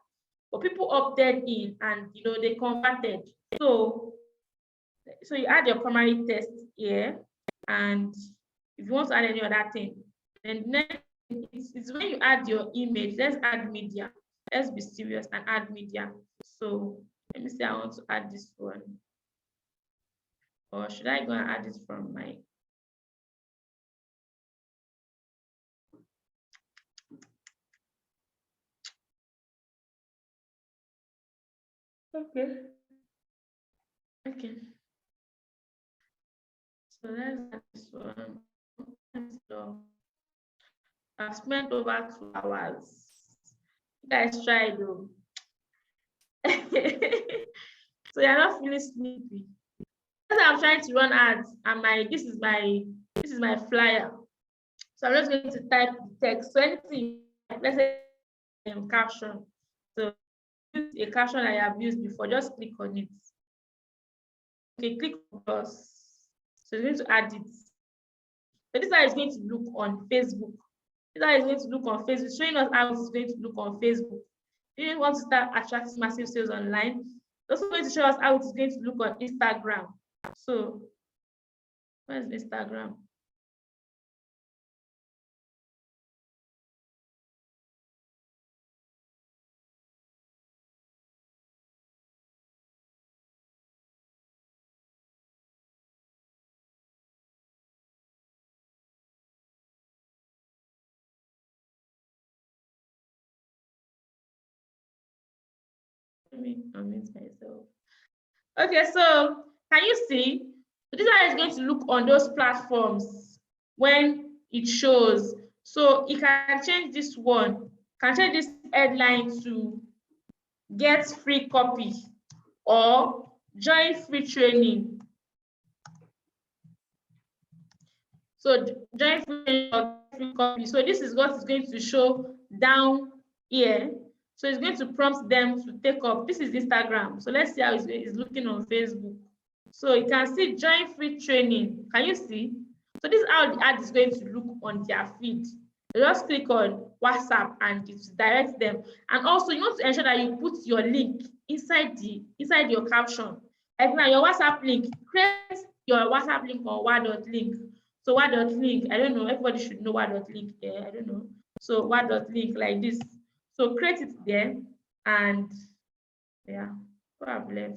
Speaker 1: But people opted in and they converted. So you add your primary test here, and if you want to add any other thing, then next it's when you add your image. Let's add media. Let's be serious and add media. So let me say I want to add this one. Or should I go and add it from my okay. Okay. So let's add this one. So I've spent over 2 hours. You guys try though. So you're not feeling sleepy. As I'm trying to run ads, and this is my flyer. So I'm just going to type the text. So anything, let's say caption. So use a caption I have used before. Just click on it. Okay, click on plus. So you're going to add it. So this is how it's going to look on Facebook. This is how it's going to look on Facebook, showing us how it's going to look on Facebook. If you want to start attracting massive sales online, it's also going to show us how it's going to look on Instagram. So, where's Instagram? me unmute myself. Okay, so can you see? This is how it's going to look on those platforms when it shows. So you can change this one, can change this headline to get free copy or join free training. So join free training or free copy. So this is what is going to show down here. So it's going to prompt them to take up. This is Instagram. So let's see how it's looking on Facebook. So you can see join free training. Can you see? So this is how the ad is going to look on their feed. You just click on WhatsApp and it directs them. And also you want to ensure that you put your link inside your caption. Like now your WhatsApp link, create your WhatsApp link on what.link. So what.link, I don't know, everybody should know what.link there. I don't know. So what.link like this. So create it there and yeah, probably.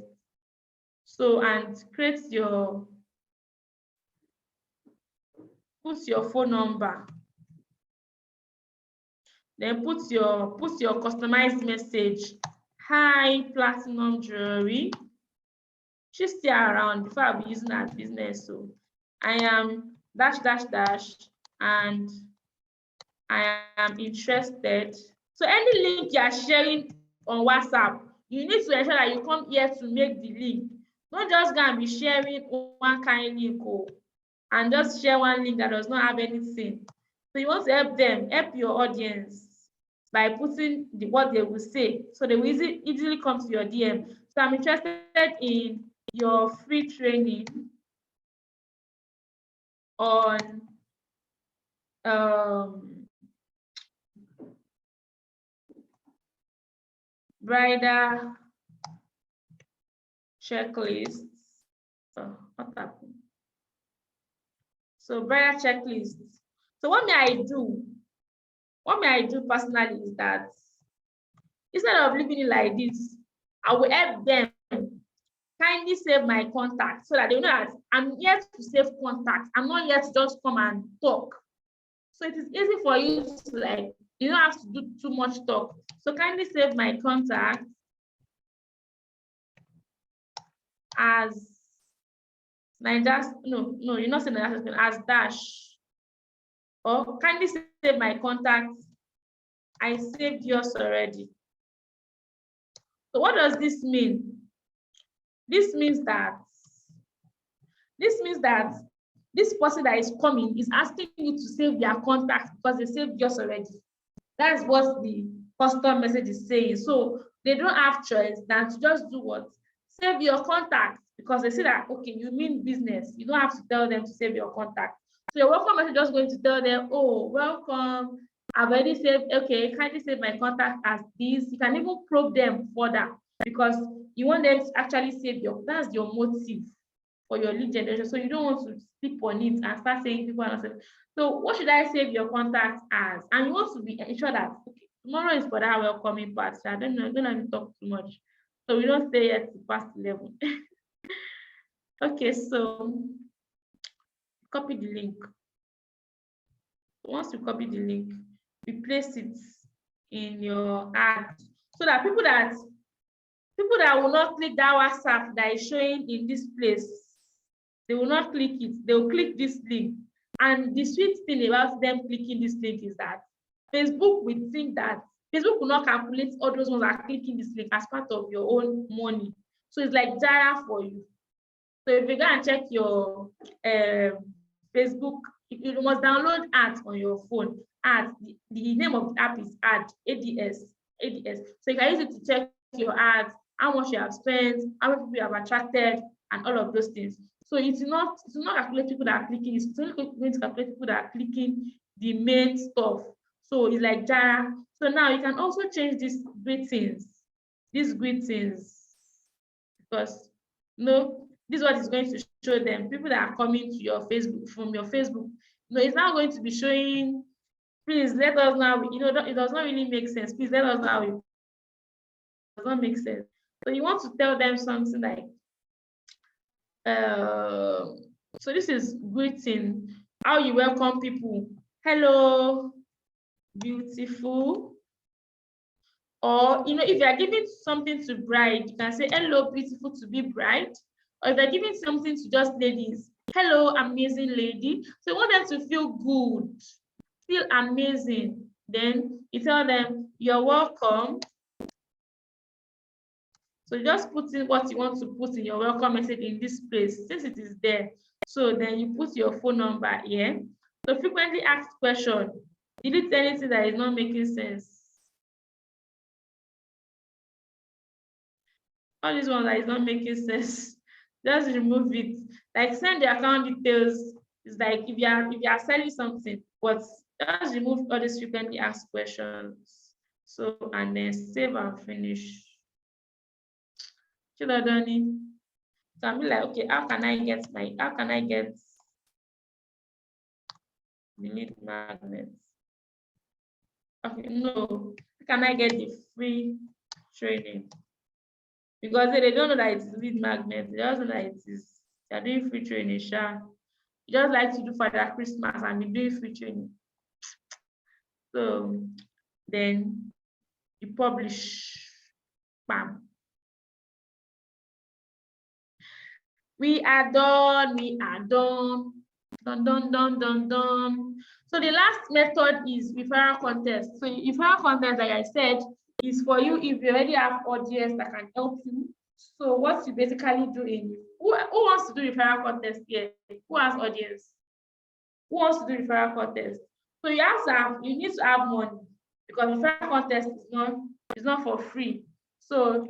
Speaker 1: So and create put your phone number. Then put your customized message. Hi, Platinum Jewelry. She's still around before I'll be using her business. So I am dash dash dash and I am interested. So any link you are sharing on WhatsApp, you need to ensure that you come here to make the link. Don't just go and be sharing one kind link and just share one link that does not have anything. So you want to help them, help your audience by putting what they will say. So they will easily come to your DM. So I'm interested in your free training on bridal checklists. What happened? So bridal checklists. So what may I do? What may I do personally is that instead of leaving it like this, I will help them kindly save my contact so that they know that I'm here to save contact. I'm not here to just come and talk. So it is easy for you to like, you don't have to do too much talk. So kindly save my contact as you're not saying as dash. Or kindly save my contact. I saved yours already. So what does this mean? This means that this person that is coming is asking you to save their contact because they saved yours already. That's what the custom message is saying. So they don't have choice than to just do what? Save your contact, because they say that, okay, you mean business. You don't have to tell them to save your contact. So your welcome message is just going to tell them, oh, welcome. I've already saved, okay, kindly save my contact as this. You can even probe them further because you want them to actually save that's your motive for your lead generation. So you don't want to sleep on it and start saying people are not saving. So what should I save your contact as? And you want to be sure that, okay, tomorrow is for that welcoming part. So I don't know, I'm gonna talk too much. So we don't stay yet to past 11. Okay, so copy the link. Once you copy the link, you place it in your ad so that people that will not click that WhatsApp that is showing in this place, they will not click it. They will click this link. And the sweet thing about them clicking this link is that Facebook will think that Facebook will not calculate all those ones that are clicking this link as part of your own money. So it's like Jara for you. So if you go and check your Facebook, you must download ads on your phone. Ads, the name of the app is ADS. So you can use it to check your ads, how much you have spent, how many people you have attracted, and all of those things. So it's not calculate people that are clicking, it's only going to calculate people that are clicking the main stuff. So it's like Jara. So now you can also change these greetings, because this is what is going to show them. People that are coming to your Facebook from your Facebook, it's not going to be showing, please let us know. It does not really make sense. Please let us know. It does not make sense. So you want to tell them something like, so this is greeting, how you welcome people. Hello, beautiful. Or, if you are giving something to bride, you can say, hello, beautiful to be bride. Or if you're giving something to just ladies, hello, amazing lady. So you want them to feel good, feel amazing. Then you tell them, you're welcome. So you just put in what you want to put in your welcome message in this place, since it is there. So then you put your phone number here. So frequently asked question, delete anything that is not making sense. All these ones that is not making sense, just remove it. Like send the account details. It's like if you are selling something, but just remove all these frequently asked questions. So and then save and finish. Should I done it? So I'm like, okay, how can I get the lead magnets? Okay, no, how can I get the free training? Because they don't know that it's lead magnet, they just know that they're doing free training, sure. You just like to do Father Christmas and be doing free training. So then you publish, bam. We are done. Dun, dun, dun, dun, dun. So the last method is referral contest. So referral contest, like I said, is for you if you already have audience that can help you. So what you basically do who wants to do referral contest here? Who has audience? Who wants to do referral contest? So you need to have money, because referral contest is not for free. So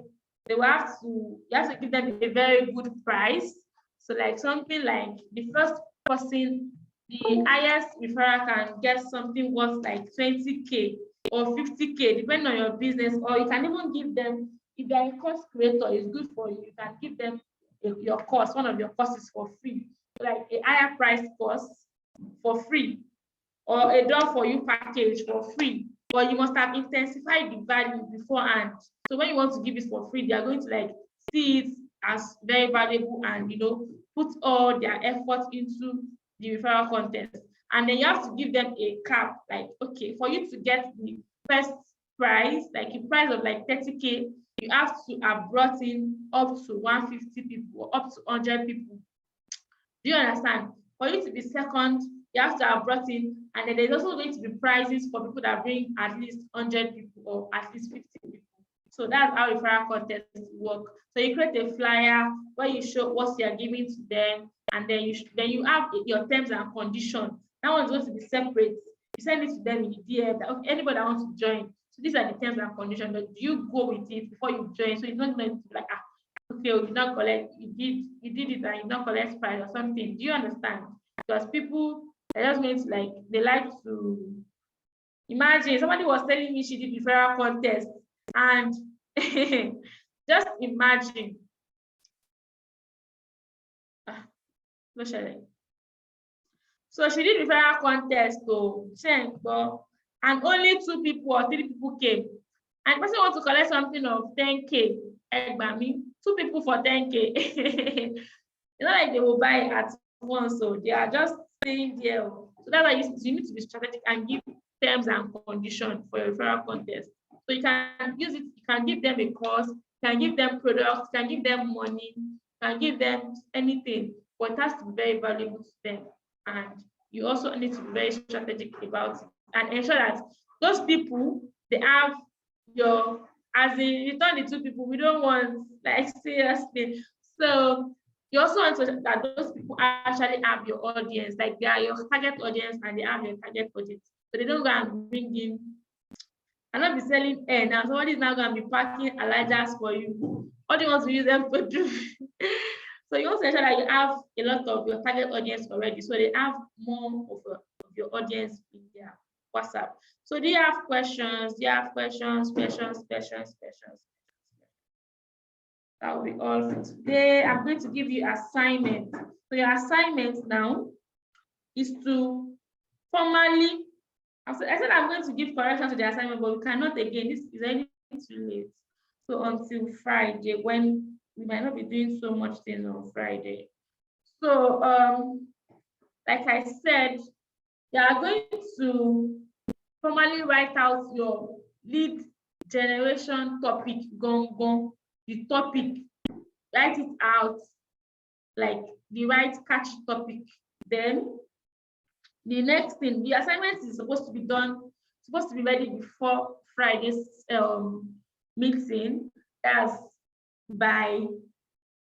Speaker 1: you have to give them a very good price. So like something like the first person, the highest referral can get something worth like 20K or 50K, depending on your business. Or you can even give them, if they're a course creator, it's good for you. You can give them your course, one of your courses for free, like a higher price course for free, or a done for you package for free. But you must have intensified the value beforehand. So when you want to give it for free, they are going to like see it as very valuable and put all their effort into the referral contest. And then you have to give them a cap, like, okay, for you to get the first prize, like a prize of like 30K, you have to have brought in up to 150 people or up to 100 people. Do you understand? For you to be second, you have to have brought in, and then there's also going to be prizes for people that bring at least 100 people or at least 50 people. So that's how referral contests work. So you create a flyer where you show what you are giving to them, and then you have your terms and conditions. That one's going to be separate. You send it to them in the DM. Okay, anybody that wants to join. So these are the terms and conditions. But do you go with it before you join? So it's not going to be like, okay, you not collect, you did it and you not collect price or something. Do you understand? Because people, they're just going to like, they like to imagine. Somebody was telling me she did referral contest, and just imagine. So she did referral contest to and only 2 people or 3 people came. And the person wants to collect something of 10K. 2 people for 10K. It's not like they will buy at once, so they are just staying there. So that's why you need to be strategic and give terms and conditions for your referral contest. So you can use it, you can give them a course, you can give them products, you can give them money, you can give them anything, but it has to be very valuable to them. And you also need to be very strategic about it and ensure that those people, they have as in return the 2 people, we don't want, like, seriously. So you also want to that those people actually have your audience, like they are your target audience and they have your target audience. So they don't go and bring in and not be selling air. Now somebody is now going to be packing Elijahs for you. What do you want to use them to do? So you want to ensure that you have a lot of your target audience already, so they have more of your audience in their WhatsApp. So do you have questions? Do you have questions? That will be all for today. I'm going to give you assignment. So your assignment now is to formally, I said I'm going to give correction to the assignment, but we cannot again. This is already too late. So until Friday, when we might not be doing so much things on Friday. So like I said, you are going to formally write out your lead generation topic, gong, the topic, write it out, like the right catchy topic. Then the next thing, the assignment is supposed to be ready before Friday's meeting. That's by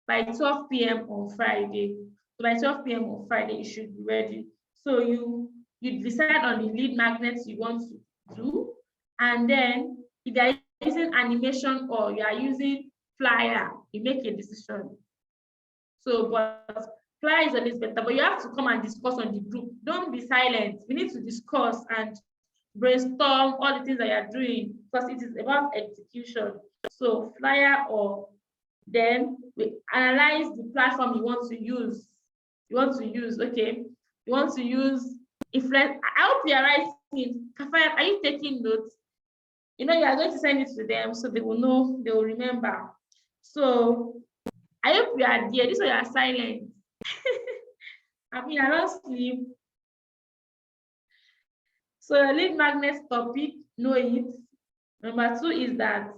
Speaker 1: 12 p.m. on Friday. So by 12 p.m. on Friday, it should be ready. So you decide on the lead magnets you want to do, and then if you are using animation or you are using flyer, you make a decision. So, but flyer is always better, but you have to come and discuss on the group. Don't be silent. We need to discuss and brainstorm all the things that you are doing, because it is about execution. So flyer, or then we analyze the platform you want to use. Okay. You want to use influence. I hope you are writing. Kafayat, are you taking notes? You know, you are going to send it to them so they will know, they will remember. So I hope you are there. This way you are silent. I mean, I don't sleep. So lead magnet topic, know it. Number 2 is that,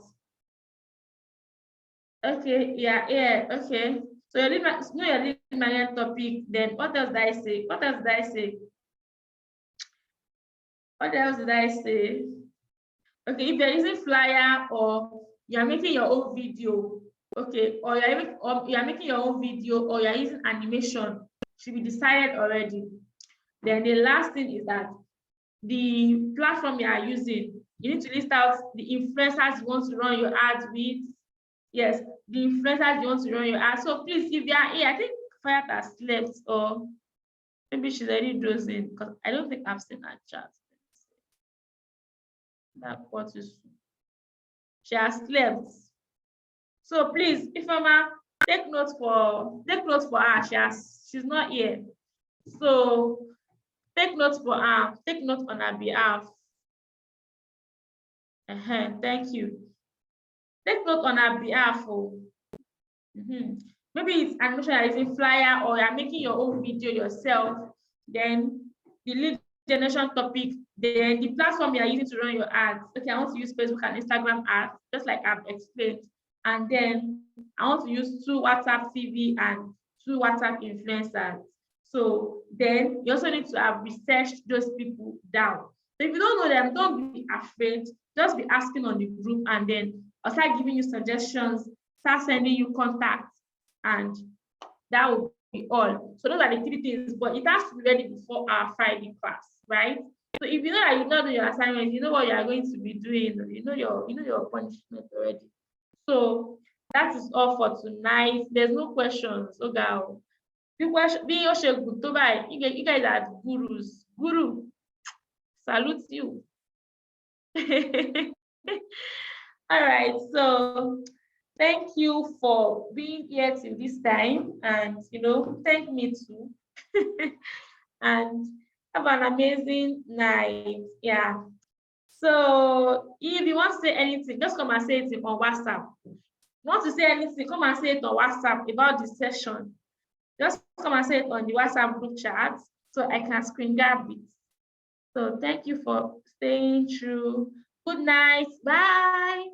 Speaker 1: okay, okay. So know your lead magnet topic. Then what else did I say? What else did I say? Okay, if you're using flyer or you're making your own video, okay, or you're making your own video, or you're using animation, should be decided already. Then the last thing is that the platform you are using, you need to list out the influencers you want to run your ads with. Yes, the influencers you want to run your ads. So please, if you are here, I think Fayat has slept, or maybe she's already dozing, because I don't think I've seen her chat. That what is, she has slept. So please, Ifeoma, take notes for her. She's not here. So take notes for her. Take notes on her behalf. Thank you. Take note on her behalf. Maybe it's animation using flyer, or you're making your own video yourself. Then the lead generation topic, then the platform you're using to run your ads. Okay, I want to use Facebook and Instagram ads, just like I've explained. And then I want to use 2 WhatsApp CV and 2 WhatsApp influencers. So then you also need to have researched those people down. So if you don't know them, don't be afraid. Just be asking on the group, and then I'll start giving you suggestions, start sending you contacts, and that will be all. So those are the 3 things, but it has to be ready before our Friday class, right? So if you know that you not do your assignment, you know what you are going to be doing, you know your punishment already. So that is all for tonight. There's no questions. You guys are gurus. Guru, salute you. All right, so thank you for being here till this time, and thank me too. And have an amazing night. Yeah. So if you want to say anything, just come and say it on WhatsApp. If you want to say anything, come and say it on WhatsApp about the session. Just come and say it on the WhatsApp group chat so I can screen grab it. So thank you for staying through. Good night. Bye.